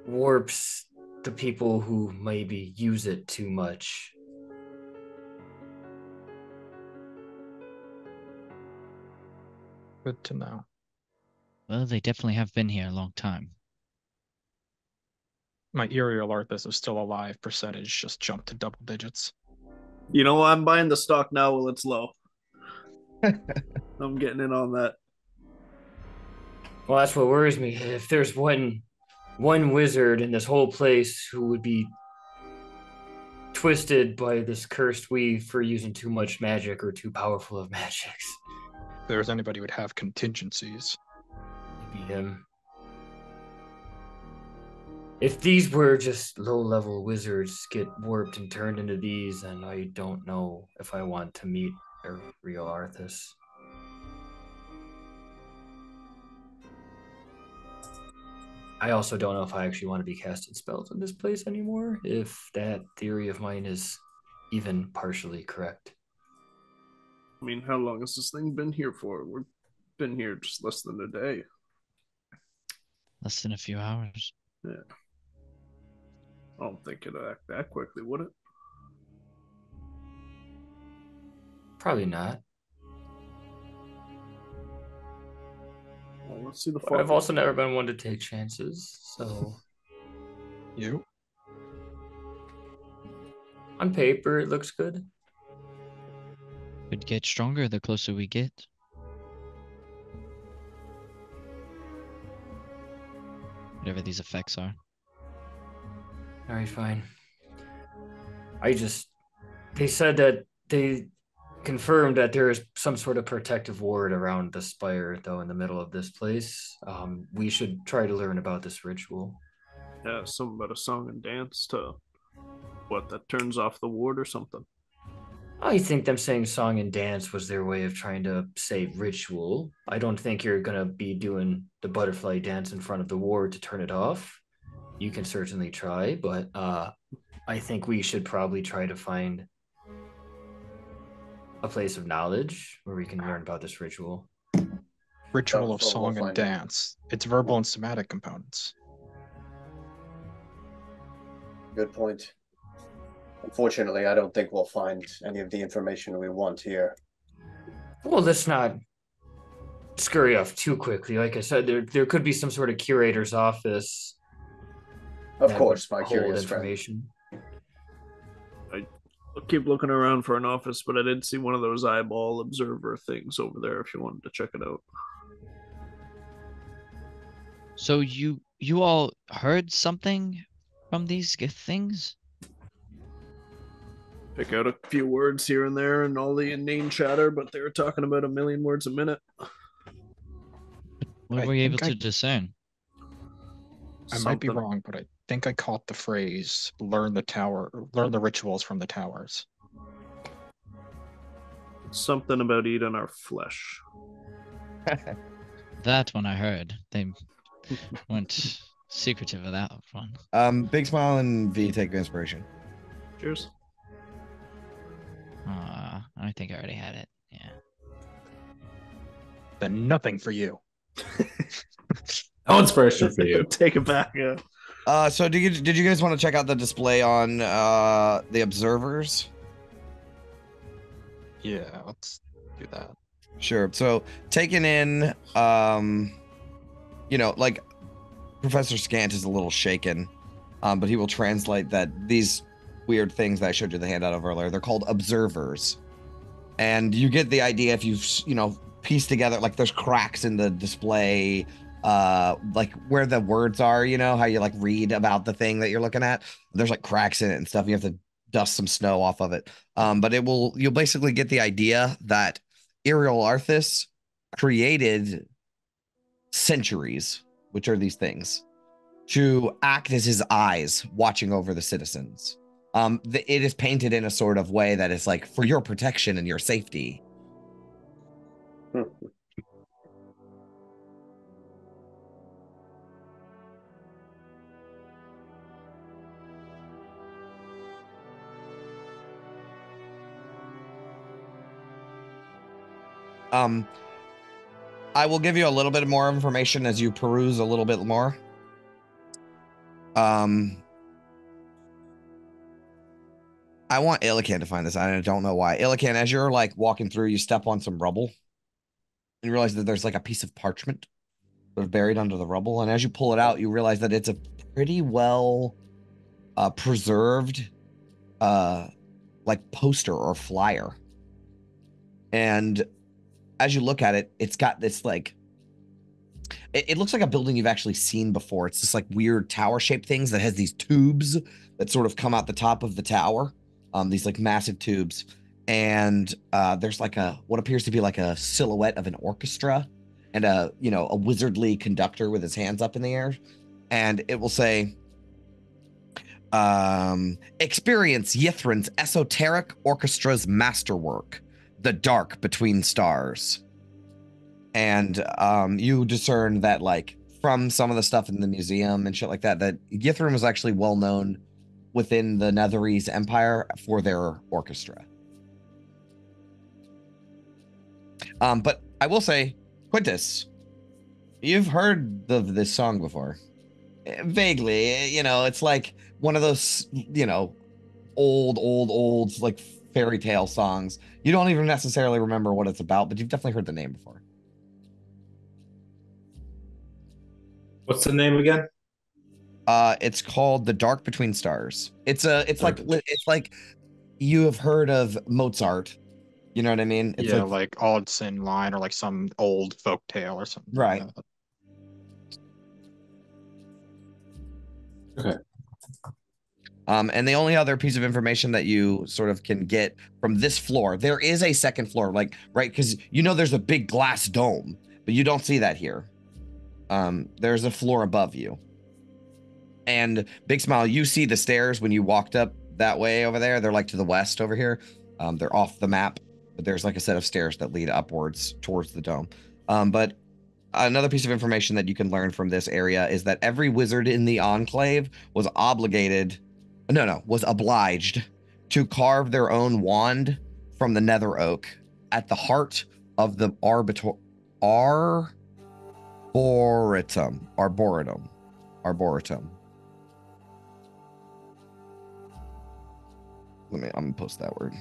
warps the people who maybe use it too much. Good to know. Well, they definitely have been here a long time. My eerie alert this is still alive percentage just jumped to double digits. you know, I'm buying the stock now while it's low. I'm getting in on that. Well, that's what worries me. If there's one wizard in this whole place who would be twisted by this cursed weave for using too much magic or too powerful of magics, If there's anybody who would have contingencies. it'd be him. If these were just low-level wizards get warped and turned into these, then I don't know if I want to meet a real Arthas. I also don't know if I actually want to be casting spells in this place anymore, if that theory of mine is even partially correct. I mean, how long has this thing been here for? We've been here just less than a day. Less than a few hours. Yeah. I don't think it'd act that quickly, would it? Probably not. Well, let's see the But I've also never been one to take chances, so You? on paper it looks good. Could get stronger the closer we get. Whatever these effects are. All right, fine. They said that they confirmed that there is some sort of protective ward around the spire, though, in the middle of this place. We should try to learn about this ritual. Yeah, something about a song and dance to what, that turns off the ward or something. I think them saying song and dance was their way of trying to say ritual. I don't think you're going to be doing the butterfly dance in front of the ward to turn it off. You can certainly try, but I think we should probably try to find a place of knowledge where we can learn about this ritual. Ritual of So we'll song and find out. dance. It's verbal and somatic components. Good point. Unfortunately, I don't think we'll find any of the information we want here. Well, let's not scurry off too quickly. Like I said, there could be some sort of curator's office. Of that course, would my hold curious friend. information. I'll keep looking around for an office, but I did see one of those eyeball observer things over there if you wanted to check it out. So you all heard something from these things? Pick out a few words here and there and all the inane chatter, but they were talking about 1,000,000 words a minute. What I were you able think to discern? I might be Something. wrong, but I think I caught the phrase learn the rituals from the towers. Something about eating our flesh. That one I heard. They went secretive of that one. Big Smile and V take inspiration. Cheers. I think I already had it. Yeah. Then nothing for you. No inspiration for you. Take it back. Yeah. So did you guys want to check out the display on the observers? Yeah, let's do that. Sure. So taking in, like Professor Scant is a little shaken, but he will translate that these weird things that I showed you the handout of earlier, they're called observers. And you get the idea if you've, pieced together, like there's cracks in the display, like where the words are, how you like read about the thing that you're looking at. There's like cracks in it and stuff. You have to dust some snow off of it. But you'll basically get the idea that Iriel Arthas created centuries, which are these things, to act as his eyes watching over the citizens. It is painted in a sort of way that is like for your protection and your safety. I will give you a little bit more information as you peruse a little bit more. I want Illican to find this. I don't know why. Illican, as you're like walking through, you step on some rubble and you realize that there's like a piece of parchment sort of buried under the rubble. And as you pull it out, you realize that it's a pretty well preserved like poster or flyer. And as you look at it, it's got this like, it looks like a building you've actually seen before. It's this like weird tower shaped things that has these tubes that sort of come out the top of the tower. These like massive tubes. And there's like what appears to be like a silhouette of an orchestra and a wizardly conductor with his hands up in the air. And it will say, Experience Yithrin's esoteric orchestra's masterwork, The Dark Between Stars. And you discern that, like, from some of the stuff in the museum and shit like that, that Yithrin was actually well known within the Netherese Empire for their orchestra. But I will say, Quintus, you've heard of this song before. Vaguely, you know, it's like one of those, you know, old, like fairy tale songs. You don't even necessarily remember what it's about, but you've definitely heard the name before. What's the name again? It's called The Dark Between Stars. It's like you have heard of Mozart. You know what I mean? It's Yeah, like odds in line or like some old folk tale or something. Right. Like that. Okay. And the only other piece of information that you sort of can get from this floor, there is a second floor, like, right? Because you know there's a big glass dome, but you don't see that here. There's a floor above you. And Big Smile, you see the stairs when you walked up that way over there. They're like to the west over here. They're off the map, but there's like a set of stairs that lead upwards towards the dome. But another piece of information that you can learn from this area is that every wizard in the Enclave was obliged to carve their own wand from the nether oak at the heart of the arboretum. I'm gonna post that word.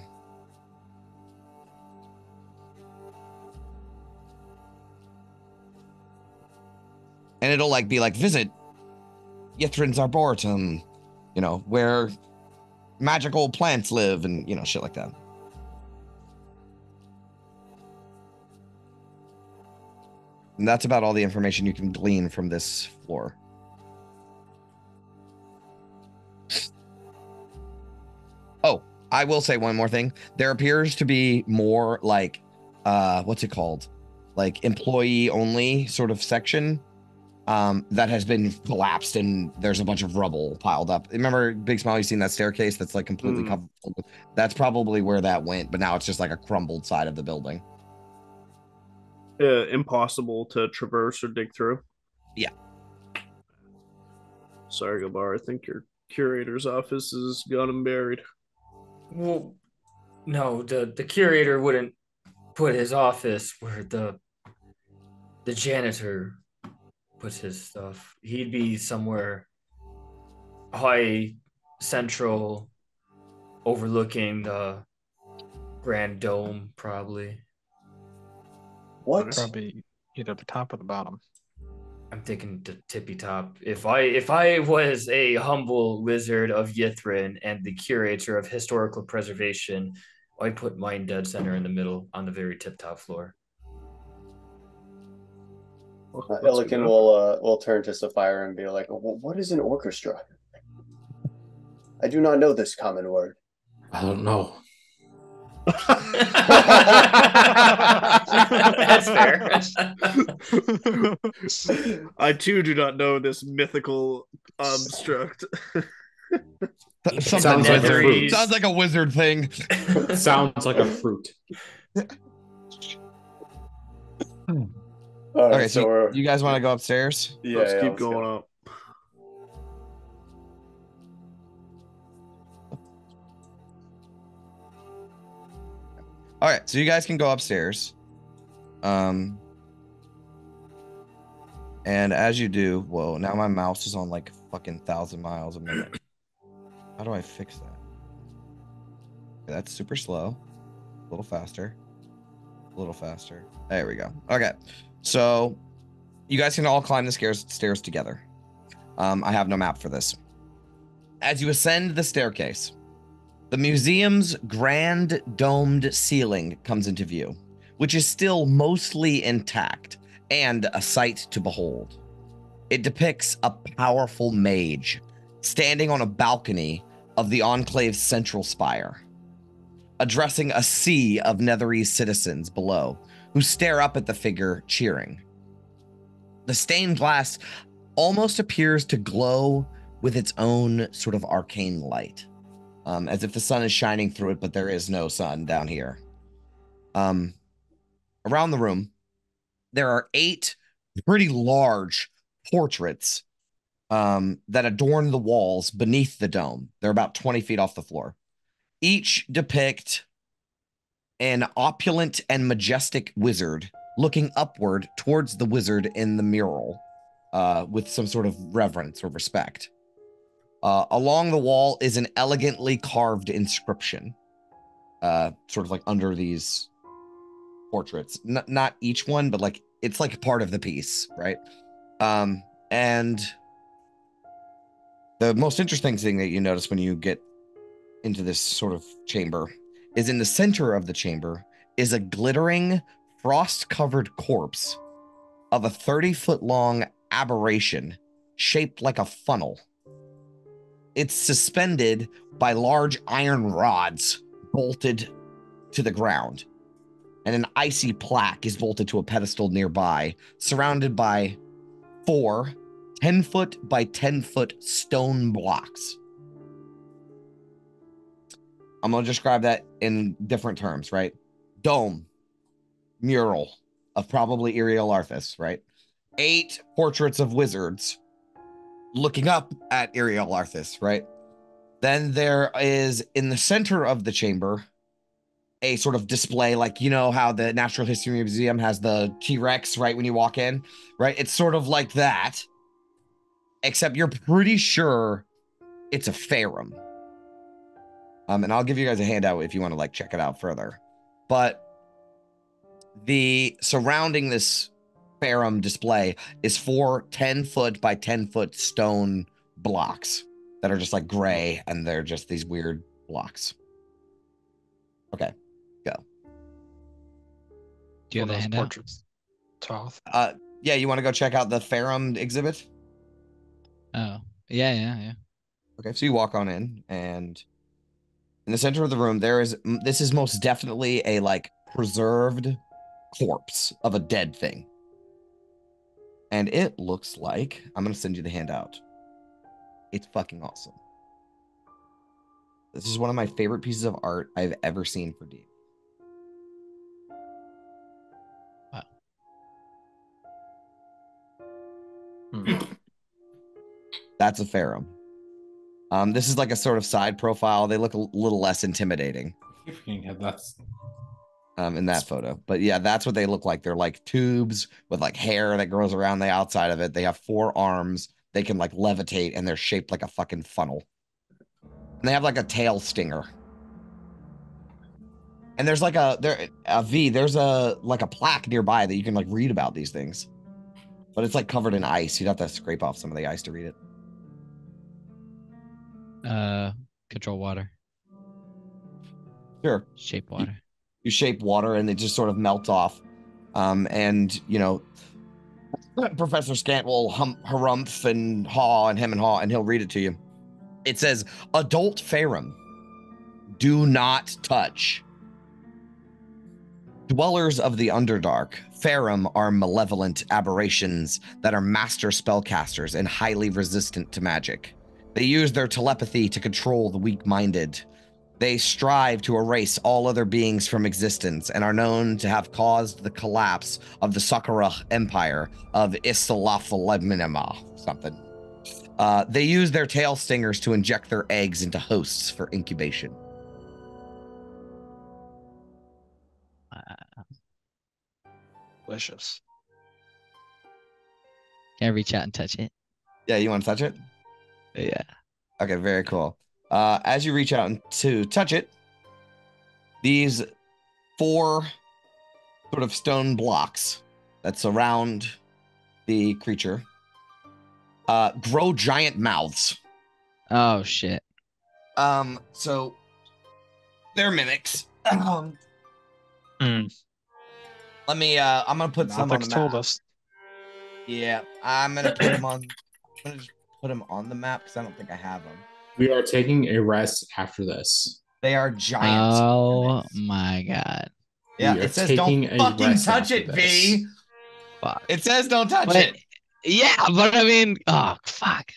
And it'll like be like, visit Yithrin's Arboretum, you know, where magical plants live and, you know, shit like that. And that's about all the information you can glean from this floor. Oh, I will say one more thing. There appears to be more like, what's it called? Like employee only sort of section that has been collapsed and there's a bunch of rubble piled up. Remember, Big Smile, you seen that staircase that's like completely covered? That's probably where that went, but now it's just like a crumbled side of the building. Impossible to traverse or dig through. Yeah. Sorry, Gabar. I think your curator's office is gone and buried. Well, no, the curator wouldn't put his office where the janitor puts his stuff. He'd be somewhere high central, overlooking the Grand Dome, probably. What? Probably either the top or the bottom. I'm thinking the tippy top. If I was a humble wizard of Yithrin and the curator of historical preservation, I'd put mine dead center in the middle on the very tip top floor. Illiken will turn to Sapphire and be like, what is an orchestra? I do not know this common word. I don't know. That's fair. I too do not know this mythical obstruct. Sounds like a fruit. Sounds like a wizard thing. Sounds like a fruit. All right, Okay, so we're, you guys want to go upstairs? Let's keep let's going go. up. All right, so you guys can go upstairs. And as you do, whoa, now my mouse is on like fucking 1,000 miles a minute. How do I fix that? Okay, that's super slow. A little faster. A little faster. There we go. Okay, so you guys can all climb the stairs together. I have no map for this. As you ascend the staircase, the museum's grand domed ceiling comes into view, which is still mostly intact and a sight to behold. It depicts a powerful mage standing on a balcony of the Enclave's central spire, addressing a sea of Netherese citizens below who stare up at the figure cheering. The stained glass almost appears to glow with its own sort of arcane light, as if the sun is shining through it, but there is no sun down here. Around the room, there are 8 pretty large portraits that adorn the walls beneath the dome. They're about 20 feet off the floor. Each depict an opulent and majestic wizard looking upward towards the wizard in the mural with some sort of reverence or respect. Along the wall is an elegantly carved inscription, sort of like under these portraits. Not each one, but like it's like part of the piece, right? And the most interesting thing that you notice when you get into this sort of chamber is in the center of the chamber is a glittering, frost-covered corpse of a 30-foot-long aberration shaped like a funnel. It's suspended by large iron rods bolted to the ground, and an icy plaque is bolted to a pedestal nearby, surrounded by 4 10-foot by 10-foot stone blocks. I'm going to describe that in different terms, right? Dome, mural of probably Iriel Arthas, right? 8 portraits of wizards looking up at Iriel Arthas, right? Then there is, in the center of the chamber, a sort of display, like, you know how the Natural History Museum has the T-Rex, right, when you walk in, right? It's sort of like that, except you're pretty sure it's a Ferrum. And I'll give you guys a handout if you want to like check it out further. But the surrounding this Ferrum display is 4 10-foot by 10-foot stone blocks that are just like gray, and they're just these weird blocks. Okay, go. Do you have the handout? Portraits. Toth. Yeah, you want to go check out the Ferrum exhibit? Oh, yeah. Okay, so you walk on in, and in the center of the room, this is most definitely a like preserved corpse of a dead thing. And it looks like, I'm going to send you the handout. It's fucking awesome. This is one of my favorite pieces of art I've ever seen for D. Wow. That's a Ferrum. This is like a sort of side profile. They look a little less intimidating. That's in that photo. But yeah, that's what they look like. They're like tubes with like hair that grows around the outside of it. They have 4 arms. They can like levitate, and they're shaped like a fucking funnel. And they have like a tail stinger. And there's like there's a like a plaque nearby that you can like read about these things. But it's like covered in ice. You'd have to scrape off some of the ice to read it. Control water. Sure. Shape water. You shape water and it just sort of melts off. And, you know, Professor Scant will harumph and haw and hem and haw, and he'll read it to you. It says, adult Ferrum, do not touch. Dwellers of the Underdark, Ferrum are malevolent aberrations that are master spellcasters and highly resistant to magic. They use their telepathy to control the weak-minded. They strive to erase all other beings from existence and are known to have caused the collapse of the Sakura Empire of Istalafaleminema, something. They use their tail stingers to inject their eggs into hosts for incubation. Delicious. Can I reach out and touch it? Yeah, you want to touch it? Yeah. Okay, very cool. As you reach out to touch it, these 4 sort of stone blocks that surround the creature grow giant mouths. Oh shit. So they're mimics. Let me I'm gonna put some on the map. Told us. Yeah, I'm gonna put them on. I'm gonna just put them on the map because I don't think I have them. We are taking a rest after this. They are giant. Oh mimics. my god. Yeah, We are it says don't taking a fucking rest touch after it, this. V. Fuck. It says don't touch But it. yeah, but I mean, oh fuck.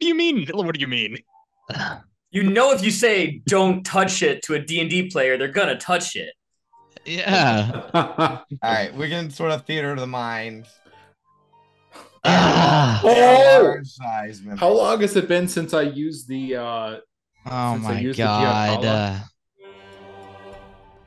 do you mean? What do you mean? You know, if you say "don't touch it" to a D&D player, they're gonna touch it. Yeah. All right, we can sort of theater of the mind. Ah. They're Oh! large size members. How long has it been since I used the Oh since I my used the god. Giancarlo?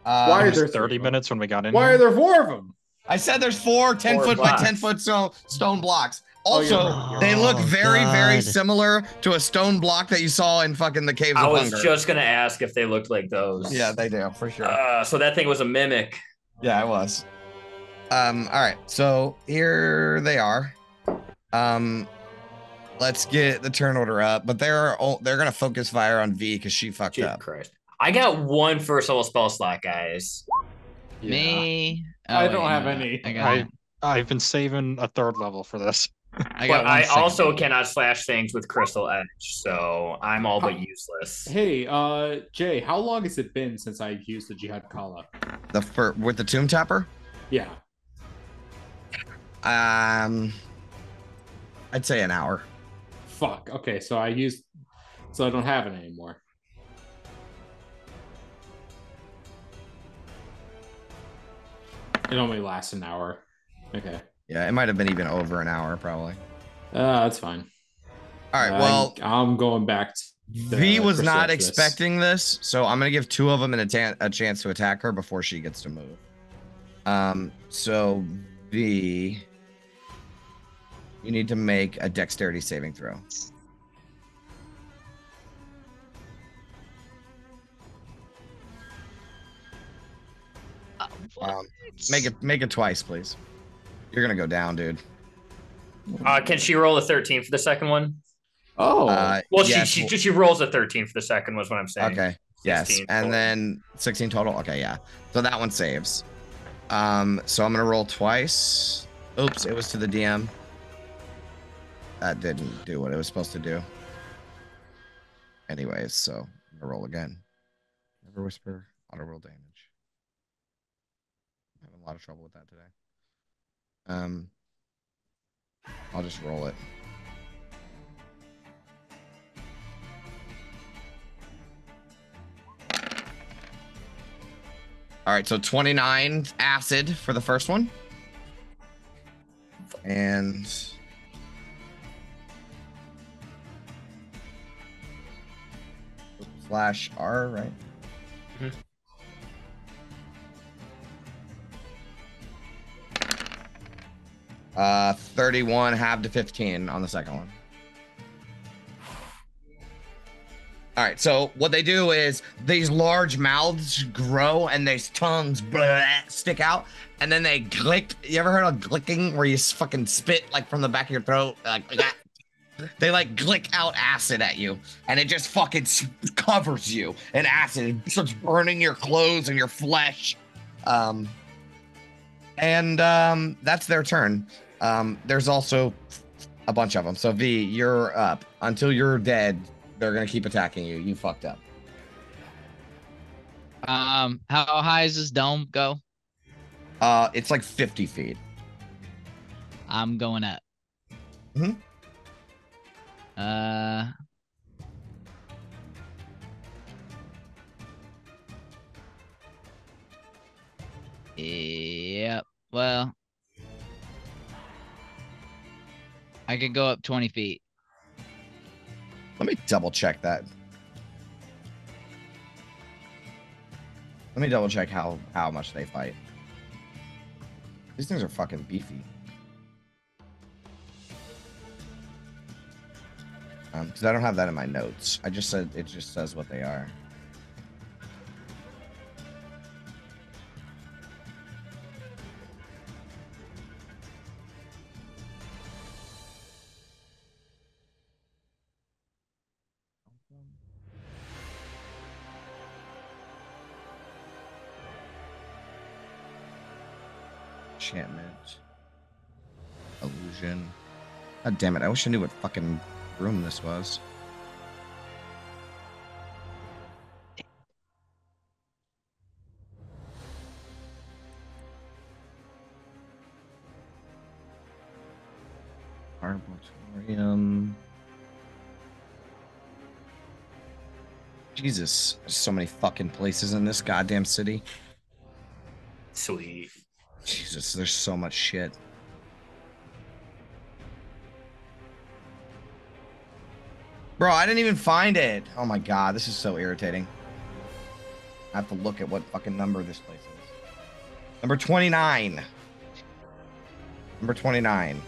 Uh, Why are It was there 30 minutes when we got in Why here. are there 4 of them? I said there's 4 10 4 foot by blocks. 10 foot stone blocks. Oh, you're Also, right, you're they look Oh, very, very God. similar to a stone block that you saw in fucking the Caves I of was Hunger. just gonna ask if they looked like those. Yeah, they do for sure. So that thing was a mimic. Yeah, it was. All right, so here they are. Let's get the turn order up, but they're gonna focus fire on V because she fucked Jesus up. Christ. I got 1 first level spell slot, guys. Me. I Oh, don't wait, have no, any. I got it. I've been saving a 3rd level for this. I got But one I second also level. cannot slash things with Crystal Edge, so I'm all but useless. Hey, Jay, how long has it been since I used the Jihad Kala? With the Tomb Tapper. Yeah. I'd say an hour. Fuck. Okay, so I don't have it anymore. It only lasts an hour. Okay. Yeah, it might have been even over an hour, probably. That's fine. All right, well, I'm going back to V was Crystal not for this. expecting this, so I'm gonna give 2 of them a chance to attack her before she gets to move. So V, you need to make a dexterity saving throw. Make it twice, please. You're gonna go down, dude. Can she roll a 13 for the second one? Oh. Well, yes, she rolls a 13 for the second was what I'm saying. Okay. Yes. 16 And total. then 16 total. Okay, yeah. So that one saves. So I'm gonna roll twice. Oops, it was to the DM. That didn't do what it was supposed to do. Anyways, so I'm gonna roll again. Never whisper, auto roll damage. I'm having a lot of trouble with that today. I'll just roll it. All right, so 29 acid for the first one. And slash R, right? Mhm. 31 half to 15 on the second one. All right, so what they do is these large mouths grow and these tongues stick out, and then they glick. You ever heard of glicking, where you fucking spit like from the back of your throat? Like that? They like glick out acid at you, and it just fucking covers you in acid. It starts burning your clothes and your flesh. That's their turn. There's also a bunch of them. So V, you're up. Until you're dead, they're gonna keep attacking you. You fucked up. How high does this dome go? It's like 50 feet. I'm going up. Mhm. Yep. Well, I could go up 20 feet. Let me double check that. Let me double check how much they fight. These things are fucking beefy. Because I don't have that in my notes. I just said it just says what they are. Enchantment. Illusion. God damn it. I wish I knew what fucking room this was. Arboretum. Jesus, there's so many fucking places in this goddamn city. Sweet. Jesus, there's so much shit. Bro, I didn't even find it. Oh my god, this is so irritating. I have to look at what fucking number this place is. Number 29. Number 29.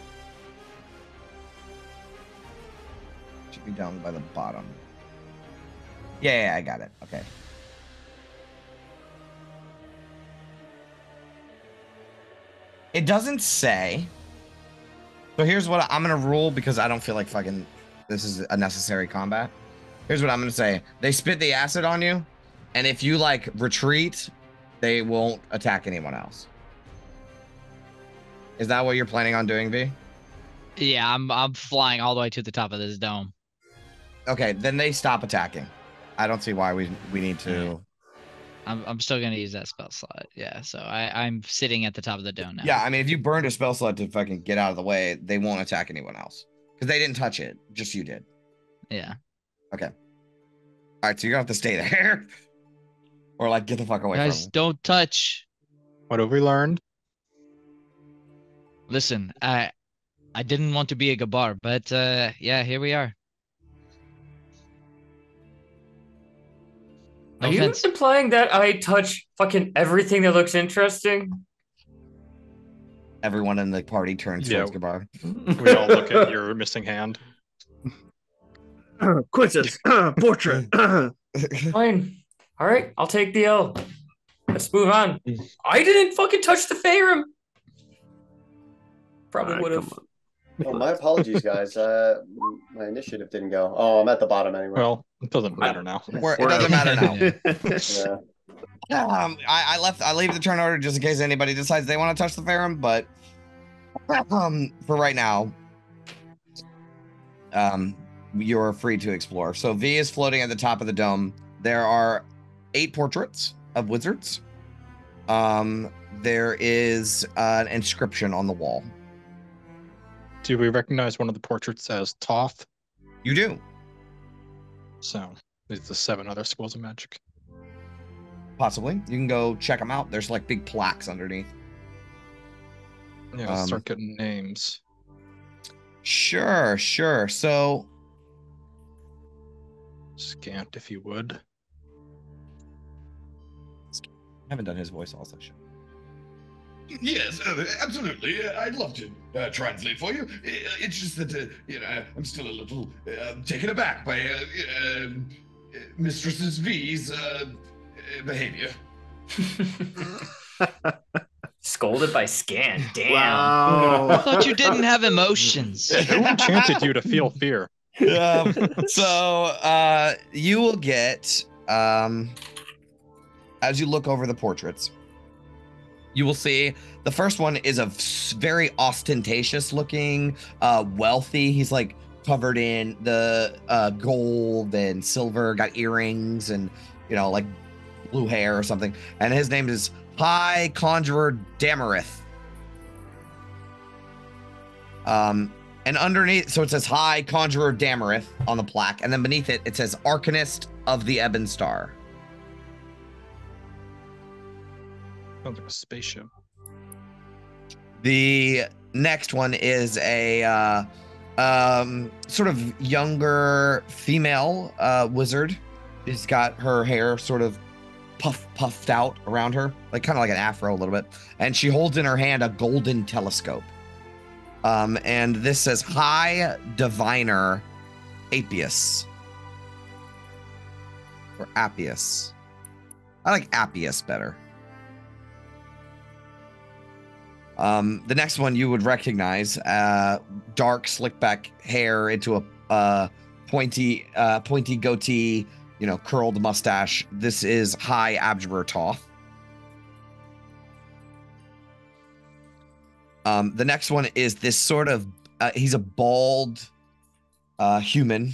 Should be down by the bottom. Yeah, I got it. Okay. It doesn't say. So here's what I'm going to rule because I don't feel like fucking this is a necessary combat. Here's what I'm going to say. They spit the acid on you, and if you like retreat, they won't attack anyone else. Is that what you're planning on doing, V? Yeah, I'm flying all the way to the top of this dome. Okay, then they stop attacking. I don't see why we need to. I'm still gonna use that spell slot. Yeah, so I'm sitting at the top of the dome now. Yeah, I mean, if you burned a spell slot to fucking get out of the way, they won't attack anyone else because they didn't touch it. Just you did. Yeah. Okay. All right, so you're gonna have to stay there, or like get the fuck away Guys, from them. don't touch. What have we learned? Listen, I didn't want to be a Gabar, but yeah, here we are. No Are you offense. implying that I touch fucking everything that looks interesting? Everyone in the party turns Yeah. towards Gabar. We all look at your missing hand. Quintus, portrait. Fine. All right, I'll take the L. Let's move on. I didn't fucking touch the Faerun. Probably Alright, would have. come Oh, my apologies, guys. My initiative didn't go. Oh, I'm at the bottom anyway. Well, it doesn't matter now. It doesn't matter now. Yeah. I leave the turn order just in case anybody decides they want to touch the Faerun, but for right now, you're free to explore. So V is floating at the top of the dome. There are 8 portraits of wizards. There is an inscription on the wall. Do we recognize one of the portraits as Toth? You do. So, it's the 7 other schools of magic. Possibly. You can go check them out. There's like big plaques underneath. Yeah, let's start getting names. Sure. So, Scant, if you would. I haven't done his voice all session. Yes, absolutely. I'd love to translate for you. It's just that, I'm still a little taken aback by Mistress V's behavior. Scolded by Scan. Damn. Wow. I thought you didn't have emotions. Who enchanted you to feel fear? So you will get, as you look over the portraits, you will see the first one is a very ostentatious looking, wealthy. He's like covered in the gold and silver, got earrings and, like blue hair or something. And his name is High Conjurer Damarith. And underneath, so it says High Conjurer Damarith on the plaque. And then beneath it, it says Arcanist of the Ebon Star. Sounds like a spaceship. The next one is a sort of younger female wizard. She's got her hair sort of puffed out around her, like kind of like an afro a little bit. And she holds in her hand a golden telescope. And this says High Diviner Apius. Or Appius. I like Appius better. The next one you would recognize, dark slick back hair into a pointy goatee, curled mustache. This is High Abjurer Toth. The next one is this sort of, he's a bald human.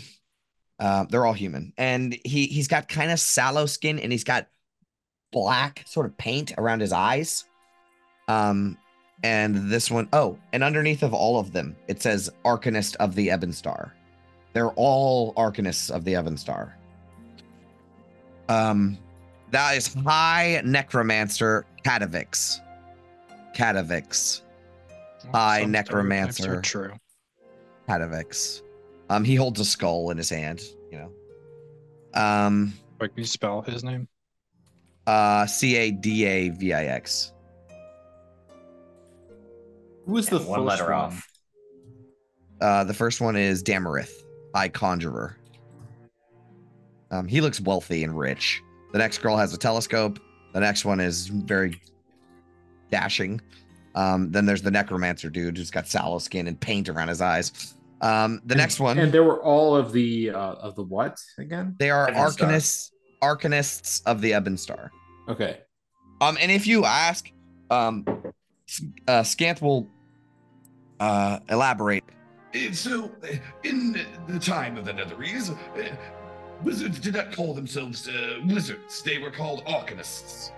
They're all human. And he's got kind of sallow skin and he's got black sort of paint around his eyes. And this one, and underneath of all of them, it says Arcanist of the Ebon Star. They're all Arcanists of the Ebon Star. That is High Necromancer Catavix. Catavix. High Some stereotypes Necromancer are true. Catavix. He holds a skull in his hand, you know. Like, can you spell his name? Cadavix. Who is the And one first letter one? off. The first one is Damarith, High Conjurer. He looks wealthy and rich. The next girl has a telescope. The next one is very dashing. Then there's the necromancer dude who's got sallow skin and paint around his eyes. Next one, And there were all of the what again? they are Ebonstar. arcanists of the Ebon Star. Okay. And if you ask, Scanth will elaborate. So, in the time of the Netherese, wizards did not call themselves wizards. They were called arcanists.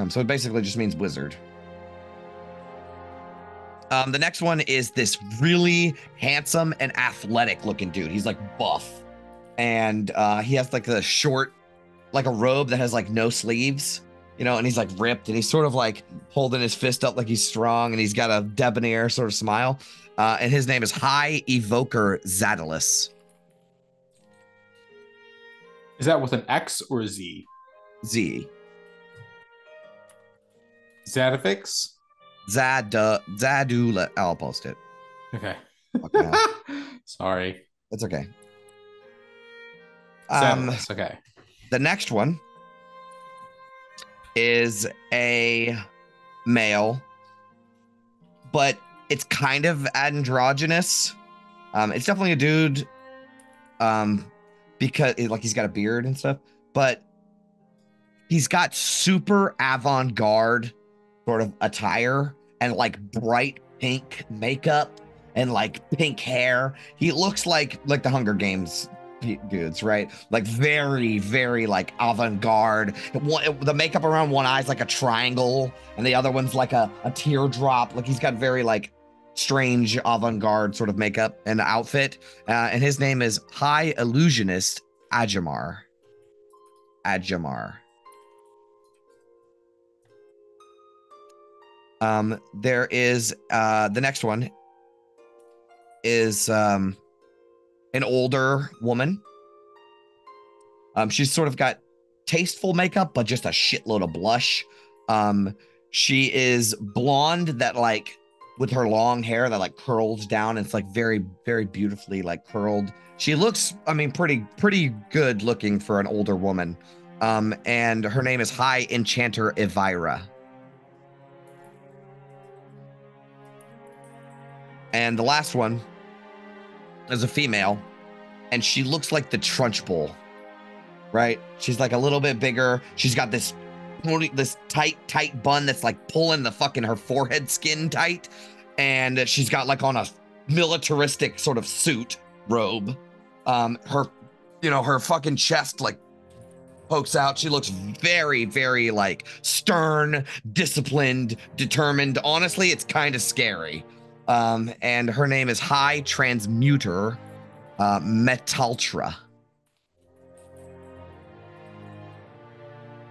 So it basically just means wizard. The next one is this really handsome and athletic looking dude. He's like buff. And he has like a short, like a robe that has like no sleeves, you know, and he's like ripped and he's sort of like holding his fist up like he's strong and he's got a debonair sort of smile. And his name is High Evoker Zadalus. Is that with an X or a Z? Z. Zadafix? Zadula. I'll post it. Okay. Fucking hell. Sorry. It's okay. Zadalus, okay. The next one is a male, but it's kind of androgynous. It's definitely a dude, because like he's got a beard and stuff, but he's got super avant-garde sort of attire and like bright pink makeup and like pink hair. He looks like the Hunger Games dudes, right? Like very, very like avant-garde. The makeup around one eye's like a triangle and the other one's like a teardrop. Like he's got very like strange avant-garde sort of makeup and outfit. And his name is High Illusionist Ajamar. There is the next one is an older woman. She's sort of got tasteful makeup, but just a shitload of blush. She is blonde that like with her long hair that like curls down. It's like very, very beautifully like curled. She looks, I mean, pretty good looking for an older woman. And her name is High Enchanter Evira. And the last one is a female, and she looks like the Trunchbull, right? She's like a little bit bigger. She's got this tight bun that's like pulling the fucking her forehead skin tight, and she's got like on a militaristic sort of suit robe. Her fucking chest like pokes out. She looks very, very like stern, disciplined, determined. Honestly, it's kind of scary. And her name is High Transmuter Metaltra.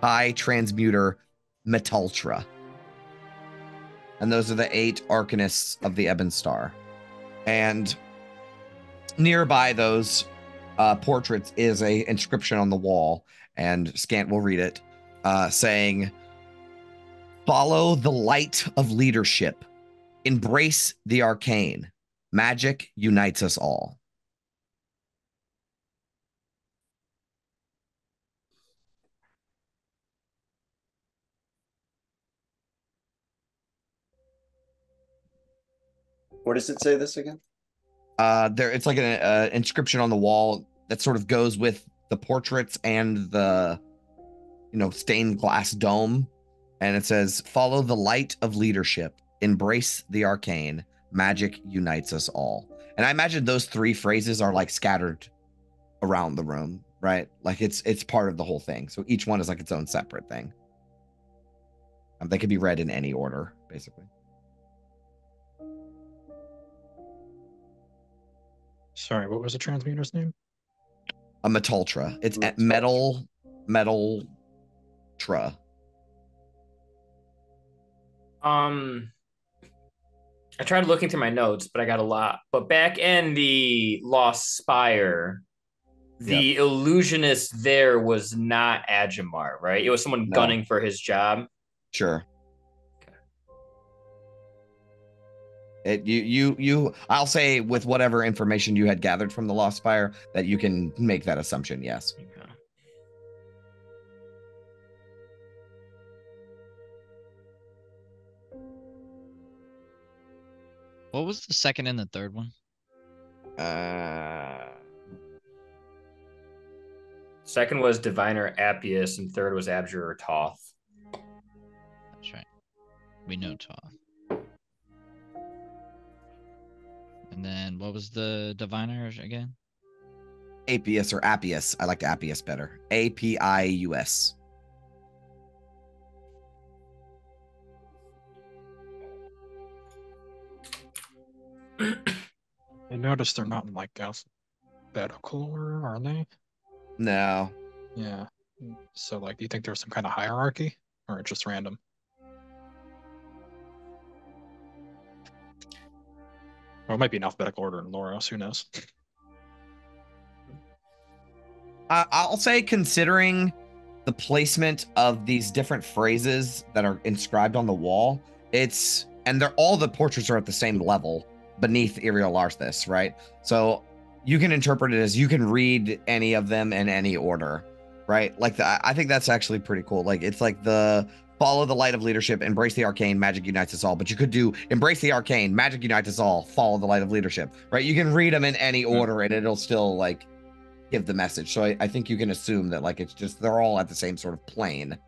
High Transmuter Metaltra. And those are the 8 arcanists of the Ebon Star. And nearby those portraits is a inscription on the wall, and Scant will read it, saying, "Follow the light of leadership. Embrace the arcane. Magic unites us all." Where does it say this again? It's like an inscription on the wall that sort of goes with the portraits and the, stained glass dome. And it says, "Follow the light of leadership. Embrace the arcane. Magic unites us all." And I imagine those 3 phrases are like scattered around the room, right? Like it's part of the whole thing. So each one is like its own separate thing. They can be read in any order, basically. Sorry, what was the transmuter's name? A metultra. It's Metultra. metal tra. I tried looking through my notes, but I got a lot. But back in the Lost Spire, the illusionist there was not Ajamar, right? It was someone No. gunning for his job. Sure. I'll say with whatever information you had gathered from the Lost Spire that you can make that assumption, yes. Okay. What was the second and the third one? Second was Diviner Appius, and third was Abjurer Toth. That's right. We know Toth. And then what was the diviner again? Appius or Appius. I liked Appius better. Apius. I noticed they're not in like alphabetical order, are they? No. Yeah. So like, do you think there's some kind of hierarchy, or it's just random? Well, it might be in alphabetical order in Loros. Who knows? I'll say, considering the placement of these different phrases that are inscribed on the wall, all the portraits are at the same level beneath Iriel Larthus, right? So you can interpret it as you can read any of them in any order, right? Like I think that's actually pretty cool. Like it's like the follow the light of leadership, embrace the arcane, magic unites us all. But you could do embrace the arcane, magic unites us all, follow the light of leadership, right? You can read them in any order and it'll still like give the message. So I think you can assume that like it's just they're all at the same sort of plane.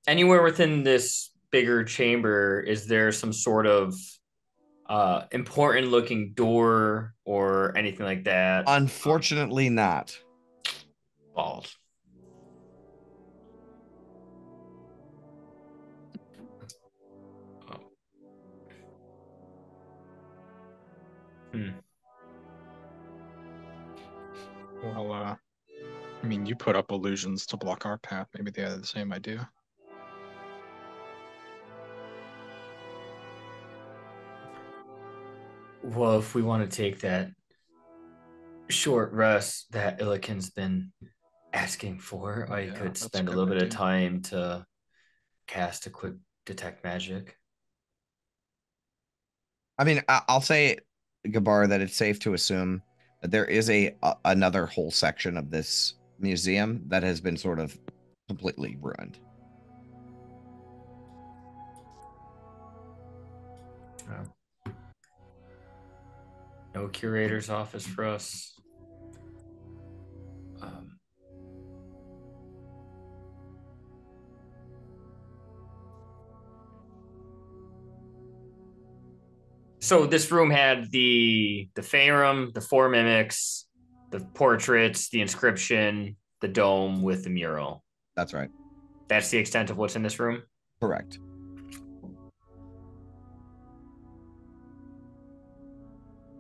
Anywhere within this bigger chamber, is there some sort of important looking door or anything like that? Unfortunately, not. Balls. Well, I mean, you put up illusions to block our path. Maybe they had the same idea. Well, if we want to take that short rest that Illiken's been asking for, I Yeah, could that's a spend a good little bit of idea. time to cast a quick detect magic. I mean, I'll say, Gabar, that it's safe to assume that there is another whole section of this museum that has been sort of completely ruined. No curator's office for us. So this room had the Farum, the four mimics, the portraits, the inscription, the dome with the mural. That's right. That's the extent of what's in this room? Correct.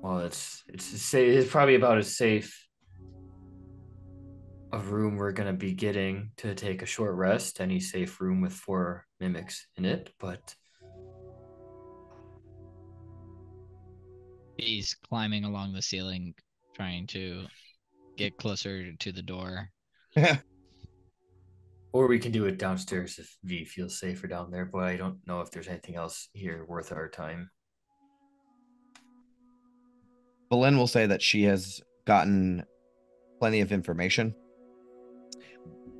Well, it's probably about as safe a room we're gonna be getting to take a short rest. Any safe room with four mimics in it, but He's climbing along the ceiling, trying to get closer to the door. or we can do it downstairs if V feels safer down there. But I don't know if there's anything else here worth our time. Belen will say that she has gotten plenty of information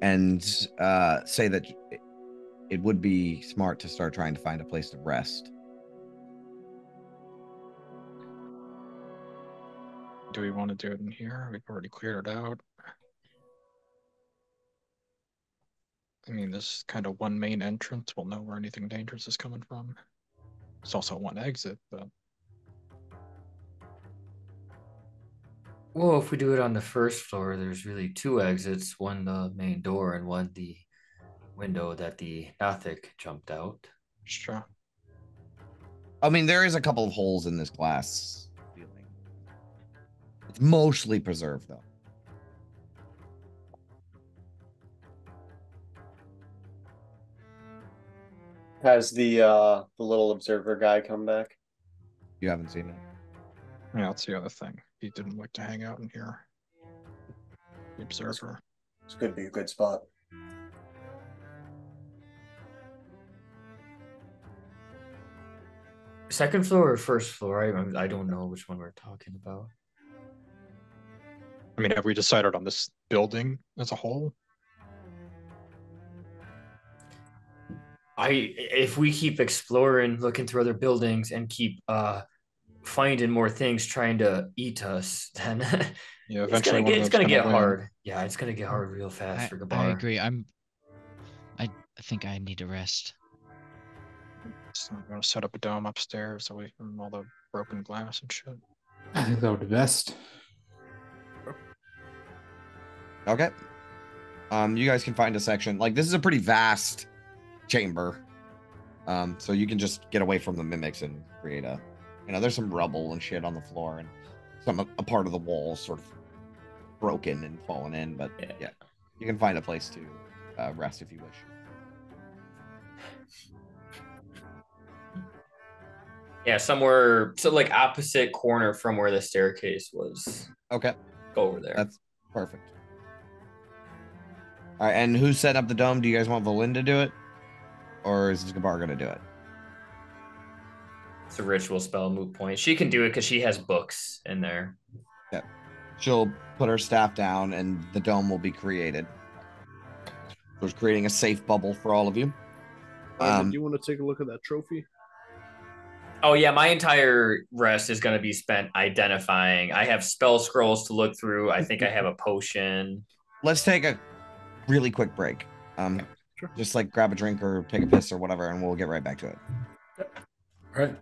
and say that it would be smart to start trying to find a place to rest. Do we want to do it in here? We've already cleared it out. I mean, this is kind of one main entrance. We'll know where anything dangerous is coming from. There's also one exit, but Well, if we do it on the first floor, there's really two exits, one the main door and one the window that the Nothic jumped out. sure. I mean, there is a couple of holes in this glass ceiling. It's mostly preserved, though. Has the little observer guy come back? You haven't seen it. Yeah, that's the other thing. He didn't like to hang out in here. The observer. This could be a good spot. Second floor or first floor? I don't know which one we're talking about. I mean, have we decided on this building as a whole? If we keep exploring, looking through other buildings, and keep finding more things trying to eat us, then Yeah, it's eventually gonna get win. hard. Yeah, it's gonna get hard real fast for Gabar. I agree. I think I need to rest. So I'm gonna set up a dome upstairs away from all the broken glass and shit. I think that would be best. Okay. You guys can find a section. Like, this is a pretty vast chamber. So you can just get away from the mimics and create a, there's some rubble and shit on the floor, and a part of the wall sort of broken and fallen in, but yeah, you can find a place to rest if you wish. Yeah, somewhere, so like opposite corner from where the staircase was. Okay. Go over there. That's perfect. All right, and who's setting up the dome? Do you guys want Valin to do it? Or is Gabar going to do it? It's a ritual spell, moot point. She can do it because she has books in there. Yeah. She'll put her staff down and the dome will be created. So it's creating a safe bubble for all of you. Do you want to take a look at that trophy? Oh yeah, my entire rest is going to be spent identifying. I have spell scrolls to look through. I think I have a potion. Let's take a really quick break. Sure. Just like grab a drink or take a piss or whatever, and we'll get right back to it. All right.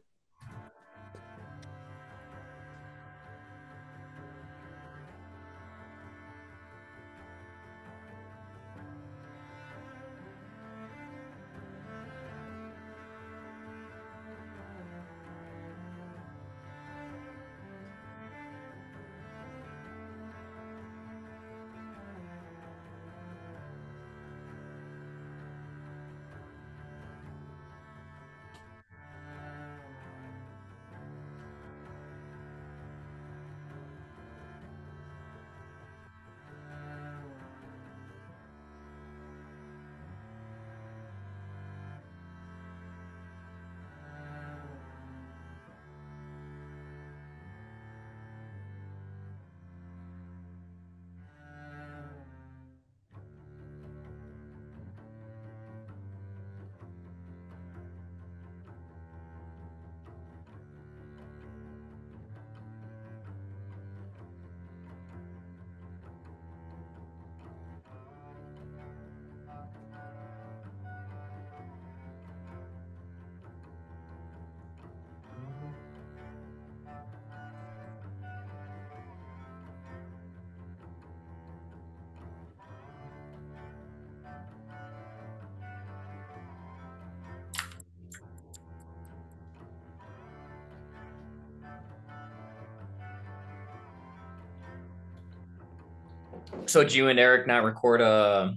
So did you and Eric not record a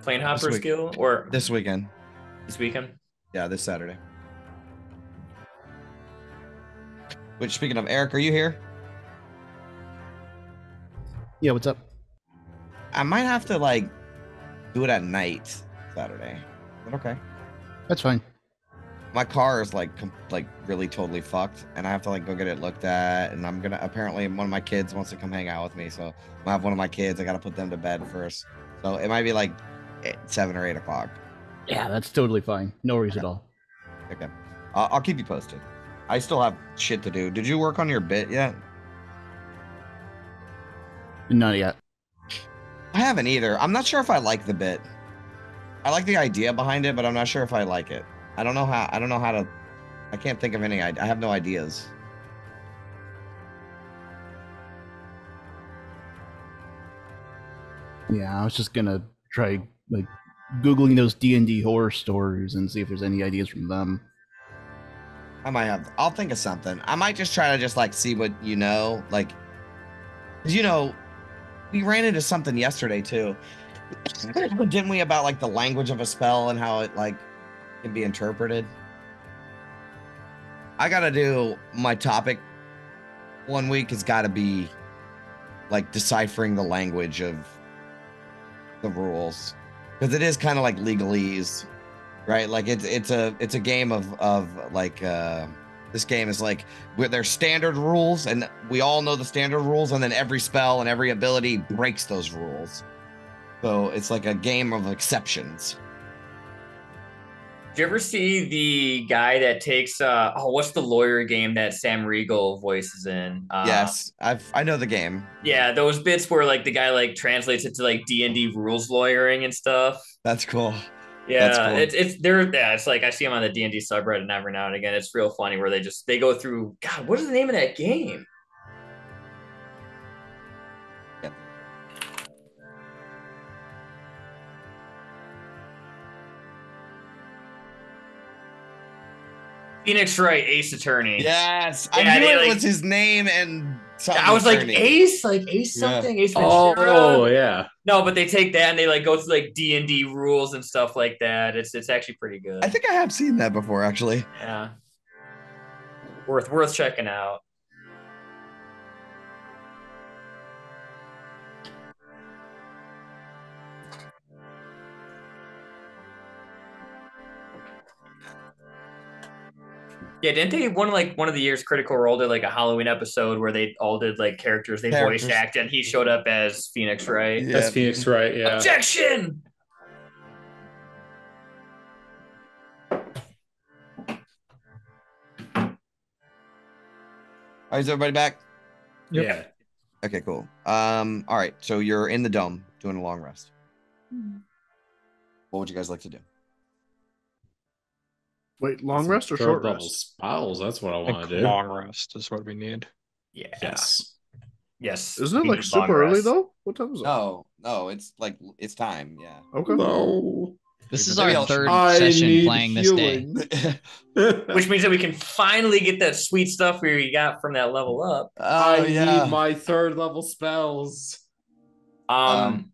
plane hopper skill or This weekend. this weekend? Yeah, this Saturday. Which, speaking of, Eric, are you here? Yeah, what's up? I might have to, like, do it at night Saturday. Is that okay? That's fine. My car is, like, really totally fucked, and I have to, like, go get it looked at, and I'm gonna, apparently, one of my kids wants to come hang out with me, so I have one of my kids. I gotta put them to bed first. So it might be, like, 7 or 8 o'clock. Yeah, that's totally fine. No worries at all. Okay. I'll keep you posted. I still have shit to do. Did you work on your bit yet? Not yet. I haven't either. I'm not sure if I like the bit. I like the idea behind it, but I'm not sure if I like it. I don't know how to. I can't think of any. I have no ideas. Yeah, I was just gonna try like Googling those D&D horror stories and see if there's any ideas from them. I might have. I'll think of something. I might just try to just like see what you know, like, 'cause, you know, we ran into something yesterday too, didn't we? About like the language of a spell and how it like can be interpreted. I gotta do my topic 1 week has got to be like deciphering the language of the rules, because it is kind of like legalese, right? Like it's a game of like this game is like where there's standard rules and we all know the standard rules, and then every spell and every ability breaks those rules. So it's like a game of exceptions. Did you ever see the guy that takes what's the lawyer game that Sam Riegel voices in? Yes, I know the game. Yeah, those bits where like the guy like translates it to like D&D rules lawyering and stuff. That's cool. Yeah, That's cool. it's like I see him on the D&D subreddit every now and again. It's real funny where they go through, God, what is the name of that game? Phoenix Wright, Ace Attorney. Yes, Yeah, I knew they, it like- was his name, and I was like Attorney. Ace something, Ace Ventura. Oh yeah. No, but they take that and they like go through like D&D rules and stuff like that. It's actually pretty good. I think I have seen that before, actually. Yeah. Worth checking out. Yeah, didn't they one of the years Critical Role did like a Halloween episode where they all did like characters they voice act, and he showed up as Phoenix Wright. Yeah. That's Phoenix Wright, yeah. Objection! All right, is everybody back? Yep. Yeah. Okay, cool. All right, so you're in the dome doing a long rest. What would you guys like to do? Wait, long rest or Third short level rest? spells, that's what I I want think to do. long rest is what we need. Yeah. Yes. Yes. Isn't it we like need long super early rest. though? What time is it? No, it's like it's time. Yeah. Okay. No. This is Maybe our I'll- third I session need playing this day. healing. Which means that we can finally get that sweet stuff we got from that level up. Oh I yeah. need my third level spells. I'm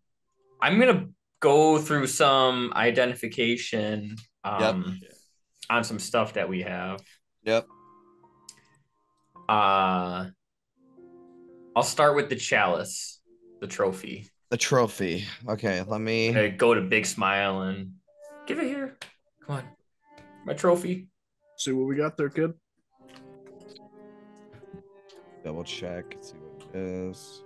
gonna go through some identification on some stuff that we have. Yep. I'll start with the chalice, the trophy. The trophy. Okay, let me. I go to Big Smile and give it here. Come on, my trophy. See what we got there, kid. Double check. See what it is.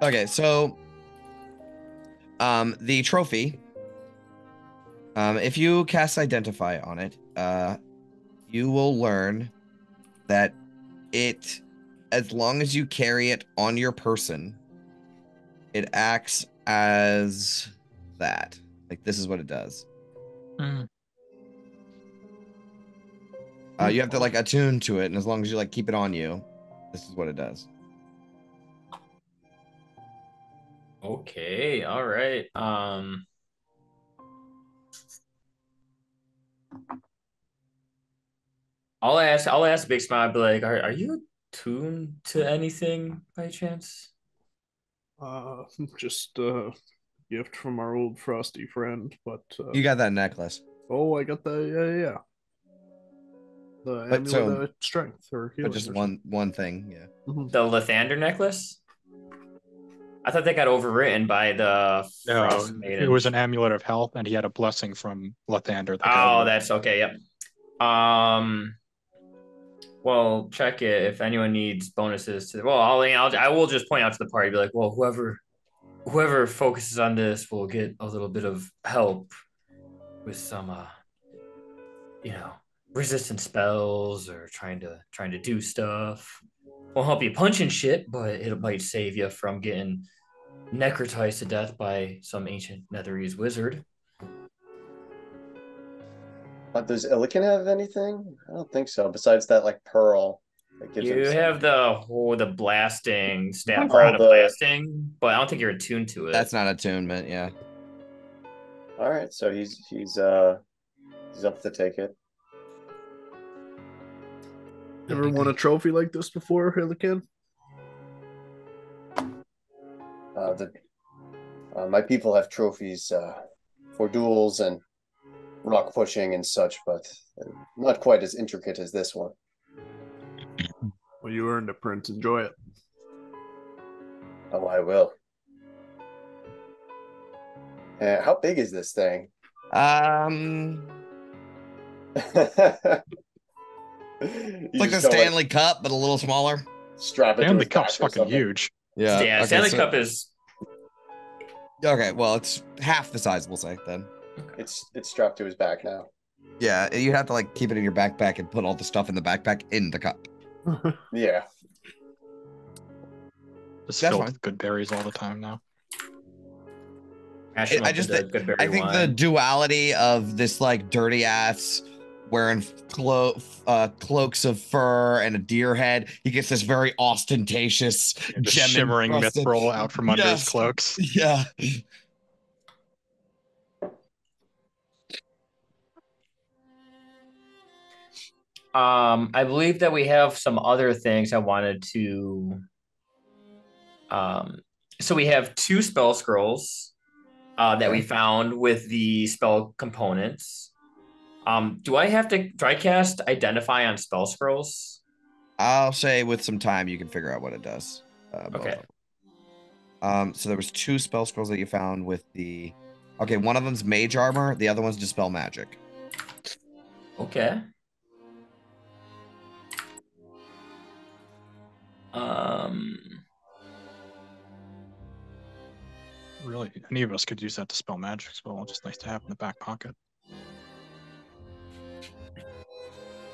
Okay, so the trophy. If you cast Identify on it, you will learn that it, as long as you carry it on your person, it acts as that. Like, this is what it does. Mm. You have to like attune to it, and as long as you like keep it on you, this is what it does. Okay, all right. I'll ask Big Smile. I'll be like, are you attuned to anything by chance? Just a gift from our old frosty friend, but You got that necklace. oh, I got the yeah. The But so- amulet of strength or healing. But just or one thing, yeah. something. The Lathander necklace? I thought they got overwritten by the No, Frostmaiden. it was an amulet of health, and he had a blessing from Lathander. Oh, that's okay. Yep. Well, check it if anyone needs bonuses to. Well, I will just point out to the party, be like, well, whoever focuses on this will get a little bit of help with some, resistant spells or trying to do stuff. Won't help you punching shit, but it might save you from getting necrotized to death by some ancient Netherese wizard. Does Illican have anything? I don't think so. Besides that, like pearl, That gives You him have the blasting stat Oh, for out of the- blasting, but I don't think you're attuned to it. That's not attunement, yeah. All right, so he's up to take it. Ever won a trophy like this before, Hillican? My people have trophies for duels and rock pushing and such, but not quite as intricate as this one. Well, you earned it, Prince. Enjoy it. Oh, I will. How big is this thing? It's like the Stanley Cup, but a little smaller. Strap it to Stanley his back Cup's or fucking something. huge. Yeah. Yeah, okay, Stanley so- Cup is Okay, well, it's half the size, we'll say then. It's strapped to his back now. Yeah, you have to like keep it in your backpack and put all the stuff in the backpack in the cup. Yeah. Just That's filled fine. with good berries all the time now. Ash him I up just with the think- good berry I think the wine. duality of this like dirty ass wearing cloaks of fur and a deer head, he gets this very ostentatious The gem shimmering encrusted- mithril out from under his Yes. cloaks. Yeah. I believe that we have some other things I wanted to. So we have 2 spell scrolls that we found with the spell components. Do I cast Identify on spell scrolls? I'll say with some time you can figure out what it does. Both Okay. of them. So there was 2 spell scrolls that you found with the. Okay, one of them's mage armor, the other one's dispel magic. Okay. Really, any of us could use that to spell magic spell. Just nice to have in the back pocket.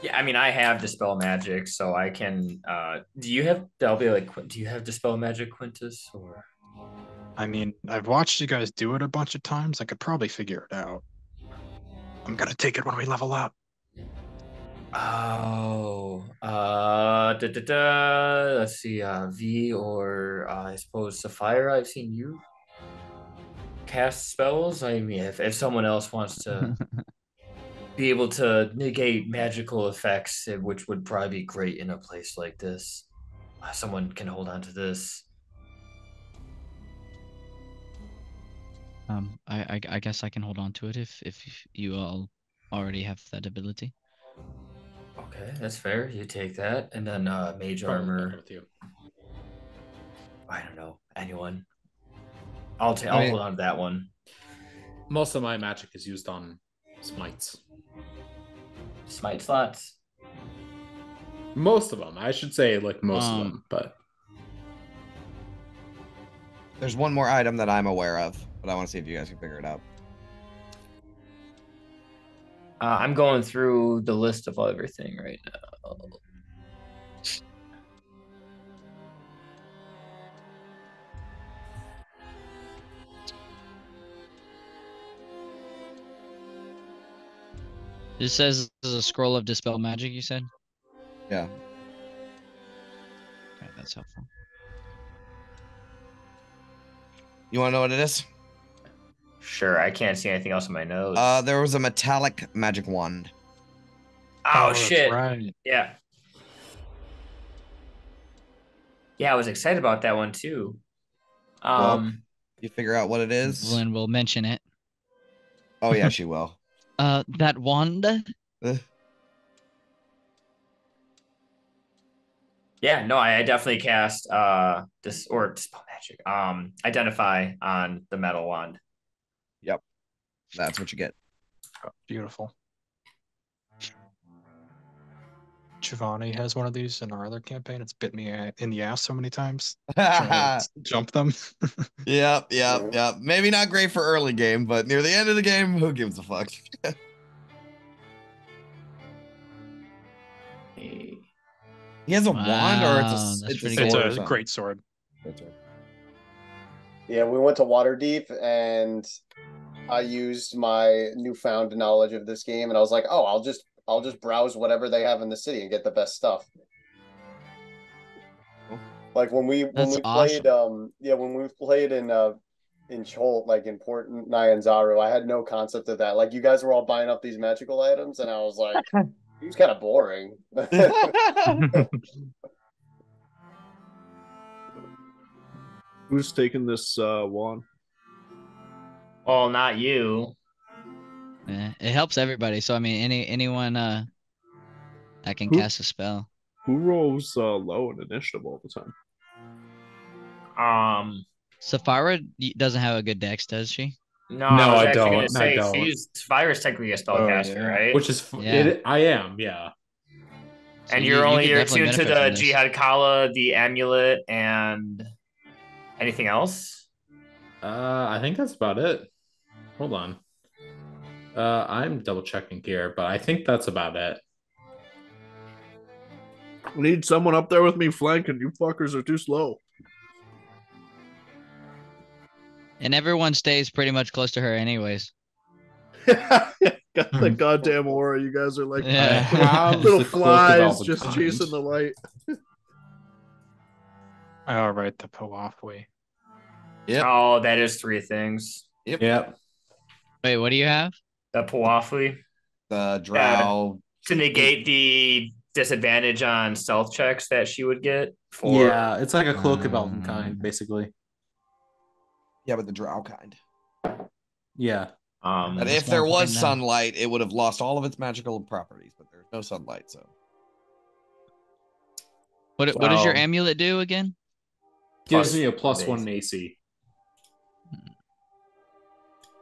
Yeah, I mean, I have dispel magic, so I can. Do you have? I'll be like, do you have dispel magic, Quintus? Or I mean, I've watched you guys do it a bunch of times. I could probably figure it out. I'm gonna take it when we level up. oh, let's see, V or I suppose Sapphira. I've seen you cast spells. I mean, if someone else wants to be able to negate magical effects, which would probably be great in a place like this, someone can hold on to this. I guess I can hold on to it if you all already have that ability. Okay, that's fair. You take that, and then mage Probably armor. not with you. I don't know anyone. I'll I mean- hold on to that one. Most of my magic is used on smites. Smite slots. Most of them, I should say, like most of them, but There's one more item that I'm aware of, but I want to see if you guys can figure it out. I'm going through the list of everything right now. This says this is a scroll of dispel magic. You said. Yeah. Okay, that's helpful. You want to know what it is? Sure, I can't see anything else in my notes. There was a metallic magic wand. Oh that's shit! right. Yeah. Yeah, I was excited about that one too. Well, You figure out what it is? Lynn will mention it. Oh yeah, she will. That wand. Yeah, no, I definitely cast this or dispel magic. Identify on the metal wand. Yep. That's what you get. Beautiful. Giovanni has one of these in our other campaign. It's bit me in the ass so many times. Trying to jump them. Yep. Maybe not great for early game, but near the end of the game, who gives a fuck? He has a wand, or Wow, it's that's a pretty sword It's or a something? great sword. Great sword. Yeah, we went to Waterdeep and I used my newfound knowledge of this game and I was like, oh, I'll just browse whatever they have in the city and get the best stuff. Like when we That's played when we played in Chol, like in Port Nyanzaru, I had no concept of that. Like you guys were all buying up these magical items, and I was like, it was kind of boring. Who's taking this wand? Well, not you. Yeah, it helps everybody. So I mean, anyone that can Who- cast a spell. Who rolls low in initiative all the time? Sapphira doesn't have a good dex, does she? No, No, I was I actually don't. gonna I say don't. she's Spyro's technically a spellcaster, yeah. right? Which is Yeah. I am, yeah. So and you you're could definitely attuned to benefit from the this. Jihad Kala, the amulet, and anything else? I think that's about it. Hold on. I'm double checking here, but I think that's about it. I need someone up there with me flanking. You fuckers are too slow. And everyone stays pretty much close to her anyways. Got the goddamn aura. You guys are like I Yeah. have little the cloak of flies just Albakind. chasing the light. All right, the Powafwi. Yep. Oh, that is 3 things. Yep. Wait, what do you have? The Puafli The drow. to negate the disadvantage on stealth checks that she would get for. Yeah, it's like a cloak of Albakind, basically. Yeah, but the drow kind. Yeah. But That's if more there was important now. sunlight, it would have lost all of its magical properties. But there's no sunlight, so. What does your Well- amulet do again? Gives Plus me a one +1 AC. AC.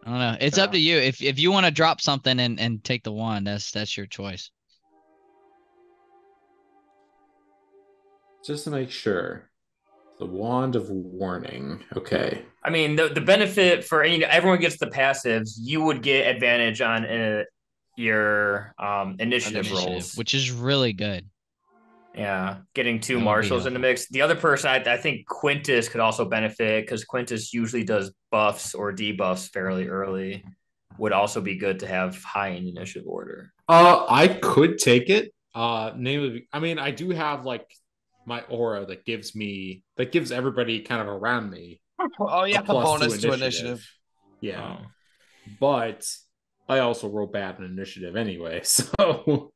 I don't know. It's up to you. If you want to drop something and take the wand, that's your choice. Just to make sure. The Wand of Warning. Okay. I mean, the benefit for everyone gets the passives. You would get advantage on your initiative rolls. Which is really good. Yeah, getting 2 That would be marshals in the helpful. mix. The other person, I think Quintus could also benefit because Quintus usually does buffs or debuffs fairly early. Would also be good to have high in initiative order. I could take it. I mean, I do have like my aura that gives everybody kind of around me Oh, yeah, a the plus bonus to initiative. Yeah. Oh. But I also roll bad in initiative anyway, so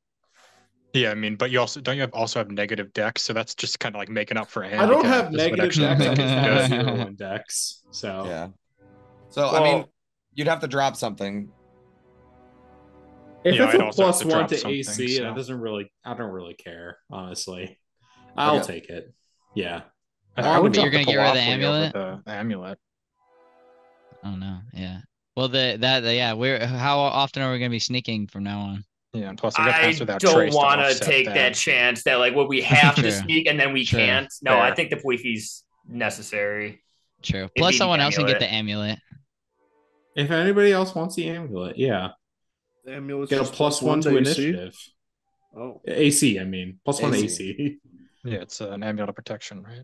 Yeah, I mean, but you also also have negative dex, so that's just kind of like making up for a I handicap. don't have is what negative actually dex. I makes just it have good. 0 in dex. So Yeah. So, I Well- mean, you'd have to drop something. if Yeah, it's I'd a also have to +1 drop to something, AC, so. I don't really care, honestly. I'll Okay. take it. Yeah. I would You're drop gonna the get rid of the Powafwi over amulet? The amulet. Oh no, yeah. Well, how often are we gonna be sneaking from now on? Yeah, and plus we got I Pass Without don't Trace to want to offset take that chance that like, we have to True. sneak and then we True. can't. No, Fair. I think the Puifi's necessary. True. It'd Plus, be the someone else can get amulet. the amulet. If anybody else wants the amulet, yeah. The amulet's Get a just +1 to AC. initiative. Oh, AC, I mean. +1 AC. AC. Yeah, it's an amulet of protection, right?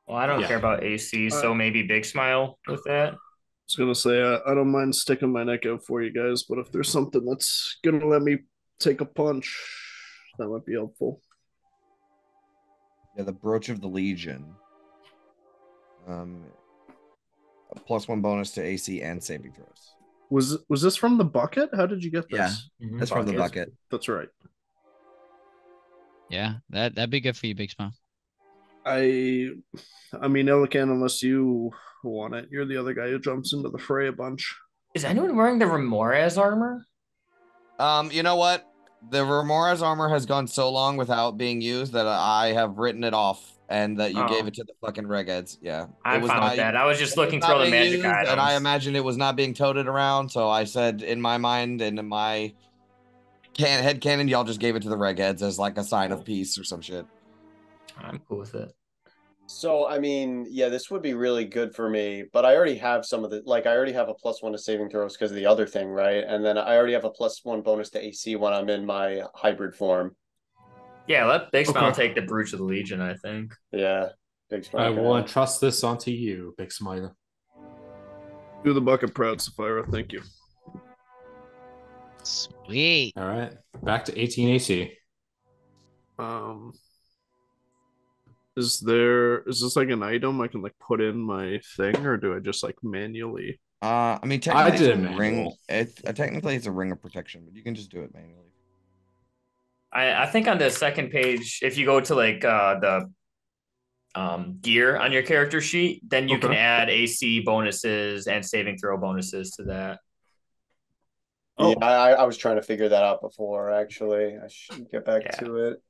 Well, I don't Yeah. care about AC, so maybe Big Smile with that. I was gonna say I don't mind sticking my neck out for you guys, but if there's something that's gonna let me take a punch, that might be helpful. Yeah, the Brooch of the Legion. A +1 bonus to AC and saving throws. Was this from the bucket? How did you get Yeah. this? That's from the bucket. That's right. Yeah, that'd be good for you, Big Smile. I mean, Elican, unless you want it, you're the other guy who jumps into the fray a bunch. Is anyone wearing the Remorez armor? You know what? The Remora's armor has gone so long without being used that I have written it off, and that you Oh. gave it to the fucking regheads. Yeah, I'm fine with that. I was just looking through all the magic items. and I imagine it was not being toted around. So I said, in my mind and in my head canon, y'all just gave it to the regheads as like a sign of peace or some shit. I'm cool with it. So, I mean, yeah, this would be really good for me, but I already have some of the, like, I already have a +1 to saving throws because of the other thing, right? And then I already have a +1 bonus to AC when I'm in my hybrid form. Yeah, let Big Smile Okay. take the Brooch of the Legion, I think. Yeah, big I smile. will entrust this onto you, Big Smile. Do the bucket proud, Sapphira. Thank you. Sweet. All right. Back to 18 AC. Is this like an item I can like put in my thing, or do I just like manually? I mean, I technically, did it's a ring. manual. Technically, it's a ring of protection, but you can just do it manually. I think on the second page, if you go to like the gear on your character sheet, then you can Okay. add AC bonuses and saving throw bonuses to that. Oh, Yeah, I was trying to figure that out before. Actually, I should get back Yeah. to it.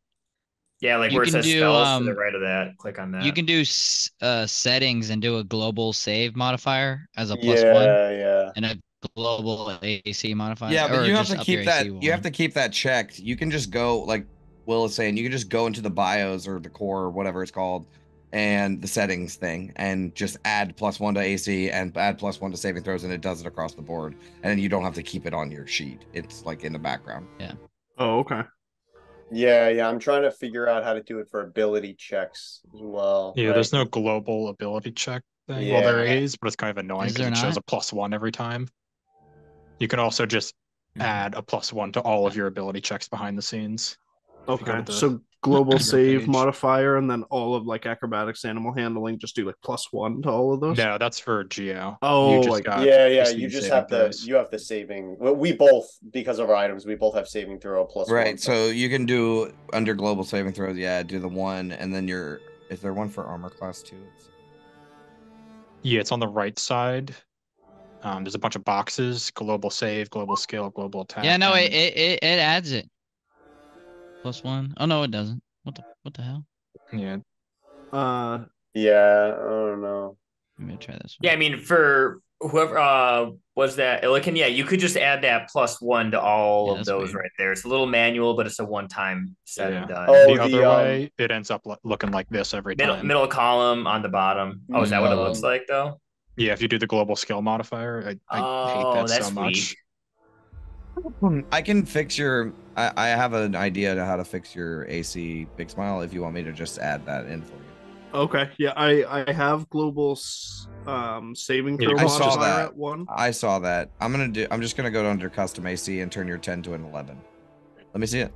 Yeah, like You where it can says do, spells to the right of that, click on that. You can do settings and do a global save modifier as a +1 Yeah. and a global AC modifier. Yeah, but or you have just to up your keep that. AC You have one. to keep that checked. You can just go like Will is saying. You can just go into the BIOS or the core or whatever it's called, and the settings thing, and just add +1 to AC and add +1 to saving throws, and it does it across the board. And then you don't have to keep it on your sheet. It's like in the background. oh, okay. Yeah. I'm trying to figure out how to do it for ability checks as well. Yeah, right? there's no global ability check thing. Well, there Yeah. is, but it's kind of annoying Is because there it shows not? a +1 every time. You can also just add a +1 to all of your ability checks behind the scenes. If you go Okay. to the So global hero save page. modifier, and then all of like acrobatics, animal handling, just do like +1 to all of those. No, that's for Geo. Oh, you just like got Yeah. AC You just saving have throws. you have the saving. Well, we both, because of our items, we both have saving throw +1. Right. So you can do under global saving throws. Yeah, do the 1, and then is there one for armor class 2? Yeah, it's on the right side. There's a bunch of boxes: global save, global skill, global attack. Yeah, no, damage. it adds it. +1. Oh no, it doesn't. What the hell? Yeah, Yeah. I don't know. Let me try this one. Yeah, I mean for whoever was that Illican, yeah, you could just add that +1 to all Yeah, of that's those weird. right there. It's a little manual, but it's a one-time set and done. Oh, the other the, way, it ends up looking like this every time. Middle column on the bottom. Oh, is that what it looks Um, like though? Yeah, if you do the global skill modifier, I hate Oh, that so that's much. weak. I can fix your. I have an idea to how to fix your AC Big Smile if you want me to just add that in for you. okay. Yeah, I have global saving Yeah, throw you I can saw modifier that. at 1. I saw that. I'm just gonna go under custom AC and turn your 10 to an 11. Let me see it.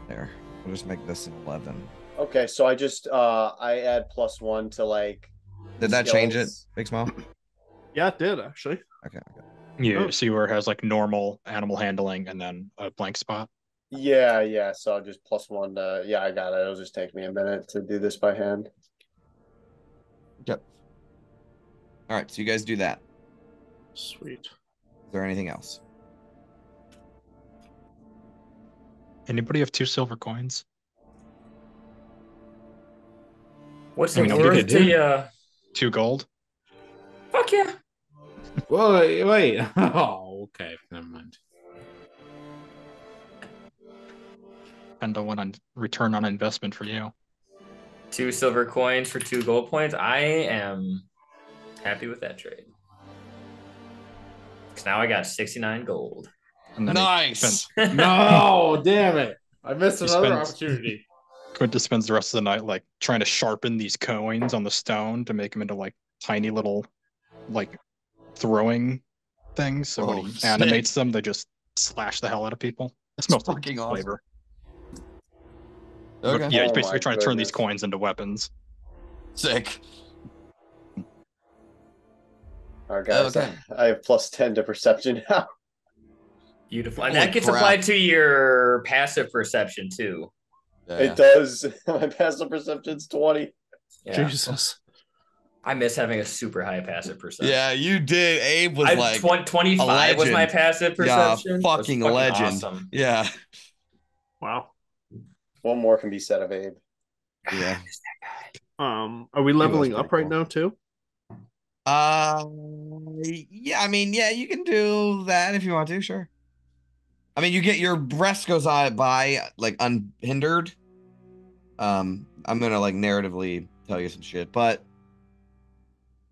There. We'll just make this an 11. Okay, so I just I add +1 to like. Did that change it, skills. Big Smile? Yeah, it did actually. Okay. Yeah, Oh. see where it has like normal animal handling and then a blank spot. Yeah. So I'll just +1 to. Yeah, I got it. It'll just take me a minute to do this by hand. Yep. All right. So you guys do that. Sweet. Is there anything else? Anybody have 2 silver coins? What's I mean, it I'll give worth you to you? 2 gold? Fuck yeah. Wait. Oh, okay. Never mind. And on return on investment for you. 2 silver coins for 2 gold points. I am happy with that trade. Because now I got 69 gold. And then Nice. No, damn it. I missed He another spends- opportunity. Quintus spends the rest of the night like trying to sharpen these coins on the stone to make them into like tiny little like throwing things. So when Oh, he sick. animates them, they just slash the hell out of people. It smells like fucking awesome. flavor. Okay. But yeah, he's Oh basically my trying to turn these goodness. coins into weapons. Sick. All right, guys. Okay. I have +10 to perception now. Beautiful. And Holy that gets crap. applied to your passive perception too. It does. My passive perception's 20. Yeah. Jesus. I miss having a super high passive perception. Yeah, you did. Abe was I, like 25 was my legend. passive perception. Yeah, It was fucking legend. Awesome. Yeah. Wow. One more can be said of Abe. Yeah. Are we leveling pretty up right cool. now too? Yeah, I mean, yeah, you can do that if you want to, sure. I mean, you get your breast goes by like unhindered. I'm gonna like narratively tell you some shit, but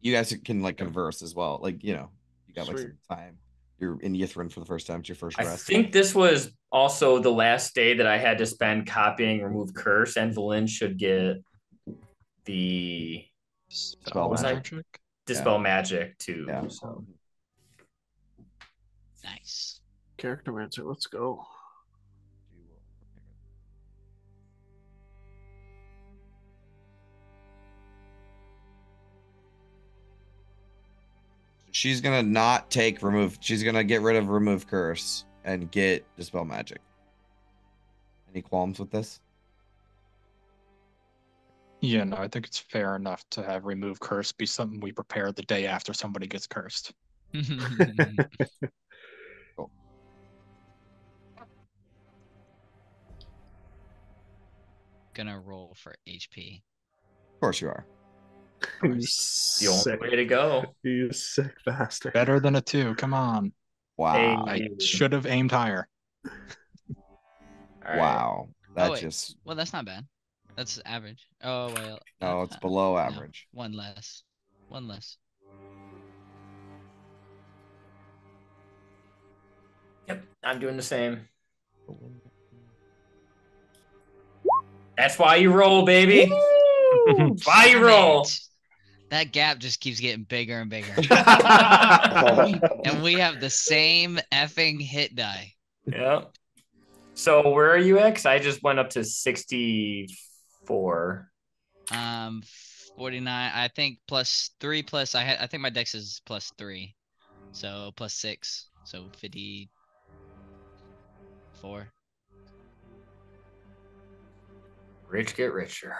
you guys can like converse as well. Like, you know, you got like Sweet. some time. You're in Yithrin for the first time. It's your first I rest. think this was also the last day that I had to spend copying Remove Curse, and Valin should get the Spell was I- magic. Dispel Magic too. Yeah. So. Nice. Character answer. Let's go. She's gonna not take remove. She's gonna get rid of remove curse and get dispel magic. Any qualms with this? Yeah, no, I think it's fair enough to have remove curse be something we prepare the day after somebody gets cursed. Cool. Gonna roll for HP. Of course you are. You The only sick, way to go. you sick bastard. Better than a 2. Come on. Wow. I should have aimed higher. All right. Wow. That wait. just Well, that's not bad. That's average. Oh well. no, it's below no, average. one less. One less. Yep, I'm doing the same. That's why you roll, baby. That's why you roll. That gap just keeps getting bigger and bigger. And we have the same effing hit die. Yep. So where are you at? 'Cause I just went up to 64. 49. I think +3 plus. I think my dex is +3, so +6, so 54. Rich get richer.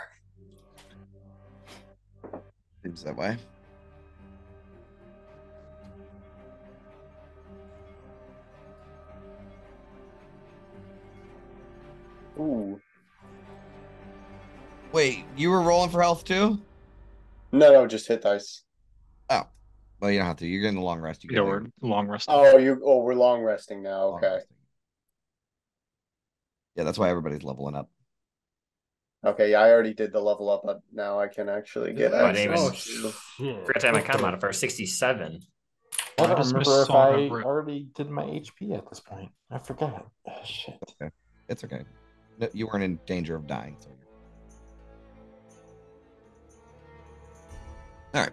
Seems that way. Ooh. Wait, you were rolling for health too? No, just hit dice. Oh, well, you don't have to. You're getting a long rest. You Yeah, can we're long rest. We're long resting now. long Okay. resting. Yeah, that's why everybody's leveling up. Okay, yeah, I already did the level up, but now I can actually get I didn't access. even- shit. Forgot to have my con modifier 67. I Why don't does Miss remember if Song I have ri- already did my HP at this point. I forgot. Shit. It's okay. No, you weren't in danger of dying. So all right.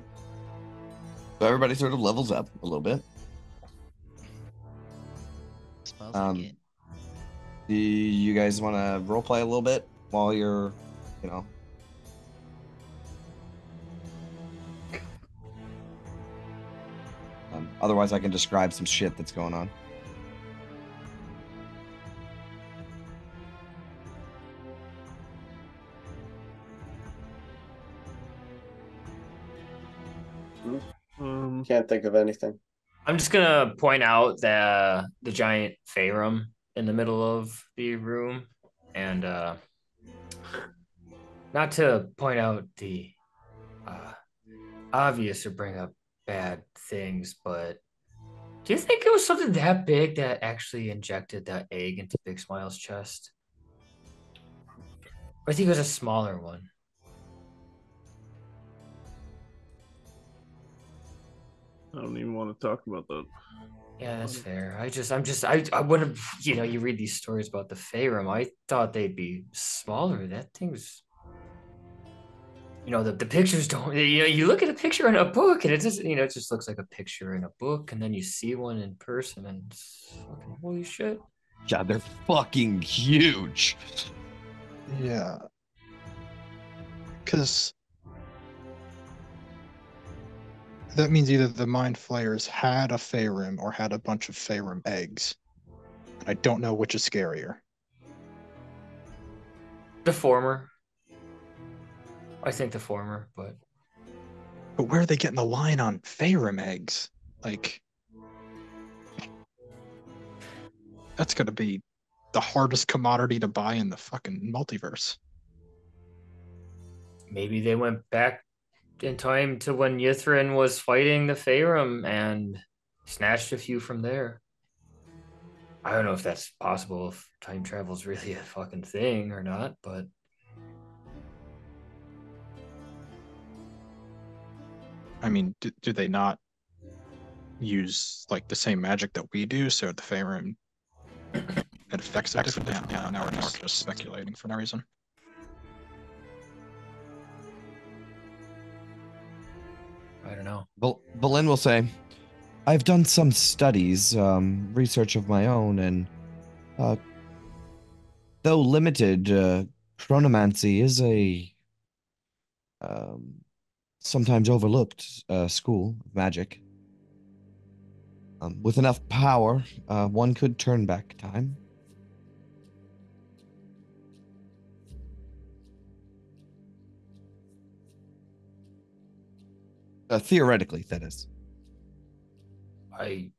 So everybody sort of levels up a little bit. Spells I get. Do you guys want to role play a little bit while you're, otherwise I can describe some shit that's going on. Can't think of anything. I'm just gonna point out the giant Faerun in the middle of the room, and not to point out the obvious or bring up bad things, but do you think it was something that big that actually injected that egg into Big Smile's chest? Or do you think it was a smaller one? I don't even want to talk about that. Yeah, that's fair. I wouldn't, you read these stories about the Faerun. I thought they'd be smaller. That thing's, the pictures don't, you look at a picture in a book and it just, it just looks like a picture in a book. And then you see one in person and it's fucking holy shit. Yeah, they're fucking huge. Yeah. Because that means either the Mind Flayers had a Faerun or had a bunch of Faerun eggs. I don't know which is scarier. The former. I think the former, but where are they getting the line on Faerun eggs? Like, that's gonna be the hardest commodity to buy in the fucking multiverse. maybe they went back in time to when Yithrin was fighting the Faerun and snatched a few from there. I don't know if that's possible, if time travel is really a fucking thing or not, but I mean, do they not use like the same magic that we do? So the Faerun, it affects it differently. Now we're just speculating for no reason. I don't know. Belen will say, I've done some studies, research of my own, and though limited, chronomancy is a sometimes overlooked school of magic. With enough power, one could turn back time. Theoretically, that is. I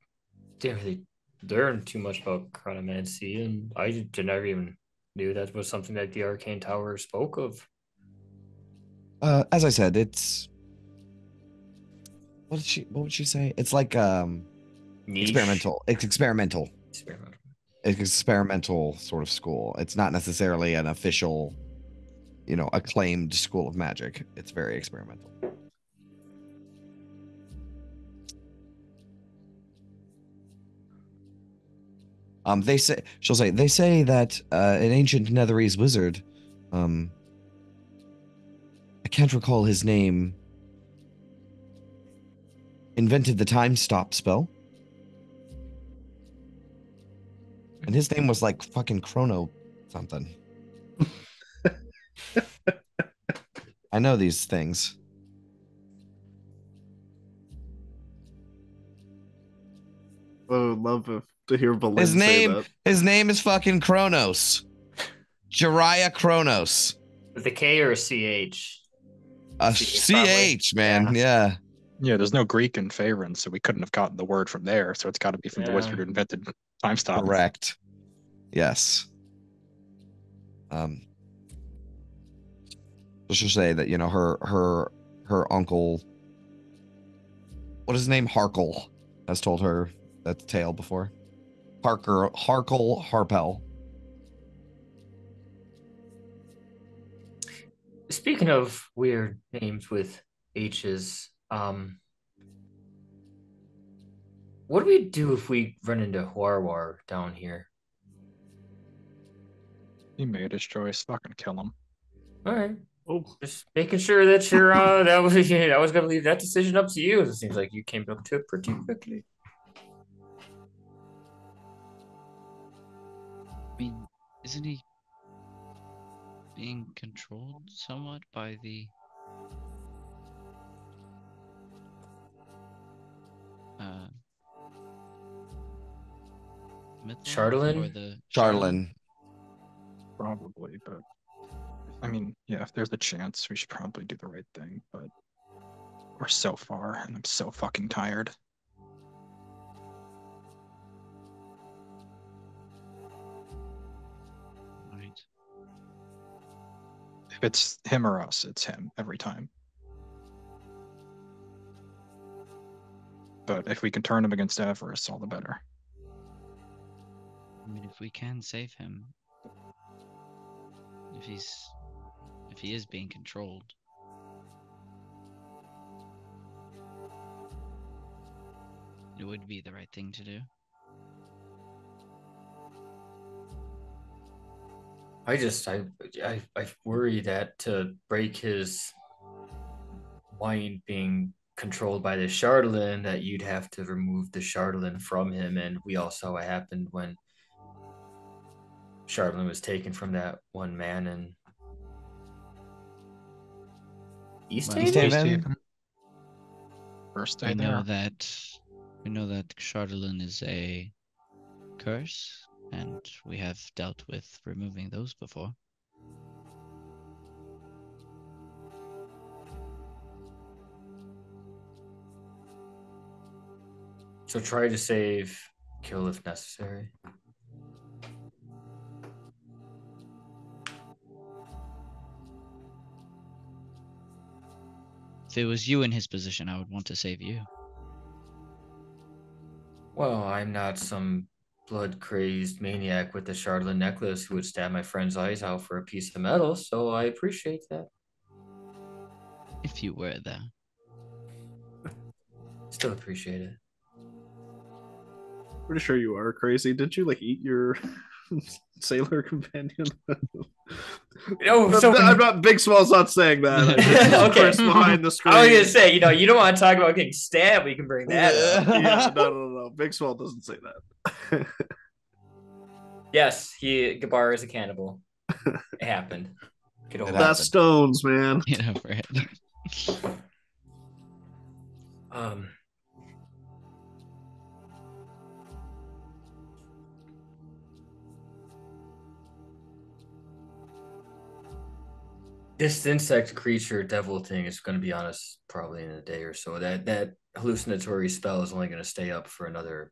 didn't really learn too much about chronomancy, and I never even knew that was something that the Arcane Tower spoke of. As I said, it's what would she say? It's like Niche. experimental. It's experimental. Experimental. It's experimental sort of school. It's not necessarily an official, acclaimed school of magic. It's very experimental. They say that an ancient Netherese wizard, I can't recall his name, invented the time stop spell. And his name was like fucking Chrono something. I know these things. I would love to hear Valen say that. His name is fucking Kronos. Jiraiya Kronos. With a K or a CH? CH, man. Yeah. Yeah, there's no Greek in Faerun, so we couldn't have gotten the word from there. So it's got to be from the wizard who invented time stop. Correct. Yes. Let's just say that her uncle, what is his name, Harkle, has told her that tale before. Harkle Harpel. Speaking of weird names with H's, what do we do if we run into Huarwar down here? He made his choice. Fucking kill him. All right. Oh, just making sure that you're that was I was gonna leave that decision up to you. It seems like you came up to it pretty quickly. I mean, isn't he being controlled somewhat by the Chardalyn? Or the Chardalyn. Probably, but I mean, yeah, if there's a chance, we should probably do the right thing, but we're so far and I'm so fucking tired. Right. If it's him or us, it's him every time. But if we can turn him against Everest, all the better. I mean, if we can save him, if he is being controlled, it would be the right thing to do. I worry that to break his mind being controlled by the Chardalyn, that you'd have to remove the Chardalyn from him, and we all saw what happened when Chardalyn was taken from that one man in East Haven. First day We there. know that Chardalyn is a curse, and we have dealt with removing those before. So try to save, kill if necessary. If it was you in his position, I would want to save you. Well, I'm not some blood-crazed maniac with the Chardalyn necklace who would stab my friend's eyes out for a piece of metal, so I appreciate that. If you were there. Still appreciate it. Pretty sure you are crazy. Did you eat your sailor companion? No, I'm not. Big Small's not saying that. Okay. Chris behind the screen. I was gonna say, you don't want to talk about getting stabbed. We can bring that up. Yeah, no. Big Small doesn't say that. Yes, Gabar is a cannibal. It happened. Get over That's it. stones, man. Get over it. This insect creature devil thing is going to be on us probably in a day or so. That hallucinatory spell is only going to stay up for another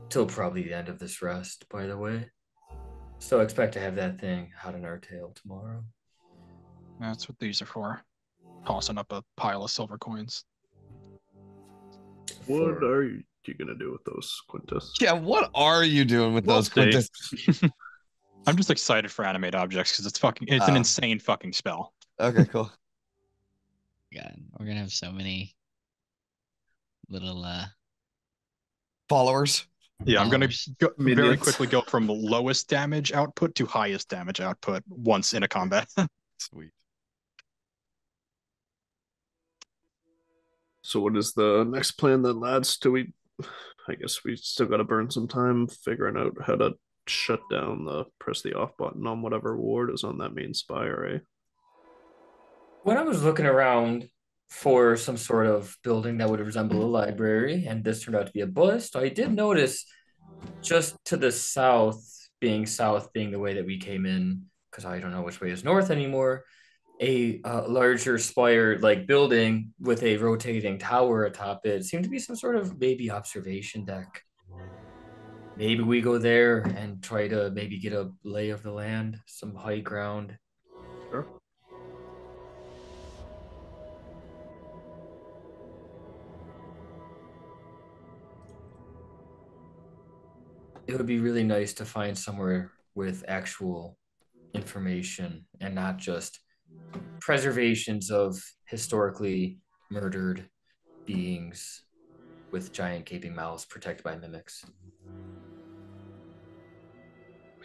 till probably the end of this rest. By the way, so expect to have that thing hot in our tail tomorrow. That's what these are for. Tossing up a pile of silver coins. What are you gonna do with those, Quintus? Yeah, what are you doing with We'll those, see. Quintus? I'm just excited for animate objects because it's an insane fucking spell. Okay, cool. God, we're gonna have so many little Followers. Yeah, I'm gonna followers. very Minions. quickly go from lowest damage output to highest damage output once in a combat. Sweet. So what is the next plan then, lads? I guess we still gotta burn some time figuring out how to shut down press the off button on whatever ward is on that main spire, eh? When I was looking around for some sort of building that would resemble a library, and this turned out to be a bust, I did notice just to the south being the way that we came in, because I don't know which way is north anymore, a larger spire like building with a rotating tower atop it. Seemed to be some sort of maybe observation deck. Maybe we go there and try to maybe get a lay of the land, some high ground. Sure. It would be really nice to find somewhere with actual information and not just preservations of historically murdered beings with giant gaping mouths protected by mimics.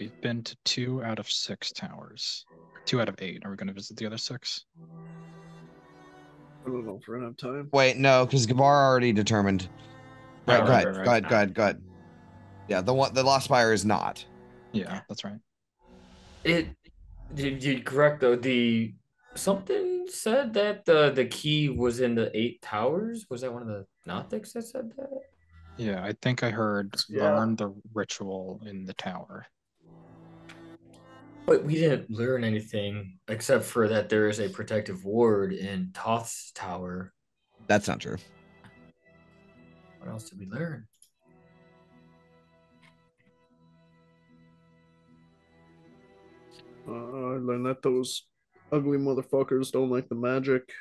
We've been to 2 out of 6 towers. 2 out of 8. Are we going to visit the other 6? I don't know if we're gonna have time. Wait, no, because Gabar already determined. Right, Oh, go ahead, right. go ahead, go ahead, go ahead. Yeah, the Lost Spire is not. Yeah, that's right. You're correct though. Something said that the key was in the 8 towers. Was that one of the Gnostics that said that? Yeah, I think I heard learn the ritual in the tower. But we didn't learn anything except for that there is a protective ward in Toth's tower. That's not true. What else did we learn? I learned that those ugly motherfuckers don't like the magic.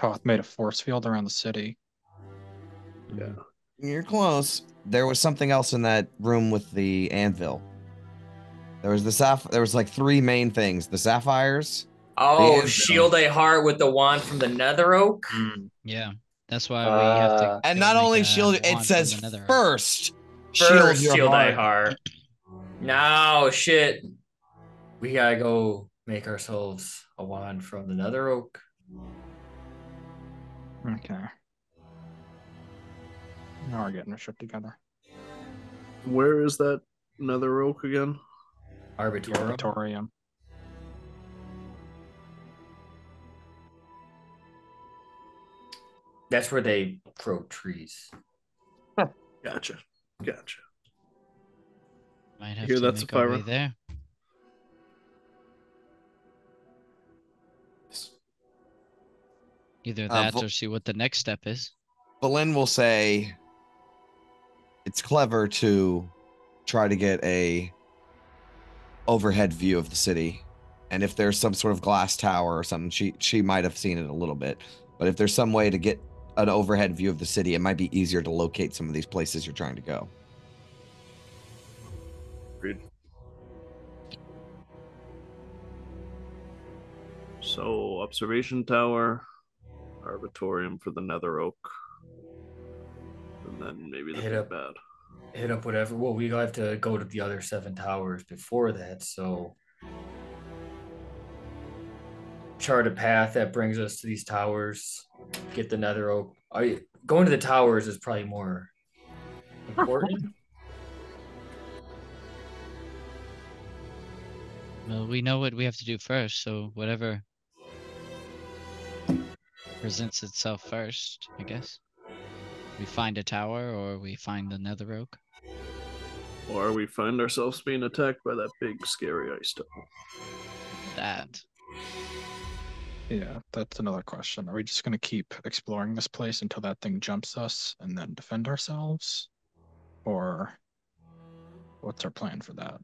Toth made a force field around the city. Yeah. You're close. There was something else in that room with the anvil. There was there was like 3 main things: the sapphires. Oh, shield a heart with the wand from the Nether Oak. Yeah, that's why we have to. And go not make only a shield, it wand from says the Nether Oak. first First, your shield heart. a heart. No shit. We gotta go make ourselves a wand from the Nether Oak. Okay. Now we're getting our shit together. Where is that Nether Oak again? Arbitorium. Auditorium. That's where they grow trees. Gotcha. Might have Hear to that, make our way Sapphira? there. Either that or see what the next step is. Belen will say it's clever to try to get a overhead view of the city. And if there's some sort of glass tower or something, she might have seen it a little bit. But if there's some way to get an overhead view of the city, it might be easier to locate some of these places you're trying to go. Agreed. So observation tower, arbitorium for the Nether Oak, and then maybe the Hit big up. bad. Hit up whatever. Well, we have to go to the other 7 towers before that, so chart a path that brings us to these towers. Get the Nether Oak. Going to the towers is probably more important. Well, we know what we have to do first, so whatever presents itself first, I guess. We find a tower or we find the Nether Oak. Or we find ourselves being attacked by that big scary ice devil. That. Yeah, that's another question. Are we just gonna keep exploring this place until that thing jumps us and then defend ourselves? Or what's our plan for that?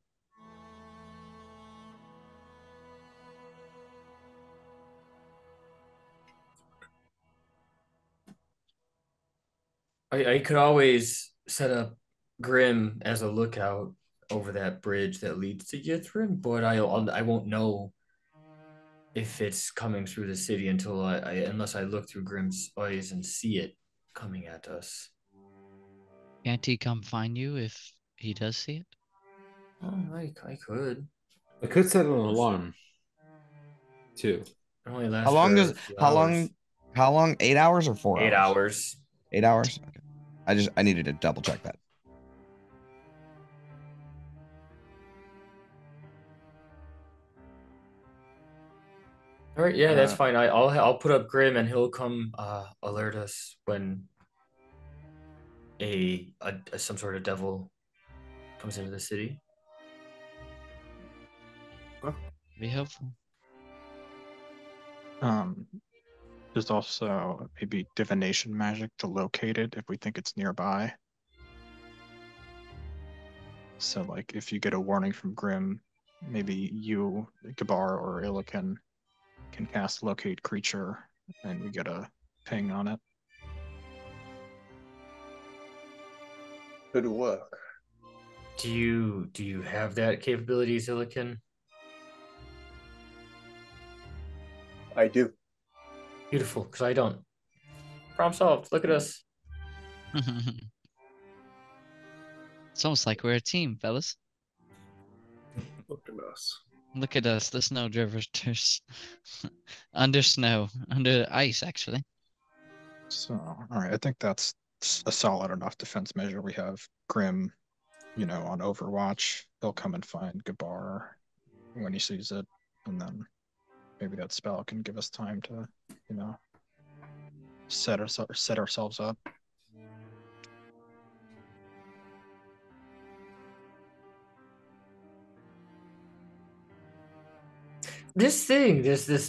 I could always set up Grim as a lookout over that bridge that leads to Yithrin, but I won't know if it's coming through the city until unless I look through Grim's eyes and see it coming at us. Can't he come find you if he does see it? Oh, I could. I could set an alarm too. It only lasts How long for does a few how hours. long 8 hours or 4 8 hours? hours. 8 hours? Okay. I needed to double check that. All right, yeah, that's Uh, fine. I'll put up Grim and he'll come alert us when some sort of devil comes into the city. Be helpful. There's also maybe divination magic to locate it if we think it's nearby. So like if you get a warning from Grim, maybe you, Gabar or Illican can cast locate creature and we get a ping on it. Could work. Do you have that capability, Zillikin? I do. Beautiful, because I don't. Problem solved. Look at us. It's almost like we're a team, fellas. Look at us. Look at us, the snow drifters. Under snow, under ice, actually. So, all right, I think that's a solid enough defense measure. We have Grim, on Overwatch. He'll come and find Gabar when he sees it, and then maybe that spell can give us time to, set ourselves up. This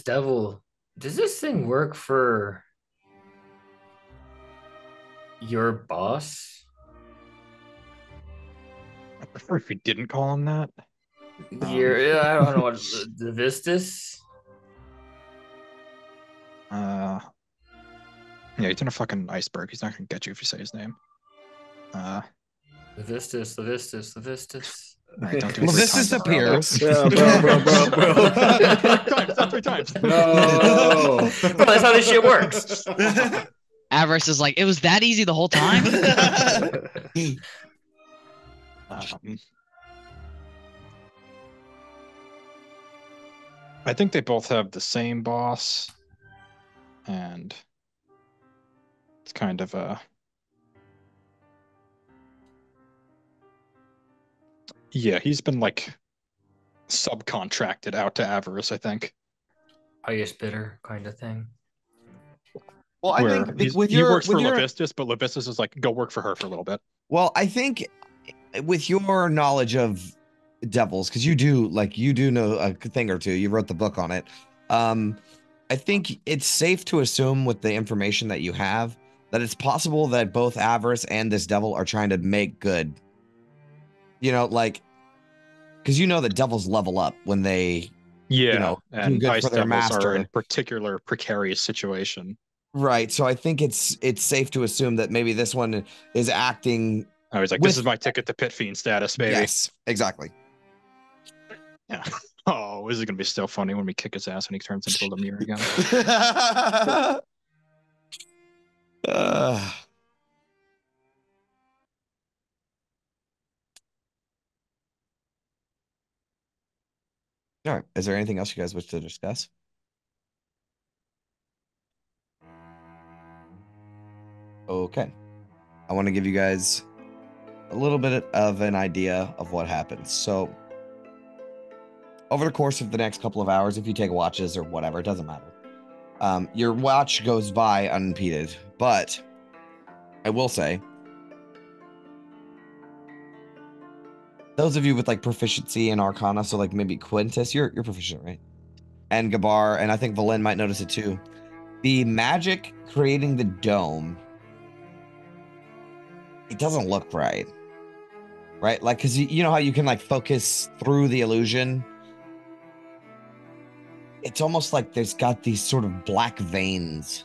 devil, does this thing work for your boss? I prefer if we didn't call him that. I don't know what the Vistus. Yeah, he's in a fucking iceberg. He's not gonna get you if you say his name. The Vistus. All right, don't do Well, three this times is in a row. appears. Yeah, bro. Three times. No. Bro, that's how this shit works. Avarice is like, it was that easy the whole time? I think they both have the same boss, and it's kind of a he's been like subcontracted out to Avarice, I think. Highest bidder kind of thing. Well, I Where think he works for Levistus, but Levistus is like, go work for her for a little bit. Well, I think with your knowledge of devils, because you do know a thing or two. You wrote the book on it. I think it's safe to assume with the information that you have that it's possible that both Avarice and this devil are trying to make good. Because that devils level up when they do and good ice for their devils are in master. particular precarious situation. Right. So I think it's safe to assume that maybe this one is acting. I was like, this is my ticket to pit fiend status, baby. Yes, exactly. Yeah. Oh, this is gonna be so funny when we kick his ass and he turns into a Lemire again. All right. Is there anything else you guys wish to discuss? Okay. I want to give you guys a little bit of an idea of what happens. So, over the course of the next couple of hours, if you take watches or whatever, it doesn't matter. Your watch goes by unimpeded, but I will say, those of you with like proficiency in Arcana, so like maybe Quintus, you're proficient, right? and Gabar, and I think Valen might notice it too. The magic creating the dome, it doesn't look right. Right? Like, because you know how you can like focus through the illusion? It's almost like there's got these sort of black veins,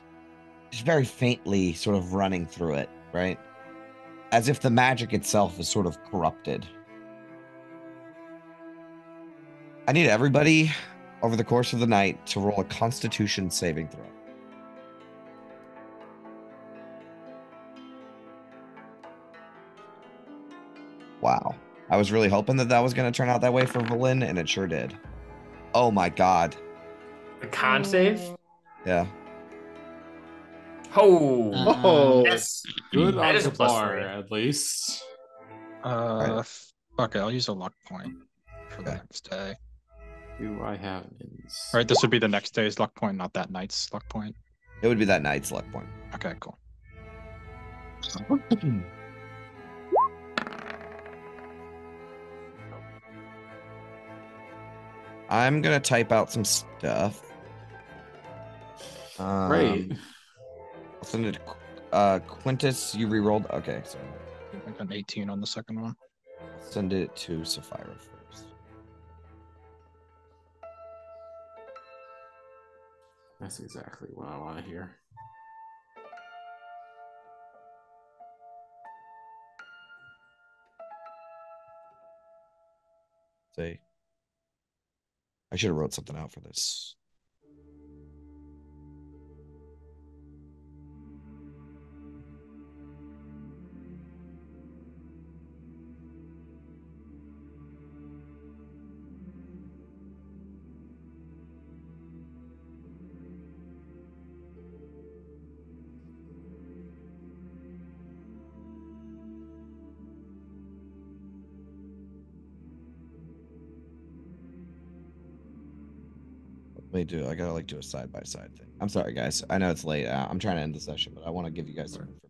just very faintly sort of running through it, right? As if the magic itself is sort of corrupted. I need everybody over the course of the night to roll a Constitution saving throw. Wow. I was really hoping that was going to turn out that way for Valen, and it sure did. Oh my god. A con save? Yeah. Oh, Oh, that's Good that on is a plus Gabar, 3. at least. Fuck it, I'll use a luck point for the Okay. next day. Do I have an All right, this would be the next day's luck point, not that night's luck point. It would be that night's luck point. Okay, cool. I'm going to type out some stuff. Great. I'll send it to Quintus. You re-rolled? Okay, so I got an 18 on the second one. I'll send it to Sapphira first. That's exactly what I want to hear. Say, I should have wrote something out for this. Let me do. I gotta like do a side by side thing. I'm sorry, guys. I know it's late. I'm trying to end the session, but I want to give you guys some information.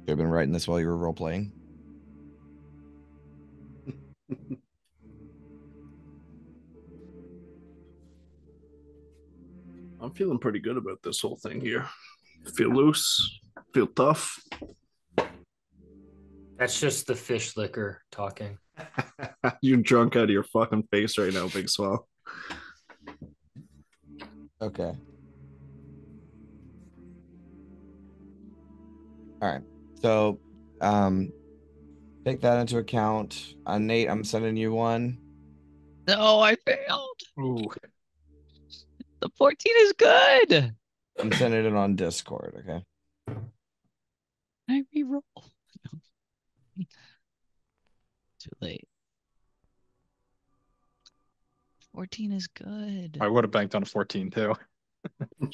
You have been writing this while you were role playing. I'm feeling pretty good about this whole thing here. Feel loose, feel tough. That's just the fish liquor talking. You're drunk out of your fucking face right now, Big Swell. Okay. All right. So, take that into account. Nate, I'm sending you one. No, I failed. Ooh. The 14 is good. I'm sending it on Discord. Okay. I reroll. Too late. 14 is good. I would have banked on a 14 too.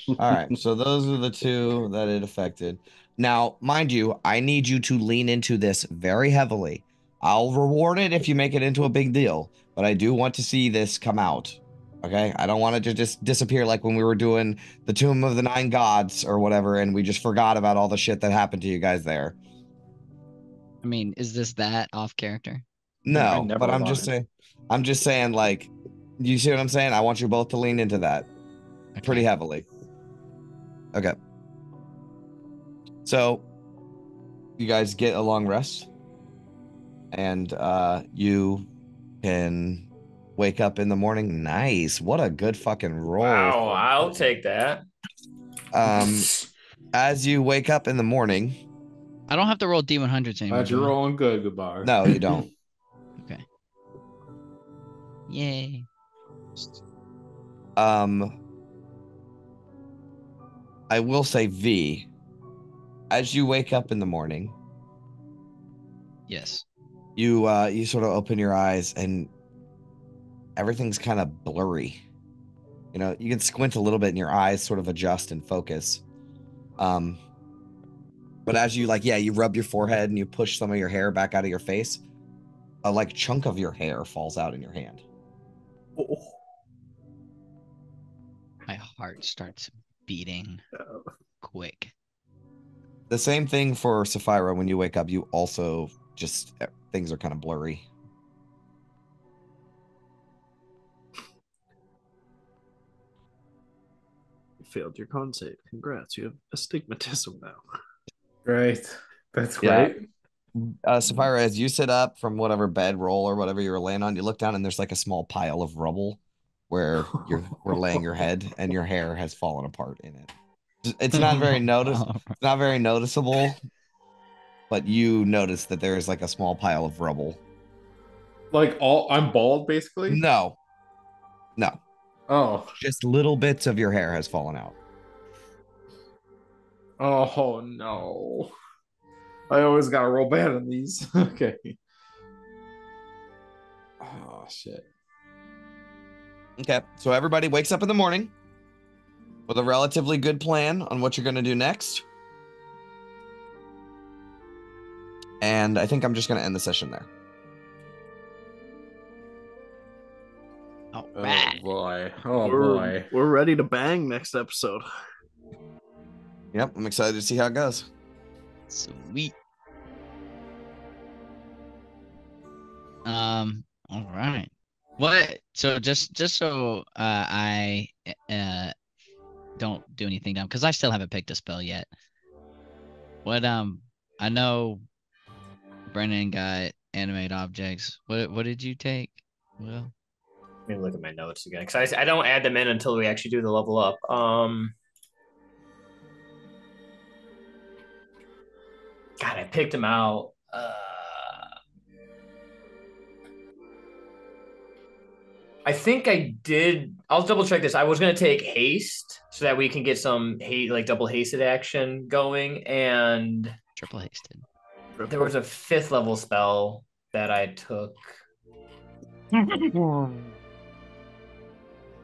All right. So those are the two that it affected. Now, mind you, I need you to lean into this very heavily. I'll reward it if you make it into a big deal, but I do want to see this come out. Okay. I don't want it to just disappear like when we were doing the Tomb of the Nine Gods or whatever, and we just forgot about all the shit that happened to you guys there. I mean, is this that off character? I No, never but I'm lied. just saying, like, you see what I'm saying? I want you both to lean into that pretty Okay. heavily. Okay. So you guys get a long rest, and you can wake up in the morning. Nice. What a good fucking roll. Wow, I'll take that. As you wake up in the morning, I don't have to roll D100s anymore. Glad you're do I? rolling good, Gabar. no, you don't. Okay. Yay. I will say, V, as you wake up in the morning, Yes. you sort of open your eyes and everything's kind of blurry. You know, you can squint a little bit and your eyes sort of adjust and focus. But as you you rub your forehead and you push some of your hair back out of your face, a chunk of your hair falls out in your hand. My heart starts beating quick. The same thing for Sapphira. When you wake up, you also just things are kind of blurry. You failed your con save. Congrats. You have astigmatism now. Right. That's Yeah. great. Sapphira, as you sit up from whatever bed roll or whatever you were laying on, you look down and there's a small pile of rubble where you were laying your head, and your hair has fallen apart in it. It's not very It's not very noticeable, but you notice that there is a small pile of rubble. I'm bald basically? No. Oh. Just little bits of your hair has fallen out. Oh no. I always gotta roll bad on these. Okay. Oh shit. Okay, so everybody wakes up in the morning with a relatively good plan on what you're going to do next. And I think I'm just going to end the session there. All Oh right. boy. Oh we're, boy. We're ready to bang next episode. Yep, I'm excited to see how it goes. Sweet. All right. What? So just so I don't do anything dumb, because I still haven't picked a spell yet. What I know Brennan got animate objects. What did you take? Well, Let me look at my notes again, because I don't add them in until we actually do the level up. God, I picked them out. I think I did. I'll double check this. I was gonna take haste so that we can get some double hasted action going, and triple hasted. there was a 5th level spell that I took.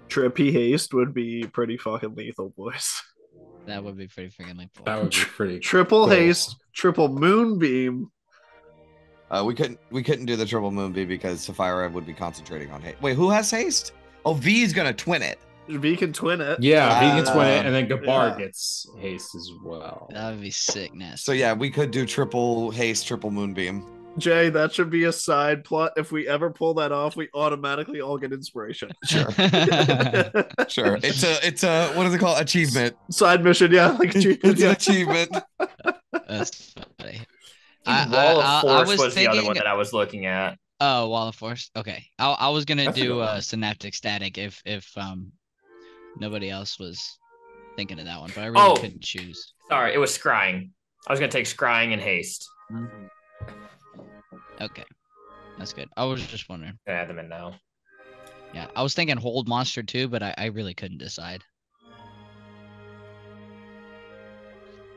Trippy haste would be pretty fucking lethal, boys. That would be pretty freaking lethal. That would be pretty Triple cool. haste, triple moonbeam. We couldn't do the triple moonbeam because Sapphira would be concentrating on haste. Wait, who has haste? Oh, V is gonna twin it. V can twin it. Yeah, he gets 20 and then Gabar yeah. gets haste as well. That would be sick, nasty. So yeah, we could do triple haste, triple moonbeam. Jay, that should be a side plot. If we ever pull that off, we automatically all get inspiration. Sure. Sure. It's a what is it called? Achievement. Side mission, yeah. Like It's an achievement. That's funny. Wall of Force was the other thinking- one that I was looking at. Oh, Wall of Force. Okay, I was gonna That's a good do one. synaptic static if nobody else was thinking of that one, but I really couldn't choose. Sorry, it was scrying. I was gonna take scrying and haste. Okay, that's good. I was just wondering. I add them in now. Yeah, I was thinking hold monster too, but I really couldn't decide.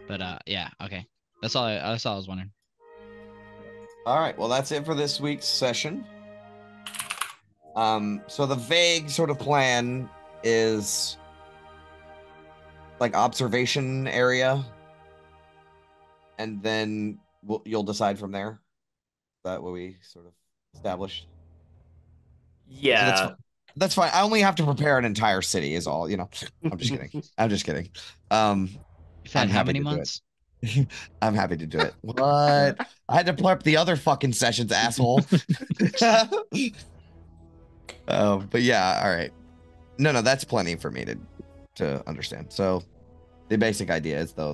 But yeah, okay. That's all I was wondering. All right, well, that's it for this week's session. So the vague sort of plan is observation area, and then you'll decide from there. Is that what we sort of established? Yeah. So that's fine. I only have to prepare an entire city, is all. I'm just kidding. I'm just kidding. You've had I'm how happy many to do it. months? I'm happy to do it. What? I had to prep the other fucking sessions, asshole. But yeah, all right. No, that's plenty for me to understand. So the basic idea is though,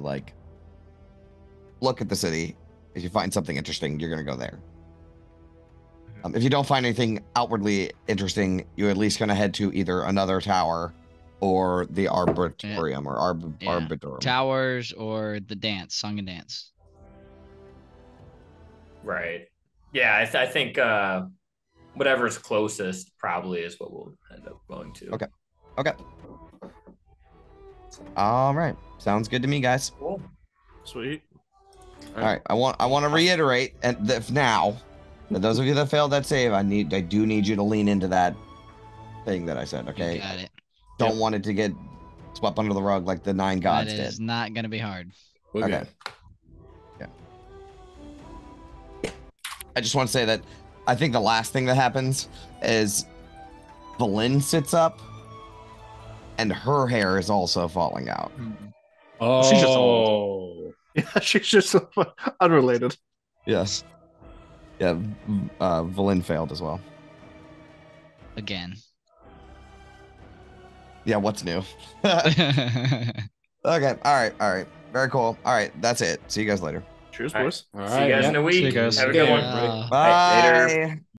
look at the city. If you find something interesting, you're gonna go there. If you don't find anything outwardly interesting, you're at least gonna head to either another tower or the arbitorium or arbitorium. Towers or the dance, song and dance. Right. Yeah, I think whatever's closest probably is what we'll end up going to. Okay. Okay. All right. Sounds good to me, guys. Cool. Sweet. All right. I want to reiterate, and now, for those of you that failed that save, I do need you to lean into that thing that I said. Okay. You got it. Don't want it to get swept under the rug like the 9 gods That did. is not gonna be hard. We're Okay. good. Yeah. I just want to say that I think the last thing that happens is Valin sits up and her hair is also falling out. Oh, She's just old. Yeah, she's just unrelated. Yes. Yeah, Valin failed as well. Again. Yeah, what's new? Okay, all right. Very cool. All right, that's it. See you guys later. Cheers, All right. boys. All See you guys in a week. See you guys. Have a good one. Yeah. Bye. Later.